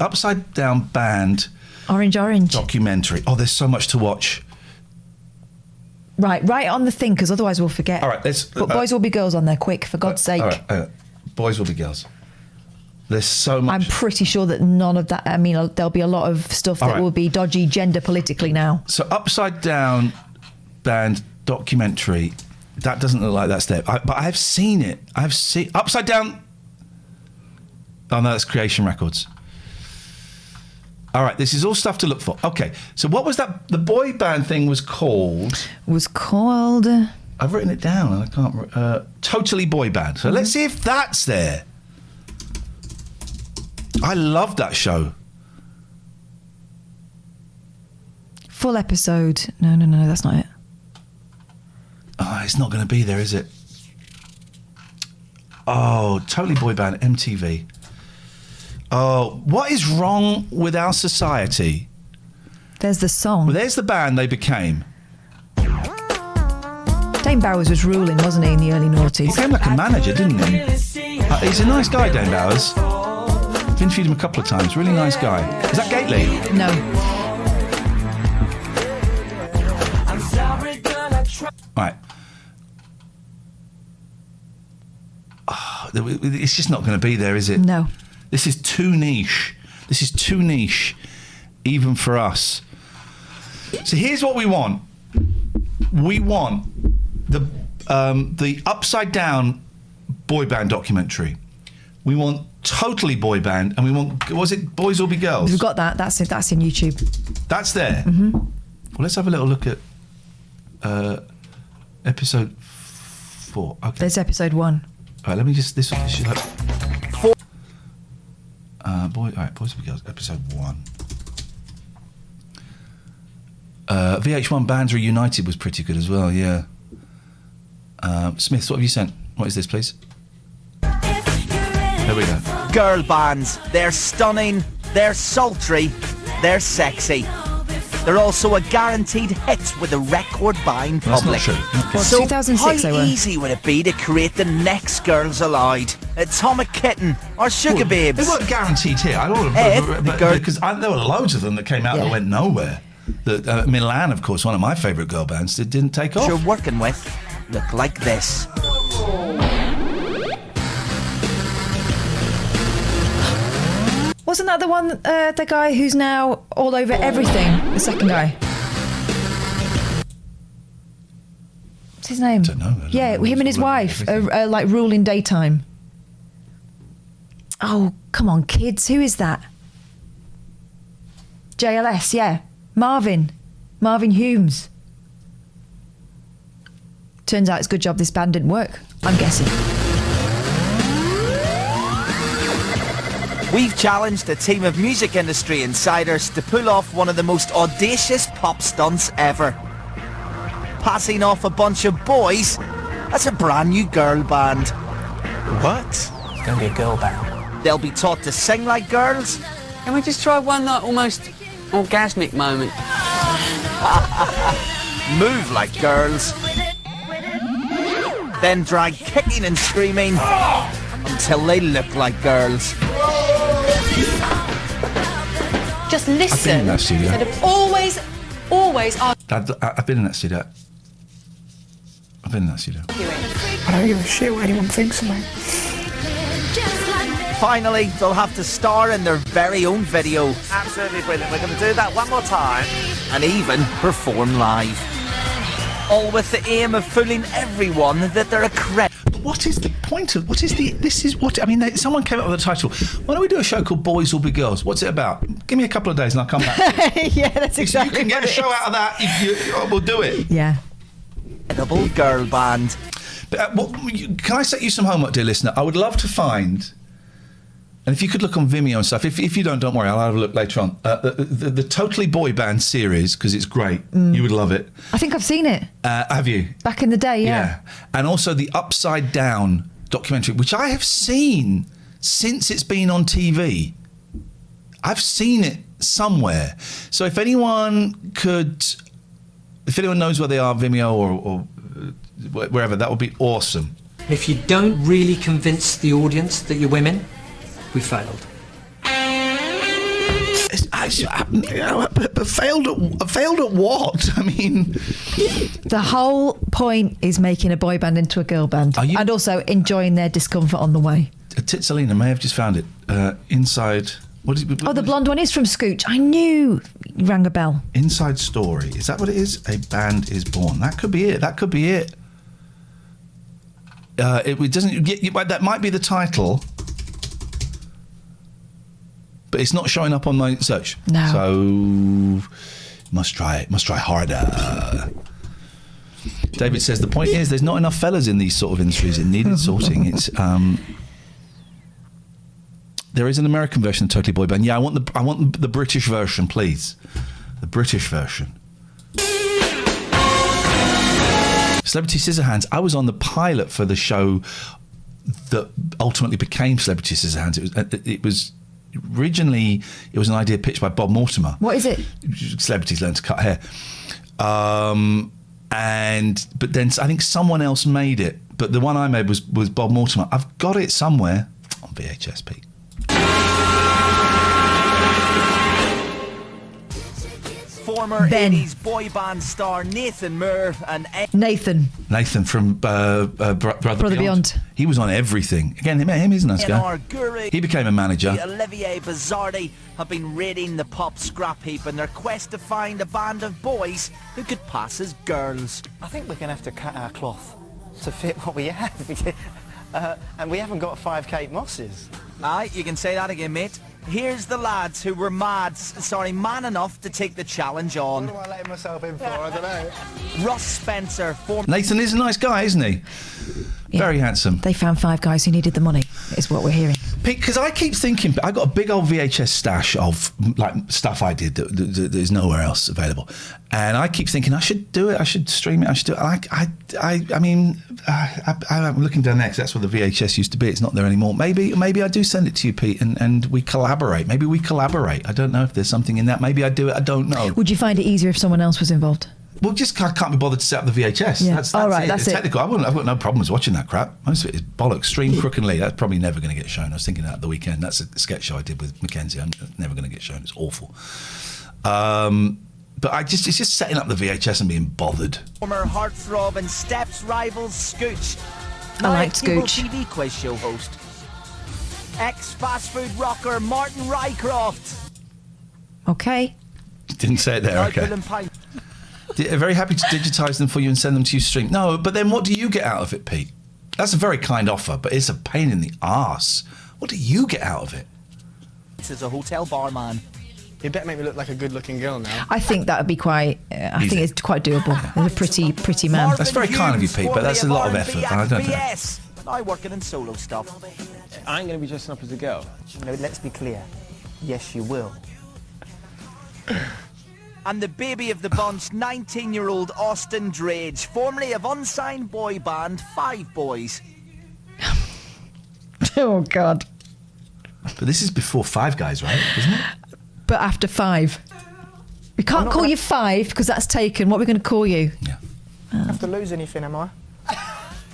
Upside Down band. Orange. Documentary. Oh, there's so much to watch. Right, write it on the thing, because otherwise we'll forget. All right, let's... Put Boys Will Be Girls on there, quick, for God's sake. All right, Boys Will Be Girls. There's so much... I'm pretty sure that none of that... I mean, there'll be a lot of stuff that will be dodgy gender politically now. So Upside Down band documentary, that doesn't look like that's there. But I've seen it. I've seen... Upside Down... Oh, no, that's Creation Records. All right, this is all stuff to look for. Okay, so what was that... The boy band thing was called... I've written it down and I can't... Totally Boy Band. So let's see if that's there. I love that show. Full episode. No, that's not it. Oh, it's not going to be there, is it? Oh, Totally Boy Band, MTV. Oh, what is wrong with our society? There's the song. Well, there's the band they became. Dane Bowers was ruling, wasn't he, in the early noughties? He became like a manager, didn't he? He's a nice guy, Dane Bowers. I've interviewed him a couple of times. Really nice guy. Is that Gately? No. Right. Oh, it's just not going to be there, is it? No. This is too niche. This is too niche, even for us. So here's what we want. We want the Upside Down boy band documentary. We want Totally Boy Band, and we want, was it Boys Will Be Girls? We've got that. That's it. That's in YouTube. That's there. Mm-hmm. Well, let's have a little look at episode 4. Okay. There's episode 1. All right, let me just... This should like 4. All right, Boys Will Be Girls, episode 1. VH1 Bands Reunited was pretty good as well, yeah. Smith, what have you sent? What is this, please? There we go. Girl bands. They're stunning, they're sultry, they're sexy. They're also a guaranteed hit with a record-buying public. That's not true. Okay. Well, So 2006 how they were. easy would it be to create the next Girls Aloud? Atomic Kitten or Sugar Babes? They weren't guaranteed here. I don't Ed, know, the girl- because there were loads of them that came out that went nowhere. Milan, of course, one of my favourite girl bands, didn't take off. You're working with look like this. Wasn't that the one, the guy who's now all over everything? The second guy. What's his name? I don't know. Yeah, him and his wife, like ruling daytime. Oh, come on, kids. Who is that? JLS, yeah. Marvin Humes. Turns out it's a good job this band didn't work, I'm guessing. We've challenged a team of music industry insiders to pull off one of the most audacious pop stunts ever. Passing off a bunch of boys as a brand new girl band. What? It's going to be a girl band. They'll be taught to sing like girls. Can we just try one like almost orgasmic moment? Move like girls. Then drag kicking and screaming until they look like girls. Just listen. I've been in that studio. Instead of always I've been in that studio. I don't give a shit what anyone thinks of me. Finally, they'll have to star in their very own video. Absolutely brilliant. We're going to do that one more time. And even perform live. All with the aim of fooling everyone that they're a credit. What is the point of... someone came up with a title. Why don't we do a show called Boys Will Be Girls? What's it about? Give me a couple of days and I'll come back to it. Yeah, that's exactly If you can get a show out of that, we'll do it. Yeah. Double girl band. But, can I set you some homework, dear listener? I would love to find... And if you could look on Vimeo and stuff, if you don't worry, I'll have a look later on. The Totally Boy Band series, because it's great. You would love it. I think I've seen it. Have you? Back in the day, yeah. And also the Upside Down documentary, which I have seen since it's been on TV. I've seen it somewhere. So if anyone knows where they are, Vimeo or wherever, that would be awesome. If you don't really convince the audience that you're women, we failed. But failed at what? I mean... The whole point is making a boy band into a girl band. And also enjoying their discomfort on the way. Titsalina may have just found it. Inside... the blonde one is from Scooch. I knew you rang a bell. Inside Story. Is that what it is? A Band is Born. That could be it. It doesn't... That might be the title... But it's not showing up on my search. No. So must try harder. David says the point is there's not enough fellas in these sort of industries. It needed sorting. It's there is an American version of Totally Boy Band. Yeah, I want the British version, please. The British version. Celebrity Scissorhands. I was on the pilot for the show that ultimately became Celebrity Scissorhands. It was originally it was an idea pitched by Bob Mortimer. What is it? Celebrities learn to cut hair. But then I think someone else made it. But the one I made was Bob Mortimer. I've got it somewhere on VHS, Pete. Former 80s boy band star Nathan Moore and... Nathan from Brother Beyond. He was on everything. Again, him, he's a nice guy. He became a manager. Olivier Bazardi have been raiding the pop scrap heap in their quest to find a band of boys who could pass as girls. I think we're going to have to cut our cloth to fit what we have. And we haven't got 5 mosses. Aye, you can say that again, mate. Here's the lads who were man enough to take the challenge on. What am I letting myself in for? I don't know. Russ Spencer, Nathan is a nice guy, isn't he? Yeah. Very handsome. They found 5 guys who needed the money, is what we're hearing. Pete, because I keep thinking, I got a big old VHS stash of like stuff I did that is nowhere else available, and I keep thinking I should do it, I should stream it, I should do it. I'm looking down there because that's where the VHS used to be. It's not there anymore. Maybe I do send it to you, Pete, and we collaborate. Maybe we collaborate. I don't know if there's something in that. Maybe I do it. I don't know. Would you find it easier if someone else was involved? Well, I can't be bothered to set up the VHS. Yeah. That's right, it's technical. I've got no problems watching that crap. Most of it is bollocks. Stream Crook and Lee. That's probably never going to get shown. I was thinking that at the weekend. That's a sketch show I did with Mackenzie. I'm never going to get shown. It's awful. But it's just setting up the VHS and being bothered. Former heartthrob and Steps rivals Scooch. I liked Scooch. TV quiz show host. Ex-fast food rocker Martin Rycroft. Okay. Didn't say it there, okay. Very happy to digitise them for you and send them to you stream. No, but then what do you get out of it, Pete? That's a very kind offer, but it's a pain in the arse. What do you get out of it? This is a hotel barman. You better make me look like a good-looking girl now. I think that would be quite... I think it's quite doable. He's a pretty man. That's very kind of you, Pete, but that's a lot of effort. I don't know. I working in solo stuff. I ain't going to be dressing up as a girl. No, let's be clear. Yes, you will. And the baby of the bunch, 19-year-old Austin Drage, formerly of unsigned boy band 5 Boys. Oh, God. But this is before 5 Guys, right? Isn't it? But after 5. We can't call you 5 because that's taken. What are we going to call you? Yeah. I have to lose anything, am I?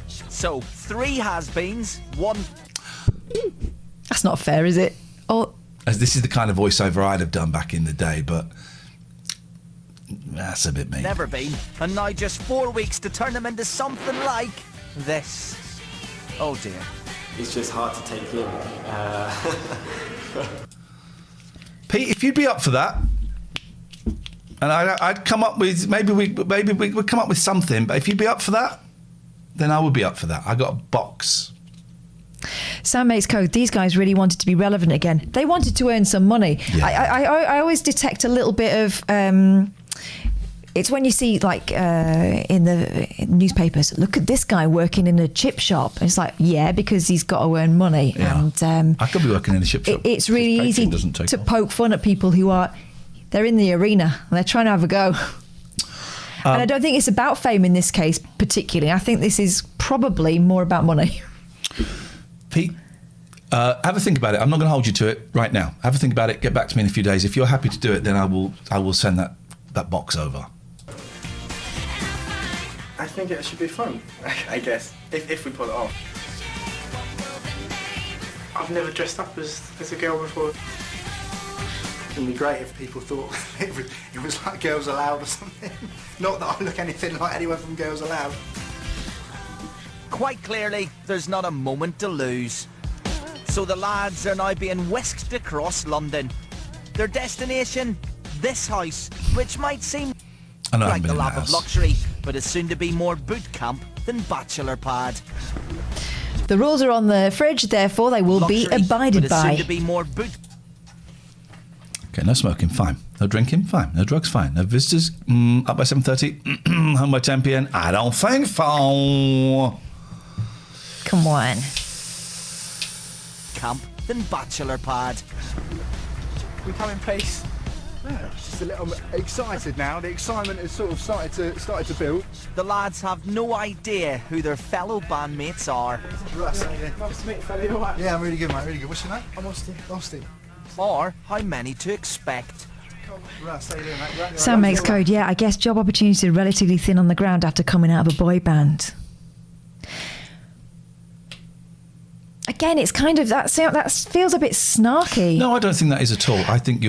So, 3 has-beens, 1... That's not fair, is it? Oh. As this is the kind of voiceover I'd have done back in the day, but... That's a bit mean. Never been. And now just 4 weeks to turn them into something like this. Oh dear. it's just hard to take in. Pete, if you'd be up for that, and I'd come up with maybe we'd come up with something. But if you'd be up for that, then I would be up for that. I got a box. Sam makes code. These guys really wanted to be relevant again. They wanted to earn some money. Yeah. I always detect a little bit of. It's when you see in the newspapers, look at this guy working in a chip shop. And it's like, yeah, because he's got to earn money. Yeah. And I could be working in a chip shop. It's really easy to poke fun at people who are. They're in the arena and they're trying to have a go. And I don't think it's about fame in this case particularly. I think this is probably more about money. Pete, have a think about it. I'm not going to hold you to it right now. Have a think about it. Get back to me in a few days. If you're happy to do it, then I will send that box over. I think it should be fun, I guess, if we pull it off. I've never dressed up as a girl before. It'd be great if people thought it was like Girls Aloud or something. Not that I look anything like anyone from Girls Aloud. Quite clearly, there's not a moment to lose. So the lads are now being whisked across London. Their destination, this house, which might seem like the lap of luxury, but is soon to be more boot camp than bachelor pad. The rules are on the fridge, therefore they will be abided by. Soon to be more boot. Okay, no smoking, fine. No drinking, fine. No drugs, fine. No visitors, up by 7:30, home by 10 p.m. I don't think so. Come on. Camp than bachelor pad. We come in peace. Yeah, just a little excited now. The excitement has sort of started to build. The lads have no idea who their fellow bandmates are. Russ, nice to meet you, fella. You all right? Yeah, I'm really good, mate. Really good. What's your name? I'm Austin. Or how many to expect. Russ, how you doing, mate? Sam makes code. Yeah, I guess job opportunities are relatively thin on the ground after coming out of a boy band. Again, it's kind of that feels a bit snarky. No, I don't think that is at all. I think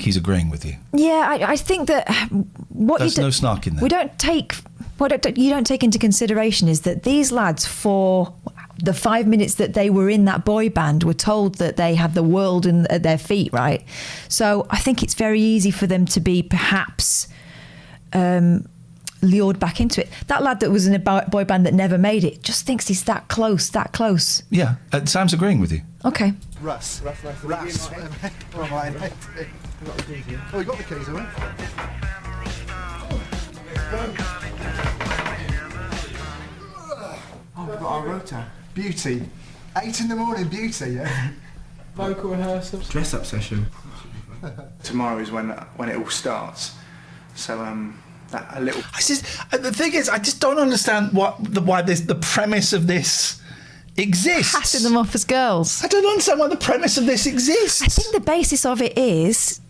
he's agreeing with you. Yeah, I think that there's no snark in there. You don't take into consideration is that these lads, for the 5 minutes that they were in that boy band, were told that they had the world at their feet, right? So I think it's very easy for them to be perhaps lured back into it. That lad that was in a boy band that never made it just thinks he's that close. Yeah, Sam's agreeing with you. Okay. Russ. All right, mate. Oh, we got the keys, haven't we? We've got our rota. Beauty. 8 in the morning, beauty, yeah. Vocal rehearsals. Dress up session. Tomorrow is when it all starts. So that a little. The thing is, I just don't understand why the premise of this exists. Passing them off as girls. I don't understand why the premise of this exists. I think the basis of it is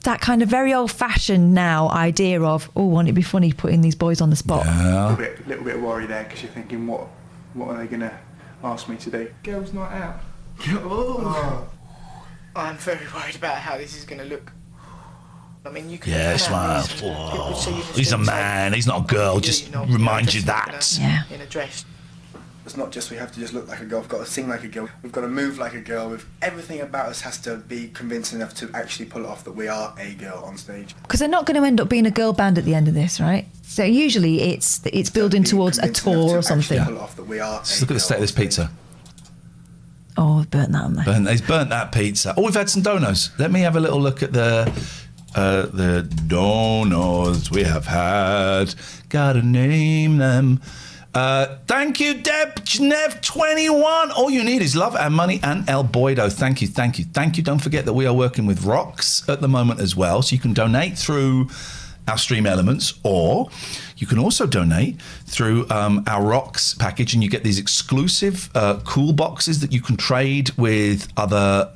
that kind of very old-fashioned now idea of, wouldn't it be funny putting these boys on the spot? Yeah. A little bit of worry there because you're thinking, what are they going to ask me to do? Girls' night out. I'm very worried about how this is going to look. I mean, you can. Yes, man. He's a man. He's not a girl. Just remind you that. Yeah. In a dress. It's not just we have to just look like a girl. We've got to sing like a girl. We've got to move like a girl. Everything about us has to be convincing enough to actually pull it off that we are a girl on stage. Because they're not going to end up being a girl band at the end of this, right? So usually it's building towards a tour or something. Pull off that we are. Just look at the state of this pizza. Oh, I've burnt that on there. He's burnt that pizza. Oh, we've had some donos. Let me have a little look at the donos we have had. Gotta name them. Thank you, Deb Genev 21. All you need is love and money and El Boido. Thank you. Don't forget that we are working with Rocks at the moment as well, so you can donate through our Stream Elements, or you can also donate through our Rocks package, and you get these exclusive cool boxes that you can trade with other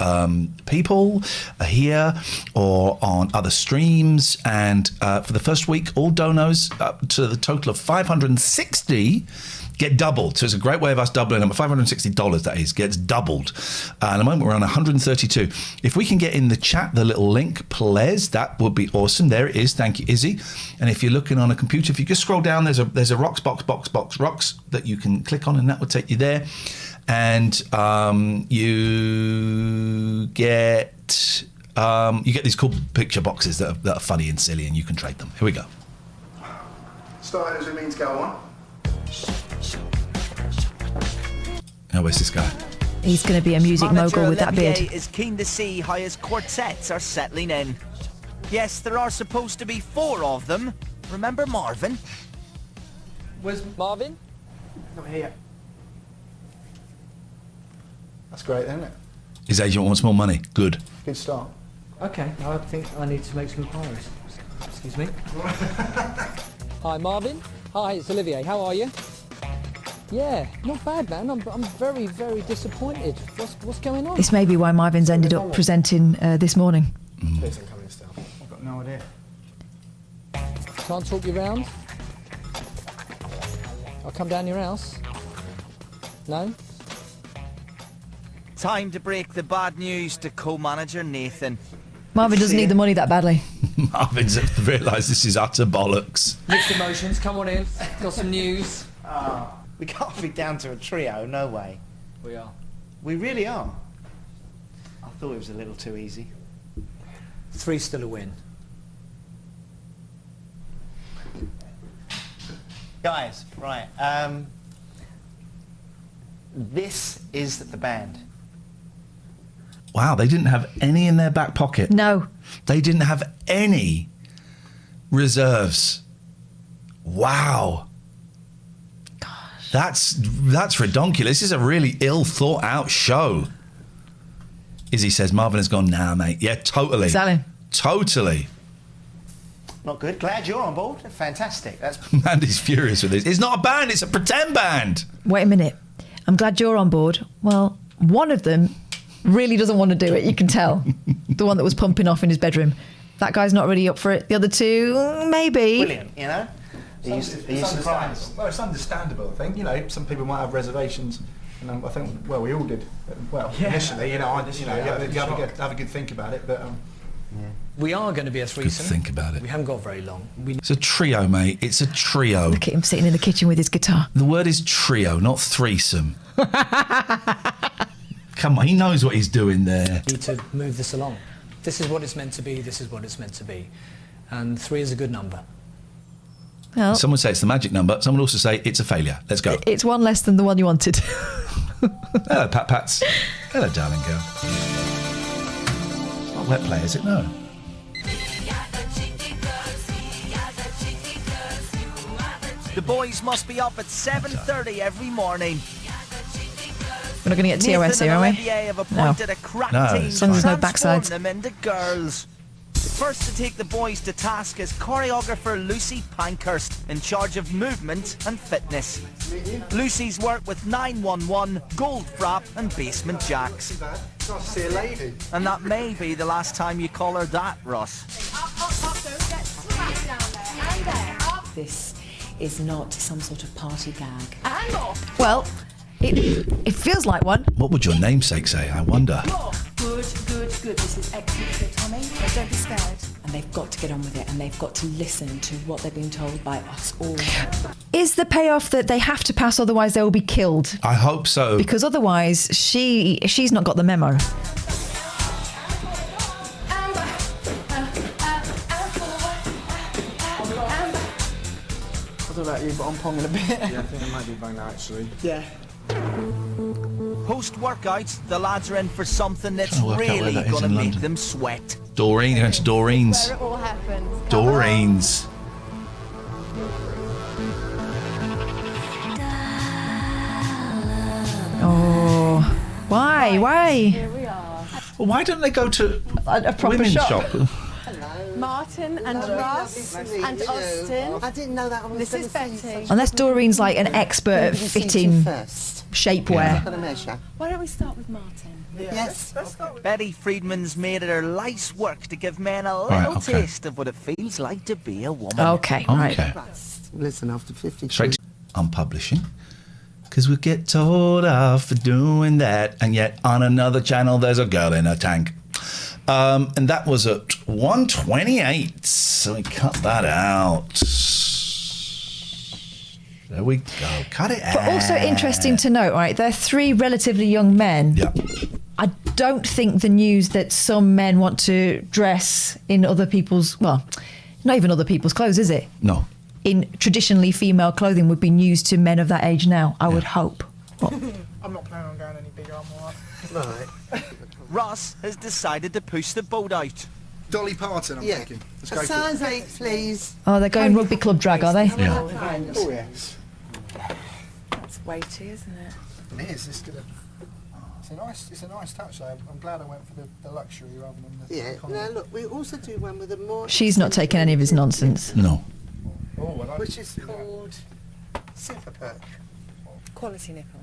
people here or on other streams. And for the first week, all donos up to the total of 560 get doubled. So it's a great way of us doubling them. $560, that is, gets doubled. At the moment, we're on 132. If we can get in the chat the little link, please, that would be awesome. There it is. Thank you, Izzy. And if you're looking on a computer, if you just scroll down, there's a rocks box rocks that you can click on, and that will take you there. And you get these cool picture boxes that are funny and silly, and you can trade them. Here we go. Start as it means go on. Now, where's this guy? He's going to be a music mogul with that beard. Is keen to see how his quartets are settling in. Yes, there are supposed to be 4 of them. Remember Marvin? Where's Marvin? Not here yet. That's great, isn't it? His agent wants more money. Good. Good start. Okay, I think I need to make some inquiries. Excuse me. Hi, Marvin. Hi, it's Olivier. How are you? Yeah, not bad, man. I'm very, very disappointed. What's going on? This may be why Marvin's ended up presenting this morning. Please don't come in still. I've got no idea. Can't talk you round? I'll come down your house. No? Time to break the bad news to co-manager Nathan. Marvin doesn't need the money that badly. Marvin's realised this is utter bollocks. Mixed emotions. Come on in. Got some news. We can't be down to a trio, no way. We are. We really are. I thought it was a little too easy. 3's still a win. Guys, right. This is the band. Wow, they didn't have any in their back pocket. No. They didn't have any reserves. Wow. Gosh. That's redonkulous. This is a really ill thought out show. Izzy says Marvin has gone, nah, mate. Yeah, totally. Exactly. Totally. Not good. Glad you're on board. Fantastic. That's Mandy's furious with this. It's not a band, it's a pretend band. Wait a minute. I'm glad you're on board. Well, one of them really doesn't want to do it, you can tell. The one that was pumping off in his bedroom. That guy's not really up for it. The other two, maybe. brilliant, you know? Are you surprised? Well, it's understandable, I think. You know, some people might have reservations. And I think, well, we all did. Well, initially, you know, you have a good think about it, but... We are going to be a threesome. Good think about it. We haven't got very long. It's a trio, mate. It's a trio. Look at him sitting in the kitchen with his guitar. The word is trio, not threesome. Come on, he knows what he's doing there. Need to move this along. This is what it's meant to be. This is what it's meant to be. And 3 is a good number. Well, some would say it's the magic number. Some would also say it's a failure. Let's go. It's one less than the one you wanted. Hello, Pat Pats. Hello, darling girl. It's not wet play, is it? No. The boys must be up at 7:30 every morning. We're not going to get TOS here, are we? Have appointed a crack team as long as there's no to transform backsides. them into girls. First to take the boys to task is choreographer Lucy Pankhurst, in charge of movement and fitness. Lucy's worked with 911, Goldfrapp and Basement Jacks. Nice to see a lady. And that may be the last time you call her that, Ross. This is not some sort of party gag. Well, it feels like one. What would your namesake say, I wonder? Good. This is excellent for Tommy. Don't be scared. And they've got to get on with it, and they've got to listen to what they've been told by us all. Is the payoff that they have to pass, otherwise they will be killed? I hope so. Because otherwise, she's not got the memo. I don't know about you, but I'm ponging a bit. Yeah, I think it might be by now, actually. Yeah. Post-workout, the lads are in for something that's Trying to work out where really that is going to in make London. them sweat. Doreen, going to Doreen's. Where it all happens. Doreen's. Oh, why? Here we are. Well, why don't they go to a proper women's shop? Martin and Ross and Austin. I didn't know that. This is Betty. Unless Doreen's like an expert at fitting shapewear. Why don't we start with Martin? Yes. Betty Friedman's made it her life's work to give men a little Right, okay. taste of what it feels like to be a woman. Okay, right. Okay. Listen, after 50. Straight to unpublishing. because we get told off for doing that. And yet on another channel, there's a girl in a tank. And that was at 1:28. So we cut that out. There we go. Cut it out. But also interesting to note, right? They're three relatively young men. Yeah. I don't think the news that some men want to dress in other people's, well, not even other people's clothes, is it? No. In traditionally female clothing would be news to men of that age now, I would hope. I'm not planning on going any bigger, I'm alright. Right. Ross has decided to push the boat out. Dolly Parton, I'm thinking. Let's go for it. size 8, please. Oh, they're going rugby club drag, are they? Yeah. Oh, yes. That's weighty, isn't it? It is. It's a nice touch, though. I'm glad I went for the luxury rather than the economy. Now look, we also do one with a more... She's not taking any of his nonsense. No. Which is called Super Perk. Quality nipple.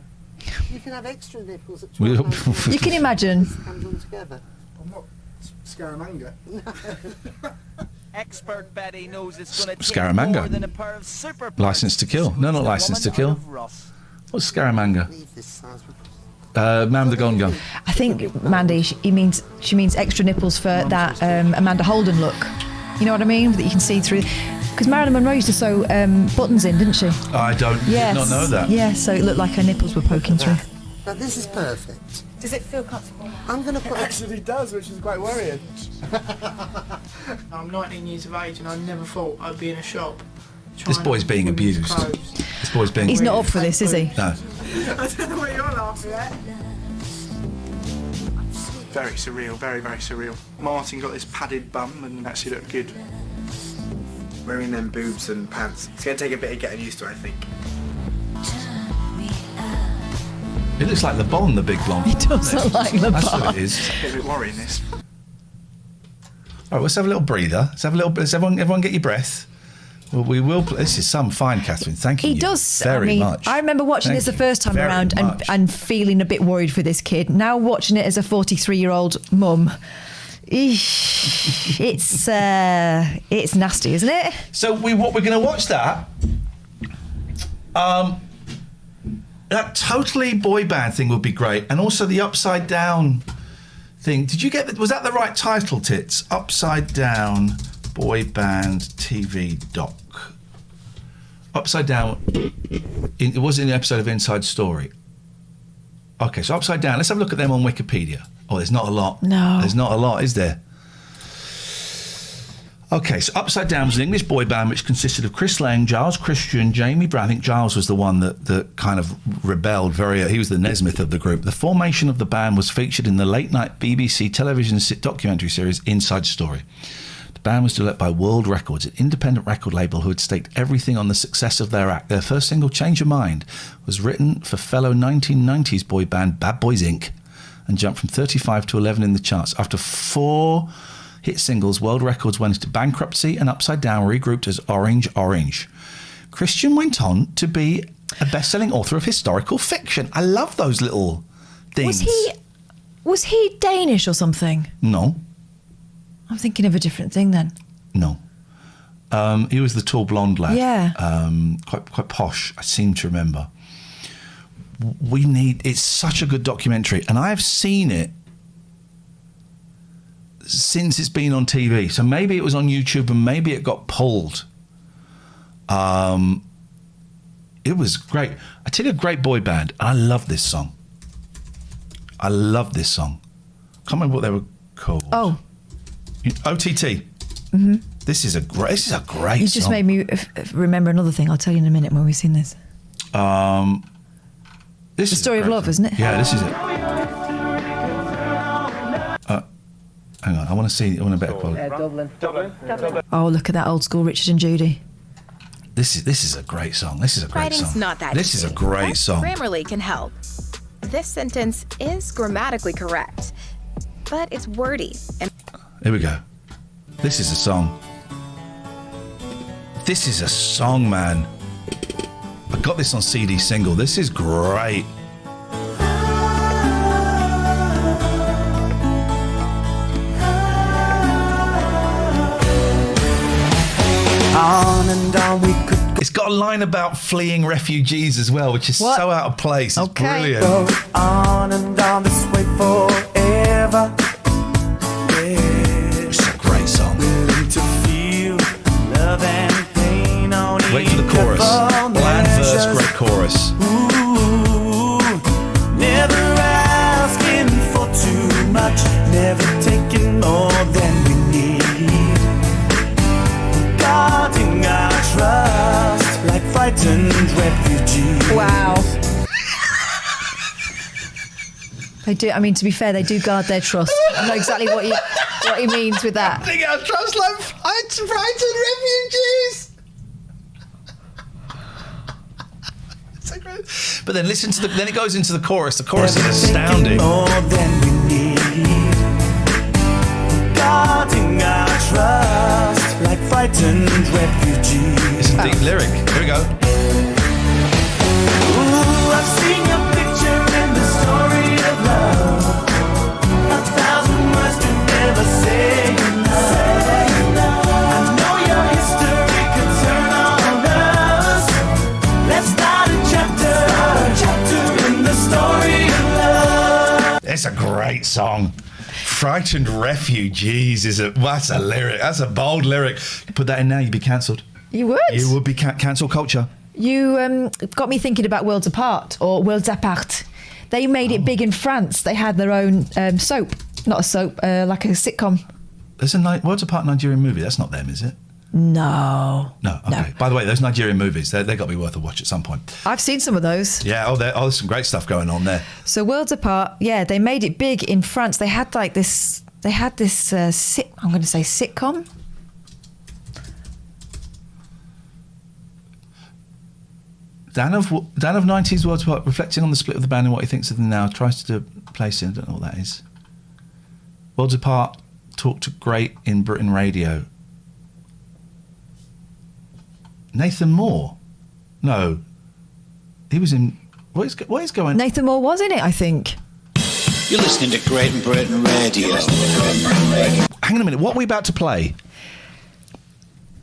You can have extra nipples at You can imagine. comes all together. I'm not scaramanga. Expert Betty knows it's going to take Scaramanga. more than a pair of super License to kill. No, not license to kill. What's Scaramanga? Man with the golden gun. I think Mandy, she means extra nipples for that Amanda Holden look. You know what I mean? That you can see through. Because Marilyn Monroe used to sew buttons in, didn't she? I did not know that. Yeah, so it looked like her nipples were poking through. Now this is perfect. Does it feel comfortable? I'm going to put... It actually does, which is quite worrying. I'm 19 years of age and I never thought I'd be in a shop. This boy's being abused. This boy's being... He's not up for this, is he? No. I don't know what you're laughing at. Very surreal, very, very surreal. Martin got this padded bum and actually looked good. Wearing them boobs and pants. It's going to take a bit of getting used to, I think. It looks like the Bond, the big blonde. It does look like the That's Bond. what it is. It's a bit worrying, this. All right, let's have a little breather. Let's have a little. Let's everyone get your breath. Well, we will. This is some fine, Catherine. Thank you. He does. very much. I remember watching this the first time very around and feeling a bit worried for this kid. Now watching it as a 43-year-old mum, it's nasty, isn't it? So we're going to watch that. That totally boy band thing would be great, and also the upside down thing. Did you get that? Was that the right title, Tits? Upside down boy band TV doc. Upside down. It was in the episode of Inside Story. Okay, so Upside Down. Let's have a look at them on Wikipedia. Oh, there's not a lot. No. There's not a lot, is there? Okay, so Upside Down was an English boy band which consisted of Chris Lang, Giles Christian, Jamie Brown. I think Giles was the one that kind of rebelled he was the Nesmith of the group. The formation of the band was featured in the late-night BBC television documentary series Inside Story. The band was developed by World Records, an independent record label who had staked everything on the success of their act. Their first single, Change Your Mind, was written for fellow 1990s boy band Bad Boys Inc. and jumped from 35 to 11 in the charts. After 4 hit singles, World Records went into bankruptcy and Upside Down regrouped as Orange Orange. Christian went on to be a best-selling author of historical fiction. I love those little things. Was he Danish or something? No. I'm thinking of a different thing then. No. He was the tall blonde lad. Yeah. Quite posh, I seem to remember. It's such a good documentary, and I've seen it since it's been on TV. So maybe it was on YouTube and maybe it got pulled. It was great. I tell you, a great boy band. I love this song. Can't remember what they were called. Oh. OTT. Mm-hmm. This is a great song. You just made me remember another thing. I'll tell you in a minute when we've seen this. This The Story of Love, isn't it? Yeah, this is it. Hang on, I want a better quality. Dublin. Oh, look at that old school Richard and Judy. This is a great song. This is a great Writing's song. not that This is easy, a great but song. Grammarly can help. This sentence is grammatically correct, but it's wordy. And Here we go. This is a song. This is a song, man. I got this on CD single. This is great. On and on we could It's got a line about fleeing refugees as well, which is so out of place. It's brilliant. Go on and on this way forever. It's a great song. To feel love and pain on Wait for the chorus. Bland verse, great chorus. Ooh, never asking for too much, never taking more than we need. Guarding our trust like frightened refugees. Wow. They do. I mean, to be fair, they do guard their trust. I know exactly what he means with that. Guarding our trust like frightened refugees. But then listen to then it goes into the chorus. The chorus is astounding. More than we need. Guarding our trust like frightened refugees. It's a deep lyric. Here we go. Ooh, I've seen your picture in the story of love. 1,000 words to never say enough. I know your history could turn on us. Let's start a chapter in the story of love. It's a great song. Frightened refugees that's a lyric. That's a bold lyric. You put that in now, you'd be cancelled. You would? You would be cancel culture. You got me thinking about Worlds Apart or Worlds Apart. They made it big in France. They had their own soap. Not a soap, like a sitcom. There's a Worlds Apart Nigerian movie. That's not them, is it? No. No, okay. No. By the way, those Nigerian movies, they've got to be worth a watch at some point. I've seen some of those. Yeah, there's some great stuff going on there. So Worlds Apart, yeah, they made it big in France. They had this I'm going to say sitcom. Dan of 90s Worlds Apart, reflecting on the split of the band and what he thinks of them now, tries to place in, I don't know what that is. Worlds Apart talked great in Britain radio. Nathan Moore? No. He was in... What is going... Nathan Moore was in it, I think. You're listening to Great Britain Radio. Hang on a minute. What are we about to play?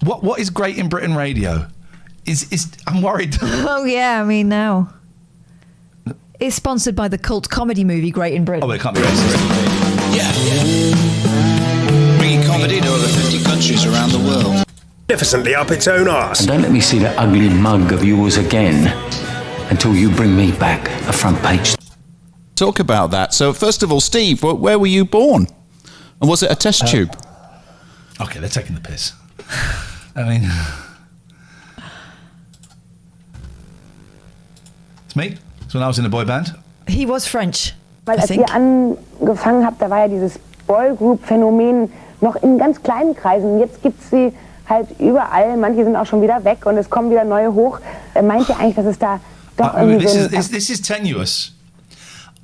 What is Great in Britain Radio? I'm worried. Oh, yeah, I mean, now. It's sponsored by the cult comedy movie Great in Britain. Oh, it can't be racist. Yeah. Bringing comedy to over 50 countries around the world. Magnificently up its own arse. Don't let me see that ugly mug of yours again until you bring me back a front page. Talk about that. So, first of all, Steve, where were you born? And was it a test tube? Okay, they're taking the piss. I mean... It's me. It's when I was in a boy band. He was French, Weil als ihr angefangen habt, da war ja dieses Boygroup-Phänomen noch in ganz kleinen Kreisen. Jetzt gibt es sie halt überall. Manche sind auch schon wieder weg und es kommen wieder neue hoch. Meint ihr eigentlich, dass es da doch irgendwie this is tenuous.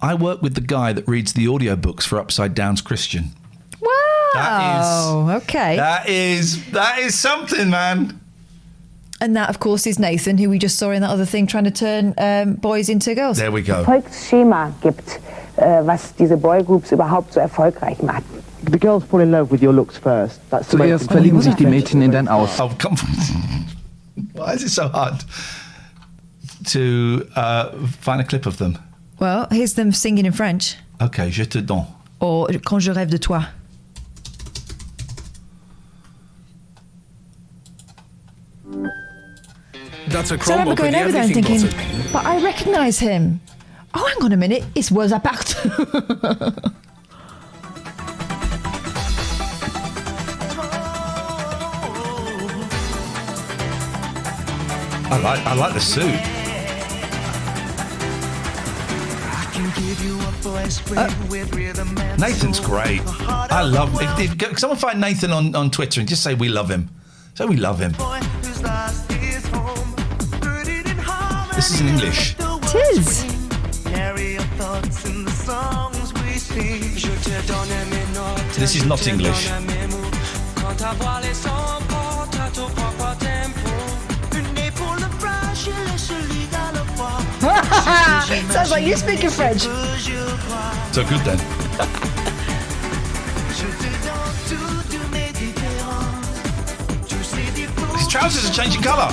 I work with the guy that reads the audiobooks for Upside Down's Christian. Wow. Okay. That is something, man. And that, of course, is Nathan, who we just saw in that other thing, trying to turn boys into girls. There we go. Erfolgsschema gibt, was diese Boygroups überhaupt so erfolgreich macht. The girls fall in love with your looks first. That's the Zuerst verlieben sich die Mädchen in dein Aus. Oh, come on. Why is it so hard to find a clip of them? Well, here's them singing in French. Okay, Je te donne. Or Quand je rêve de toi. That's a So I remember going over there and thinking, but I recognise him. Oh, hang on a minute, it's Worlds Apart. I like the suit. Nathan's great. I love him. If someone find Nathan on Twitter and just say we love him. Say we love him. This is in English. It is. This is not English. Sounds like you speak in French. So good then. He's trousers are changing colour.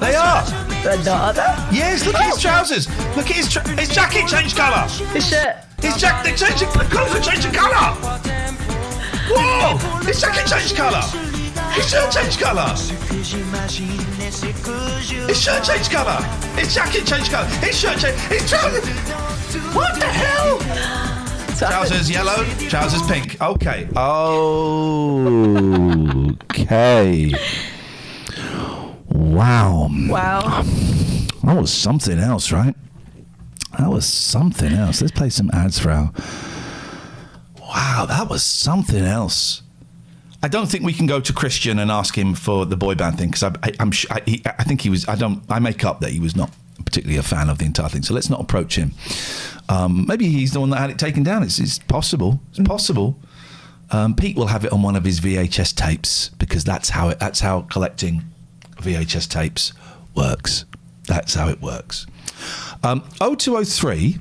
They are. They're not. Yes, look at his trousers. Look at his jacket changed colour. His shirt. His jacket, the clothes are changing colour. Whoa! His jacket changed colour. His shirt changed colour. His shirt changed colour. His jacket changed colour. His shirt changed. His trousers. What the hell? Trousers yellow. Trousers pink. Okay. Okay. Wow. Wow. That was something else, right? That was something else. Let's play some ads for our... Wow, that was something else. I don't think we can go to Christian and ask him for the boy band thing, because I think he was... I make up that he was not particularly a fan of the entire thing, so let's not approach him. Maybe he's the one that had it taken down. It's possible. It's possible. Pete will have it on one of his VHS tapes, because that's how collecting VHS tapes works. That's how it works. 0203,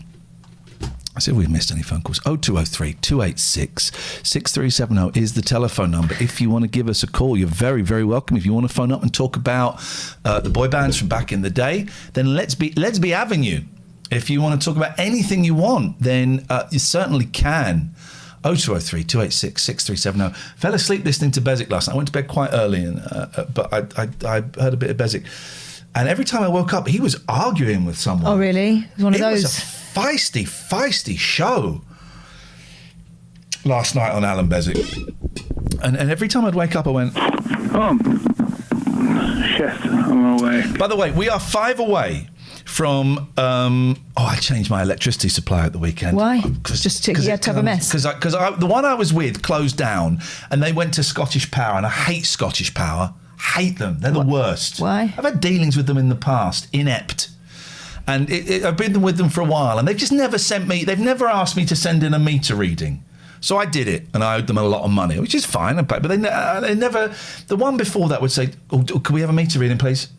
let's see if we've missed any phone calls. 0203 286 6370 is the telephone number. If you want to give us a call, you're very, very welcome. If you want to phone up and talk about the boy bands from back in the day, then let's be having you. If you want to talk about anything you want, then you certainly can. 0203 286 6370. Fell asleep listening to Bezic last night. I went to bed quite early, but I heard a bit of Bezic. And every time I woke up, he was arguing with someone. Oh, really? It was one of those. It was a feisty show last night on Alan Bezic. And every time I'd wake up, I went... Oh, shit, I'm away. By the way, we are 5 away from... I changed my electricity supply at the weekend. Why? Just you had to have a mess? Because the one I was with closed down, and they went to Scottish Power, and I hate Scottish Power. Hate them. They're the worst. Why? I've had dealings with them in the past. Inept. And I've been with them for a while, and they've just never they've never asked me to send in a meter reading. So I did it, and I owed them a lot of money, which is fine. But they never... The one before that would say, can we have a meter reading, please?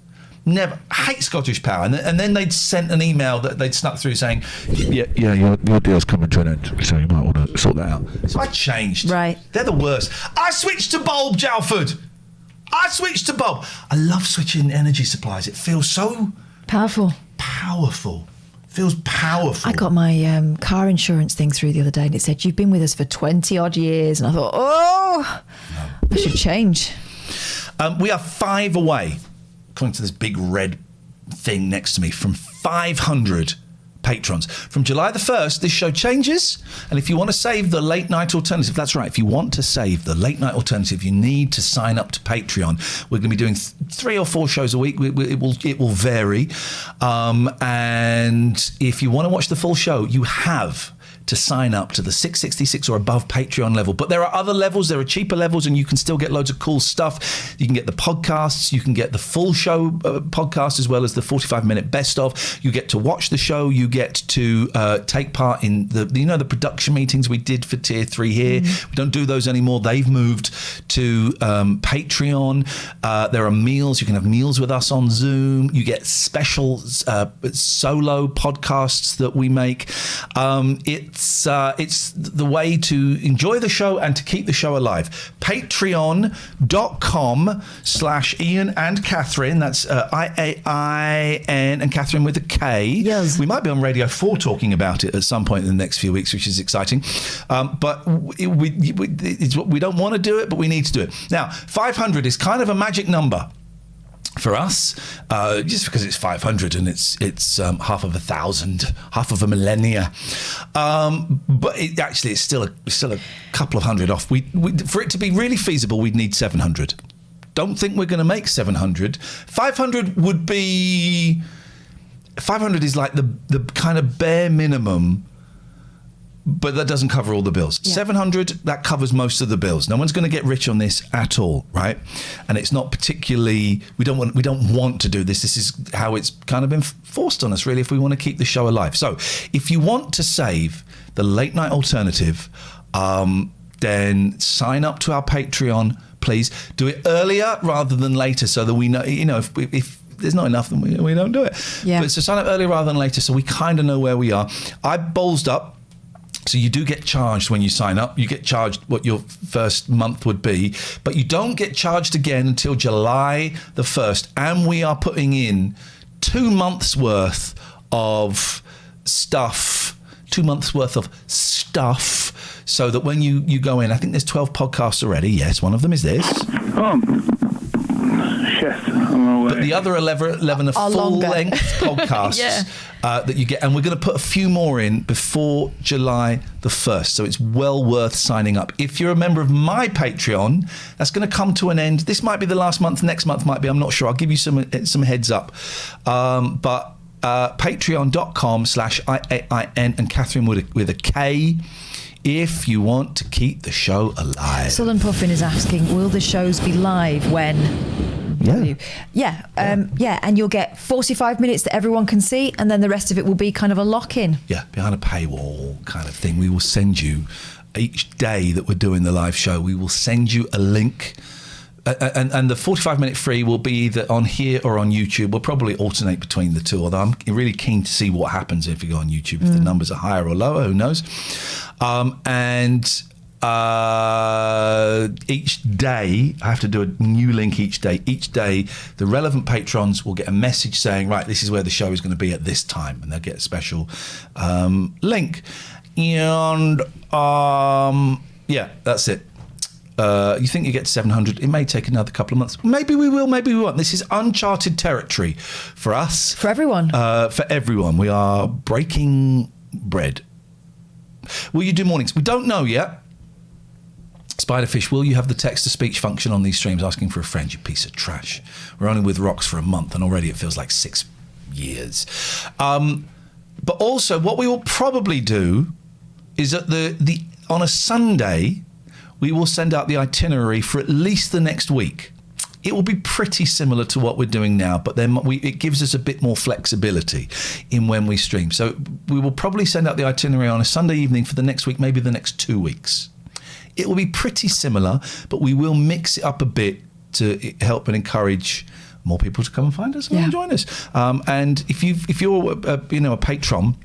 Never. I hate Scottish Power. And then they'd sent an email that they'd snuck through saying, yeah, your deal's coming to an end, so you might want to sort that out. So I changed. Right. They're the worst. I switched to bulb, Jalford. I switched to bulb. I love switching energy supplies. It feels so... Powerful. Feels powerful. I got my car insurance thing through the other day, and it said, you've been with us for 20 odd years. And I thought, I should change. We are 5 away, according to this big red thing next to me, from 500 patrons. From July the 1st, this show changes. And if you want to save the late night alternative, that's right, if you want to save the late night alternative, you need to sign up to Patreon. We're going to be doing 3 or 4 shows a week. It will vary. And if you want to watch the full show, you have to sign up to the $6.66 or above Patreon level. But there are other levels, there are cheaper levels, and you can still get loads of cool stuff. You can get the podcasts, you can get the full show podcast, as well as the 45-minute best of. You get to watch the show, you get to take part in the production meetings we did for Tier 3 here. We don't do those anymore. They've moved to Patreon. There are meals. You can have meals with us on Zoom. You get special solo podcasts that we make. It's the way to enjoy the show and to keep the show alive. Patreon.com/Iain and Catherine. That's IAIN and Catherine with a K. Yes. We might be on Radio 4 talking about it at some point in the next few weeks, which is exciting. But we don't want to do it, but we need to do it. Now, 500 is kind of a magic number for us, just because it's 500 and it's half of 1,000, half of a millennia. But it's still a couple of hundred off. For it to be really feasible, we'd need 700. Don't think we're going to make 700. 500 would be... 500 is like the kind of bare minimum, but that doesn't cover all the bills. Yeah. 700, that covers most of the bills. No one's going to get rich on this at all, right? And it's not particularly... We don't want to do this. This is how it's kind of been forced on us, really, if we want to keep the show alive. So if you want to save the late night alternative, then sign up to our Patreon, please. Do it earlier rather than later, so that we know, if there's not enough, then we don't do it. Yeah. But so sign up earlier rather than later, so we kind of know where we are. I ballsed up So you do get charged when you sign up. You get charged what your first month would be, but you don't get charged again until July the 1st. And we are putting in 2 months worth of stuff, 2 months worth of stuff, so that when you go in, I think there's 12 podcasts already. Yes, one of them is this. Shit, I'm away. But the other 11 are full-length podcasts that you get. And we're going to put a few more in before July the 1st. So it's well worth signing up. If you're a member of my Patreon, that's going to come to an end. This might be the last month. Next month might be. I'm not sure. I'll give you some heads up. But patreon.com/IAIN and Catherine with a K. If you want to keep the show alive. Sullen Puffin is asking, will the shows be live when? Yeah, and you'll get 45 minutes that everyone can see, and then the rest of it will be kind of a lock-in. Yeah, behind a paywall kind of thing. We will send you, each day that we're doing the live show, we will send you a link. And the 45-minute free will be either on here or on YouTube. We'll probably alternate between the two, although I'm really keen to see what happens if you go on YouTube, if the numbers are higher or lower, who knows. Each day, I have to do a new link each day. Each day, the relevant patrons will get a message saying, right, this is where the show is going to be at this time, and they'll get a special link. And yeah, that's it. You think you get to 700? It may take another couple of months. Maybe we will, maybe we won't. This is uncharted territory for us. For everyone. For everyone. We are breaking bread. Will you do mornings? We don't know yet. Spiderfish, will you have the text-to-speech function on these streams? Asking for a friend, you piece of trash. We're only with Rocks for a month, and already it feels like 6 years. But also, what we will probably do is that on a Sunday, we will send out the itinerary for at least the next week. It will be pretty similar to what we're doing now, but then it gives us a bit more flexibility in when we stream. So we will probably send out the itinerary on a Sunday evening for the next week, maybe the next 2 weeks. It will be pretty similar, but we will mix it up a bit to help and encourage more people to come and find us and join us. And if you're a patron,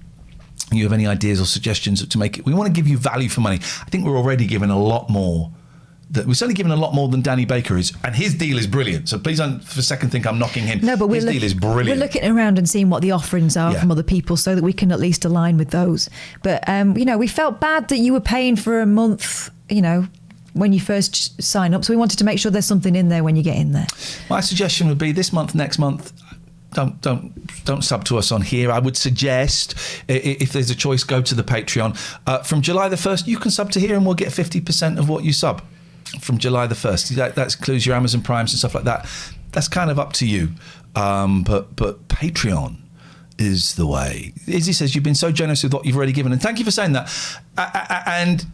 you have any ideas or suggestions to make it, we want to give you value for money. I think we're already giving a lot more. We're certainly giving a lot more than Danny Baker is, and his deal is brilliant. So please don't for a second think I'm knocking him. No, but his deal is brilliant. We're looking around and seeing what the offerings are from other people so that we can at least align with those. But, we felt bad that you were paying for a month, when you first sign up. So we wanted to make sure there's something in there when you get in there. My suggestion would be this month, next month, don't sub to us on here. I would suggest, if there's a choice, go to the Patreon. From July the 1st, you can sub to here and we'll get 50% of what you sub from July the 1st. That includes your Amazon Primes and stuff like that. That's kind of up to you. But Patreon is the way. Izzy says, you've been so generous with what you've already given. And thank you for saying that. And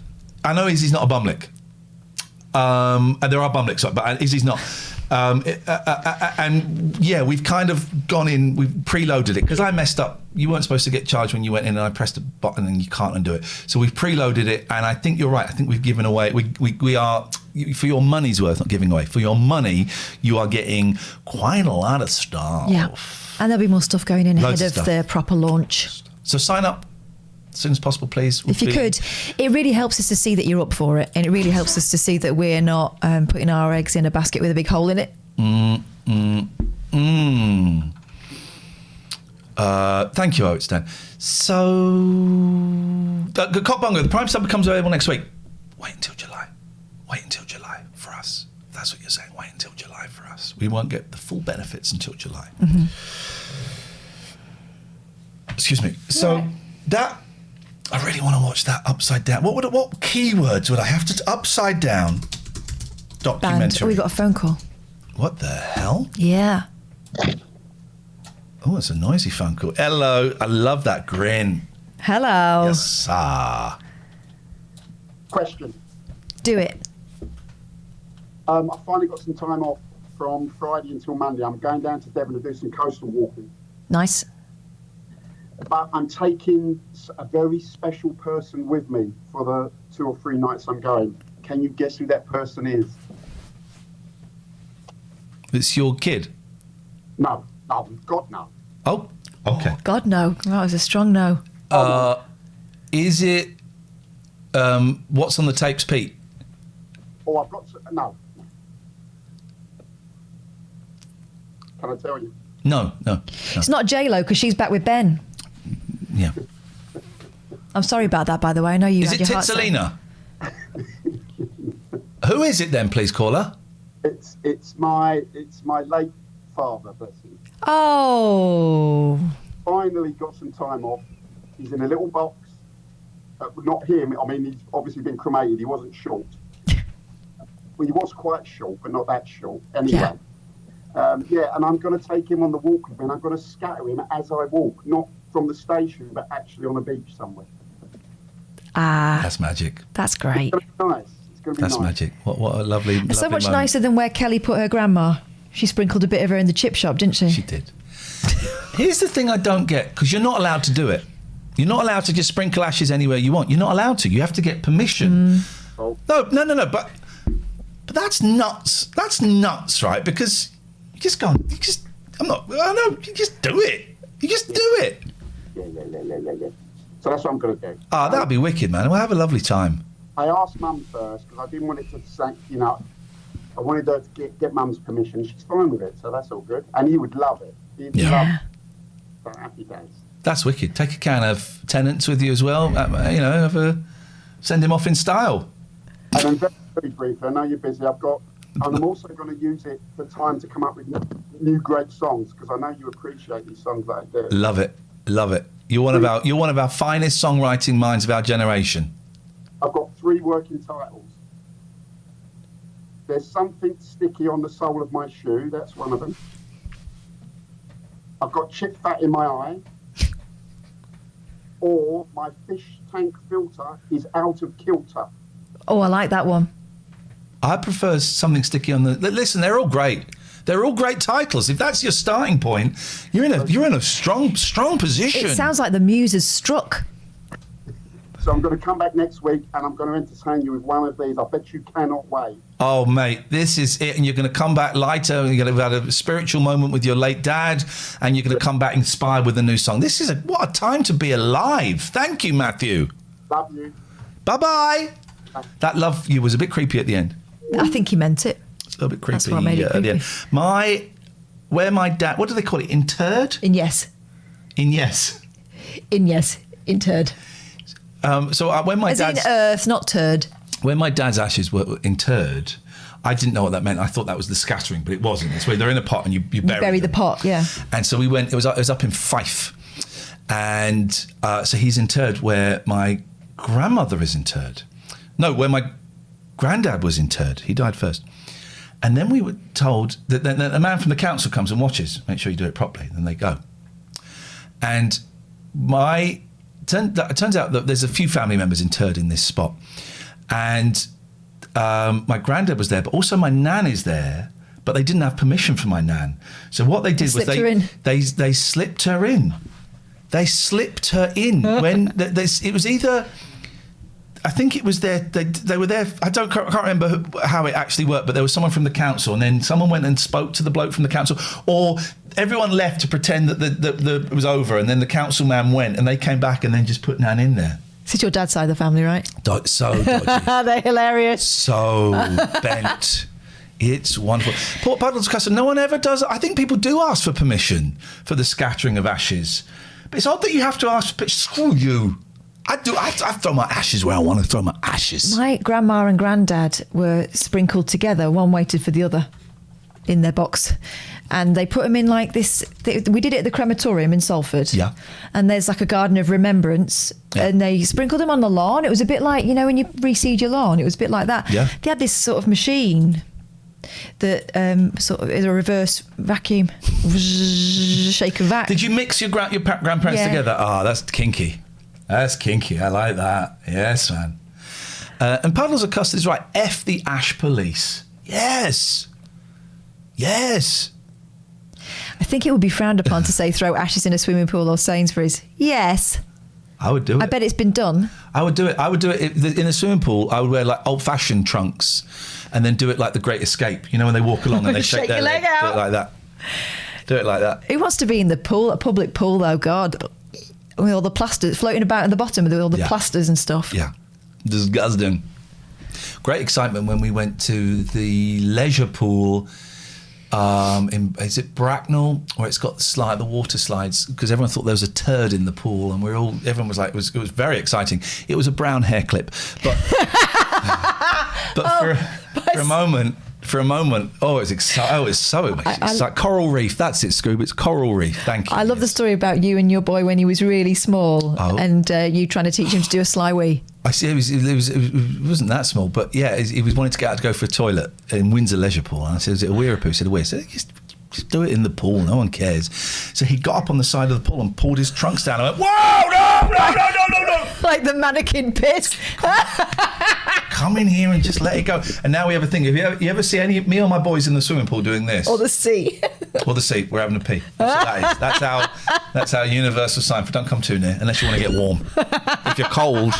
I know Izzy's not a bumlick. And there are bumlicks, but Izzy's not. And yeah, we've kind of gone in, we've preloaded it because I messed up. You weren't supposed to get charged when you went in, and I pressed a button and you can't undo it. So we've preloaded it, and I think you're right. I think we've given away. We are, for your money's worth, not giving away. For your money, you are getting quite a lot of stuff. Yeah, and there'll be more stuff going in Loads ahead of of the proper launch. So sign up as soon as possible, please. If you could. It really helps us to see that you're up for it, and it really helps us to see that we're not putting our eggs in a basket with a big hole in it. Thank you, Dan. So, Cockbunga, the Prime sub becomes available next week. Wait until July. Wait until July for us. If that's what you're saying. Wait until July for us. We won't get the full benefits until July. Mm-hmm. Excuse me. So that, I really want to watch that Upside Down. What keywords would I have to Upside Down documentary? Band. Oh, we got a phone call. What the hell? Yeah. Oh, it's a noisy phone call. Hello. I love that grin. Hello. Yes, sir. Question. Do it. I finally got some time off from Friday until Monday. I'm going down to Devon to do some coastal walking. Nice. But I'm taking a very special person with me for the 2 or 3 nights I'm going. Can you guess who that person is? It's your kid? No, God, no. Oh, okay. God, no. That was a strong no. Is it What's on the tapes, Pete? Oh, I've got to, no. Can I tell you? No. It's not J-Lo because she's back with Ben. Yeah. I'm sorry about that, by the way. I know you. Is had it your heart set. Titsalina? Who is it then, please, caller? It's my late father, bless him. Oh. Finally got some time off. He's in a little box. Not him. I mean, he's obviously been cremated. He wasn't short. Well, he was quite short, but not that short. Anyway. Yeah, and I'm going to take him on the walk with me, and I'm going to scatter him as I walk, not from the station, but actually on the beach somewhere. That's magic. That's great. It's going to be nice. It's going to be That's nice. magic. What a lovely, It's so lovely much moment. nicer than where Kelly put her grandma. She sprinkled a bit of her in the chip shop, didn't she? She did. Here's the thing I don't get, because you're not allowed to do it. You're not allowed to just sprinkle ashes anywhere you want. You're not allowed to. You have to get permission. Oh. No. But that's nuts. That's nuts, right? Because you just go. You just do it. You just do it. Yeah. So that's what I'm going to do. Ah, that'd be wicked, man. We'll have a lovely time. I asked Mum first because I didn't want it to say, I wanted her to get Mum's permission. She's fine with it, so that's all good. And he would love it. He'd love it. So happy days. That's wicked. Take a can of Tennants with you as well. Send him off in style. And then very, very briefly, I know you're busy. And I'm also going to use it for time to come up with new great songs because I know you appreciate these songs that I do. Love it. You're one of our finest songwriting minds of our generation. I've got 3 working titles. There's something sticky on the sole of my shoe. That's one of them. I've got chip fat in my eye. Or my fish tank filter is out of kilter. Oh, I like that one. I prefer something sticky on the... Listen, they're all great. They're all great titles. If that's your starting point, you're in a strong position. It sounds like the muse has struck. So I'm going to come back next week and I'm going to entertain you with one of these. I bet you cannot wait. Oh, mate, this is it. And you're going to come back lighter. And you're going to have a spiritual moment with your late dad. And you're going to come back inspired with a new song. This is what a time to be alive. Thank you, Matthew. Love you. Bye-bye. That love you was a bit creepy at the end. I think he meant it. It's a little bit creepy. That's what made it at the creepy. end. Where my dad, what do they call it? Interred? In yes. Interred. When my As in dad's... earth, not turd. When my dad's ashes were interred, I didn't know what that meant. I thought that was the scattering, but it wasn't. It's where they're in a pot and you bury the pot, yeah. And so we went, it was up in Fife. And so he's interred where my grandmother is interred. No, where my granddad was interred. He died first. And then we were told that a man from the council comes and watches, make sure you do it properly. Then they go. And it turns out that there's a few family members interred in this spot. And my granddad was there, but also my nan is there, but they didn't have permission from my nan. So what they did was they slipped her in. They slipped her in when it was either... I think it was they were there. I can't remember how it actually worked, but there was someone from the council, and then someone went and spoke to the bloke from the council, or everyone left to pretend that it was over, and then the council man went, and they came back and then just put Nan in there. This is your dad's side of the family, right? So dodgy. They're hilarious. So bent. It's wonderful. Port Puddle's custom. No one ever does. I think people do ask for permission for the scattering of ashes, but it's odd that you have to ask. But screw you. I throw my ashes where I want to throw my ashes. My grandma and granddad were sprinkled together. One waited for the other in their box. And they put them in like this. We did it at the crematorium in Salford. Yeah. And there's like a garden of remembrance. Yeah. And they sprinkled them on the lawn. It was a bit like, when you reseed your lawn, it was a bit like that. Yeah. They had this sort of machine that sort of is a reverse vacuum. Shake and vac. Did you mix your grandparents together? Oh, that's kinky. That's kinky. I like that. Yes, man. And Puddles of Custard is right. F the ash police. Yes. I think it would be frowned upon to say throw ashes in a swimming pool or Sainsbury's. Yes. I would do it. I bet it's been done. I would do it. In a swimming pool. I would wear like old-fashioned trunks and then do it like The Great Escape. When they walk along and they shake their leg out. Do it like that. Who wants to be in the pool, a public pool though? God. With all the plasters floating about at the bottom with all the plasters and stuff. Yeah. Disgusting. Great excitement when we went to the leisure pool. Is it Bracknell, where it's got the water slides? Because everyone thought there was a turd in the pool, and everyone was like, it was very exciting. It was a brown hair clip, but for a moment, it's so amazing. It's like coral reef. That's it, Scoob. It's coral reef. Thank you. I love the story about you and your boy when he was really small, and you trying to teach him to do a sly wee. I see. It wasn't that small, but yeah, he was wanting to get out to go for a toilet in Windsor Leisure Pool. And I said, "Is it a wee or a poo?" He said, "A wee." I said, just do it in the pool. No one cares. So he got up on the side of the pool and pulled his trunks down. I went, "Whoa, no!" Like the mannequin pit. Come in here and just let it go. And now we have a thing. Have you ever see me or my boys in the swimming pool doing this? Or the sea. Or the sea. We're having a pee. That's what that is. That's our universal sign for don't come too near unless you want to get warm. If you're cold.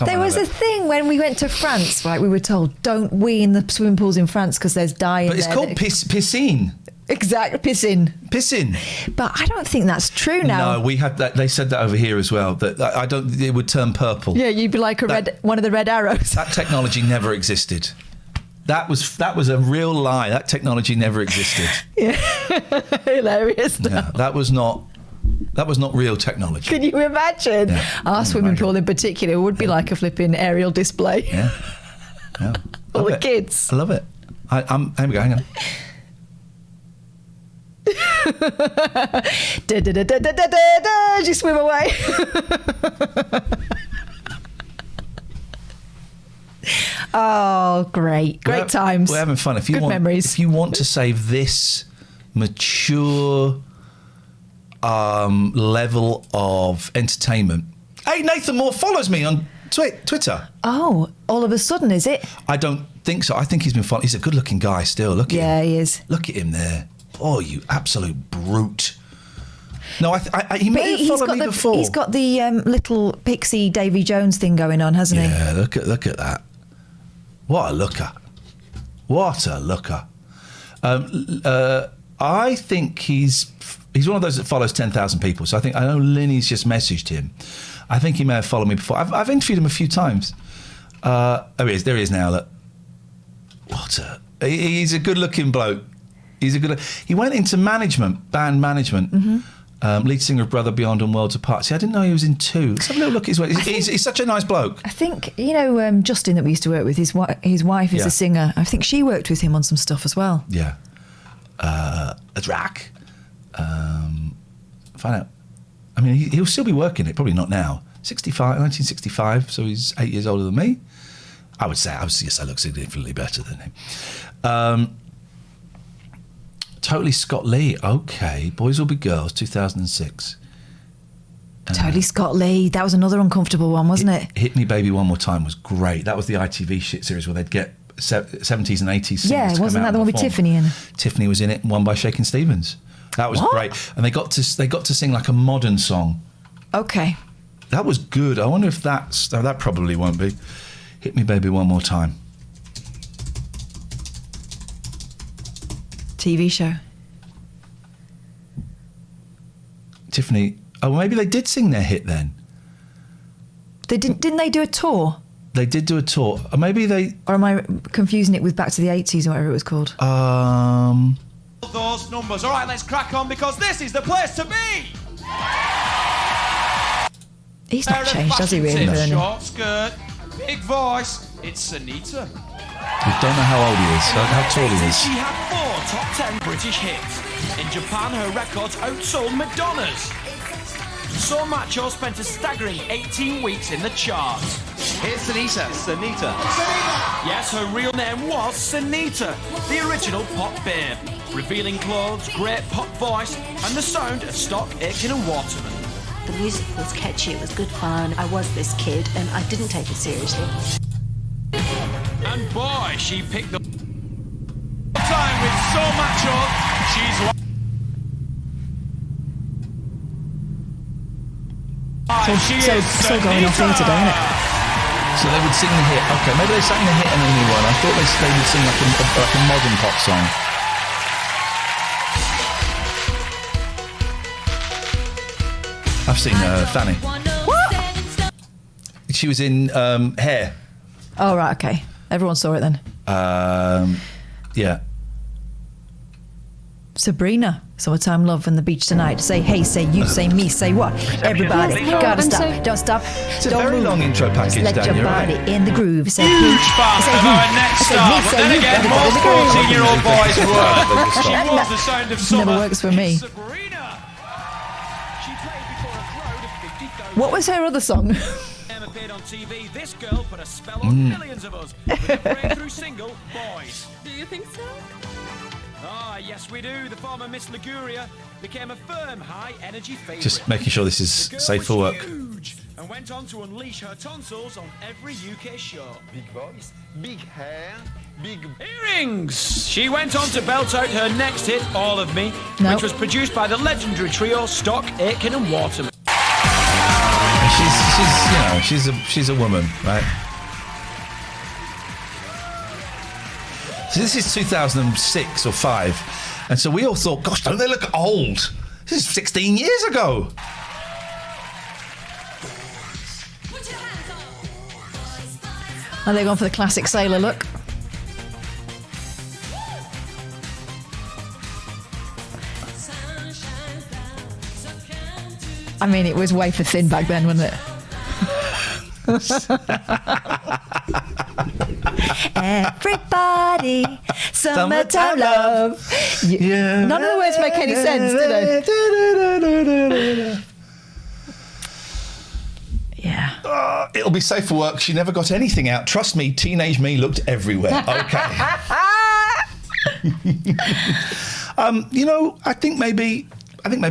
There was a thing when we went to France, right? We were told don't wee in the swimming pools in France because there's dye in there. But it's called piscine. Exactly, pissing. But I don't think that's true now. No, we had that. They said that over here as well. That I don't. It would turn purple. Yeah, you'd be like one of the red arrows. That technology never existed. That was a real lie. That technology never existed. Yeah, hilarious. Yeah, that was not real technology. Can you imagine? Yeah, Our swimming pool in particular would be like a flipping aerial display. Yeah. All the kids. I love it. Here we go. Hang on. As you swim away. Oh, great times. We're having fun. Good memories. If you want to save this mature level of entertainment, hey, Nathan Moore follows me on Twitter. Oh, all of a sudden, is it? I don't think so. I think he's been following. He's a good-looking guy still. Look at him. Yeah, he is. Look at him there. Oh, you absolute brute. No, he may have followed me before. He's got the little pixie Davy Jones thing going on, hasn't he? Yeah, look at that. What a looker. What a looker. I think he's one of those that follows 10,000 people. So I know Linny's just messaged him. I think he may have followed me before. I've interviewed him a few times. There he is now. Look. He's a good-looking bloke. He went into band management. Mm-hmm. Lead singer of Brother Beyond and Worlds Apart. See, I didn't know he was in two. Let's have a little look at his way. He's such a nice bloke. I think, Justin that we used to work with, his wife is a singer. I think she worked with him on some stuff as well. Yeah. A drac. Find out. I mean, he'll still be working it, probably not now. 1965, so he's 8 years older than me. I would say, yes, I look significantly better than him. Totally Scott Lee. Okay. Boys Will Be Girls, 2006. Totally Scott Lee. That was another uncomfortable one, wasn't it? Hit Me Baby One More Time was great. That was the ITV shit series where they'd get 70s and 80s singers. Yeah, wasn't that the one with Tiffany in it? Tiffany was in it, won by Shakin' Stevens. That was great. And they got to sing like a modern song. Okay. That was good. I wonder if that probably won't be. Hit Me Baby One More Time. TV show. Tiffany. Oh, maybe they did sing their hit then. They didn't they do a tour? They did do a tour. Or maybe they... Or am I confusing it with Back to the 80s or whatever it was called? Those numbers. All right, let's crack on because this is the place to be. He's not changed, has he really? Short skirt, big voice. It's Sunita. We don't know how old he is, how tall he is. She had 4 top 10 British hits. In Japan, her records outsold Madonna's. So Macho spent a staggering 18 weeks in the charts. Here's Sunita. Sunita. Yes, her real name was Sunita, the original pop babe. Revealing clothes, great pop voice, and the sound of Stock, Aitken and Waterman. The music was catchy, it was good fun. I was this kid, and I didn't take it seriously. And boy, she picked the time with So Macho. She's so going off here today, isn't it? So they would sing the hit. Okay, maybe they sang the hit and a new one. I thought they would sing like a modern pop song. I've seen Fanny. She was in Hair. Oh, right, okay. Everyone saw it then. Yeah. Sabrina, Summertime Love and the Beach Tonight. Say hey, say you, say me, say what? Everybody, gotta stop, don't stop. It's a very long intro package, Just let Dan, your you're body right. in the groove. Say Huge you, fan say of you, our next say star, me, but say then you, again, everybody most in the groove. 14-year-old boys work. She was the sound of summer. Never works for me. What was her other song? Appeared on TV. This girl put a spell on millions of us with a breakthrough single, Boys. Do you think so? Ah, yes, we do. The former Miss Liguria became a firm, high-energy favourite. Just making sure this is safe for work. Huge, and went on to unleash her tonsils on every UK show. Big voice, big hair, big earrings. She went on to belt out her next hit, All of Me, which was produced by the legendary trio Stock, Aitken and Waterman. She's a woman, right? So this is 2006 or 5, and so we all thought, gosh, don't they look old? This is 16 years ago. Are they going for the classic sailor look? I mean, it was wafer thin back then, wasn't it? Everybody, summertime love. Yeah. None of the words make any sense, do they? Yeah. It'll be safe for work. She never got anything out. Trust me, teenage me looked everywhere. Okay. I think maybe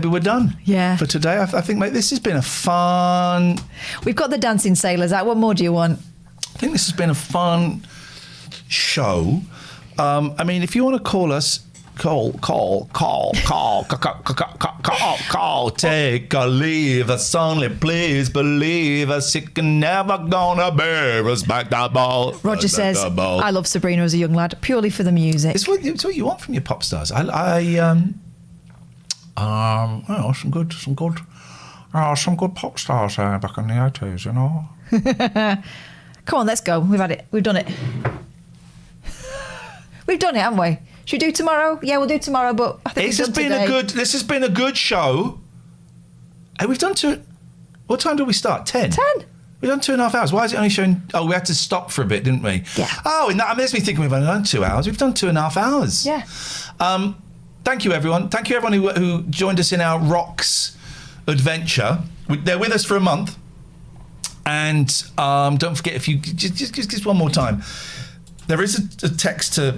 we're done. Yeah. For today, I think this has been a fun. We've got the dancing sailors out. What more do you want? I think this has been a fun show. I mean, if you want to call us, call. Take a leave us only, please believe us. It can never gonna bear us back that ball. Roger says, I love Sabrina as a young lad, purely for the music. It's what you want from your pop stars. Some good pop stars back in the 80s, you know. Come on, let's go. We've had it. We've done it. We've done it, haven't we? Should we do tomorrow? Yeah, we'll do tomorrow. But I think This has been a good show. Hey, we've done two. What time did we start? 10. We've done 2.5 hours. Why is it only showing? Oh, we had to stop for a bit, didn't we? Yeah. Oh, and that makes me thinking we've only done 2 hours. We've done 2.5 hours. Yeah. Thank you, everyone. Thank you, everyone who joined us in our Rocks adventure. They're with us for a month. And don't forget, if you just one more time, there is a text to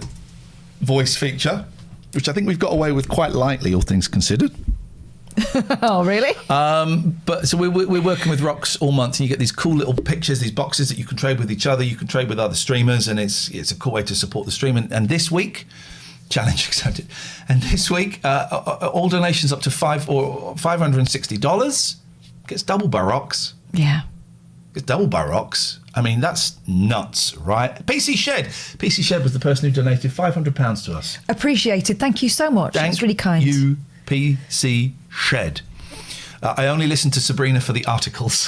voice feature, which I think we've got away with quite lightly, all things considered. Oh, really? But so we're working with Rocks all month, and you get these cool little pictures, these boxes that you can trade with each other, you can trade with other streamers, and it's a cool way to support the stream. And this week, challenge accepted. And this week, all donations up to $560 gets double by Rocks. Yeah. Gets double by Rocks. I mean, that's nuts, right? PC Shed was the person who donated £500 to us. Appreciated. Thank you so much. That's really kind. You, PC Shed. I only listen to Sabrina for the articles.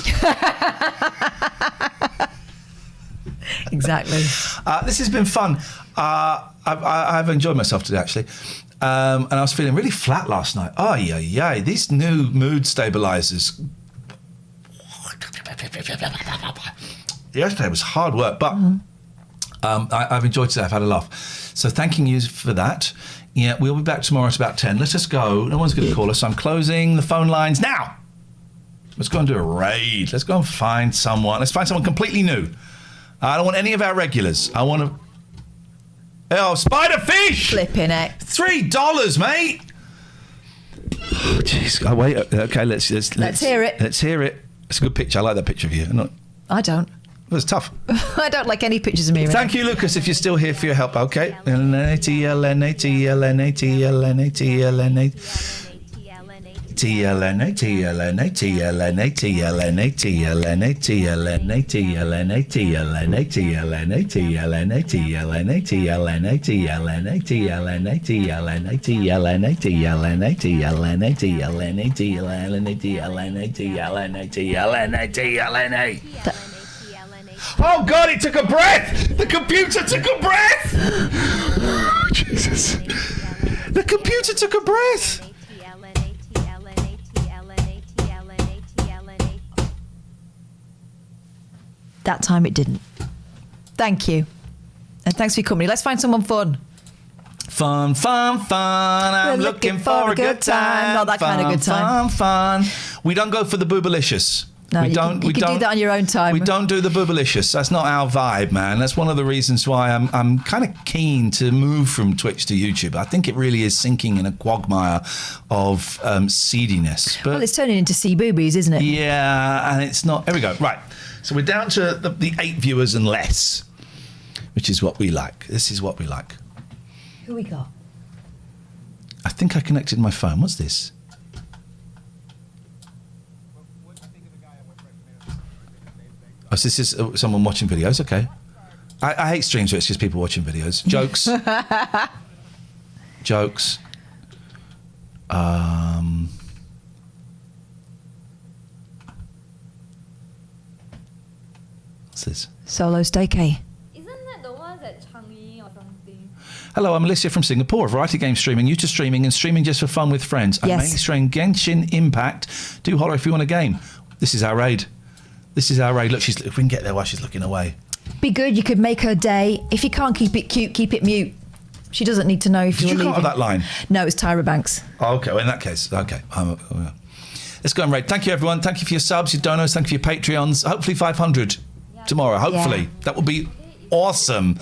Exactly. This has been fun. I've enjoyed myself today, actually. And I was feeling really flat last night. Oh, yeah. These new mood stabilizers. Yesterday was hard work, but I've enjoyed today. I've had a laugh. So thanking you for that. Yeah, we'll be back tomorrow at about 10. Let us go. No one's going to call us. I'm closing the phone lines now. Let's go and do a raid. Let's go and find someone. Let's find someone completely new. I don't want any of our regulars. I want to... Oh, Spiderfish! Flipping it. $3, mate! Oh, jeez. Oh, wait. Okay, let's hear it. Let's hear it. It's a good picture. I like that picture of you. I don't. It was tough. I don't like any pictures of me. Really. Thank you, Lucas, if you're still here for your help. Okay. Oh God! It took a breath. The computer took a breath. Oh, Jesus! The computer took a breath. That time it didn't. Thank you. And thanks for your company. Let's find someone fun. Fun. I'm looking for a good time. Not that kind of good time. Fun. We don't go for the boobalicious. No, we you don't. can do that on your own time. We don't do the boobalicious. That's not our vibe, man. That's one of the reasons why I'm kind of keen to move from Twitch to YouTube. I think it really is sinking in a quagmire of seediness. But Well, it's turning into sea boobies, isn't it? yeah, and it's not. Here we go. Right. So we're down to the 8 viewers and less, which is what we like. This is what we like. Who we got? I think I connected my phone. What's this? Oh, so this is someone watching videos. Okay. I hate streams where it's just people watching videos. Jokes. Jokes. What's this? Solo staycay. Isn't that the one that Changi or something? Hello, I'm Alicia from Singapore. Variety game streaming, new to streaming and streaming just for fun with friends. I Yes. mainly stream Genshin Impact. Do holler if you want a game. This is our raid. This is our raid. Look, if we can get there while she's looking away. Be good. You could make her day. If you can't keep it cute, keep it mute. She doesn't need to know if Did you're you come leaving. up with that line? No, it's Tyra Banks. Oh, okay, well, in that case, okay. Let's go and raid. Thank you, everyone. Thank you for your subs, your donos. Thank you for your Patreons. Hopefully 500 tomorrow. Hopefully. Yeah. That would be awesome.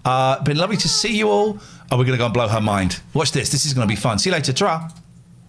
Been lovely to see you all. Oh, we're going to go and blow her mind. Watch this. This is going to be fun. See you later. Ta-ra.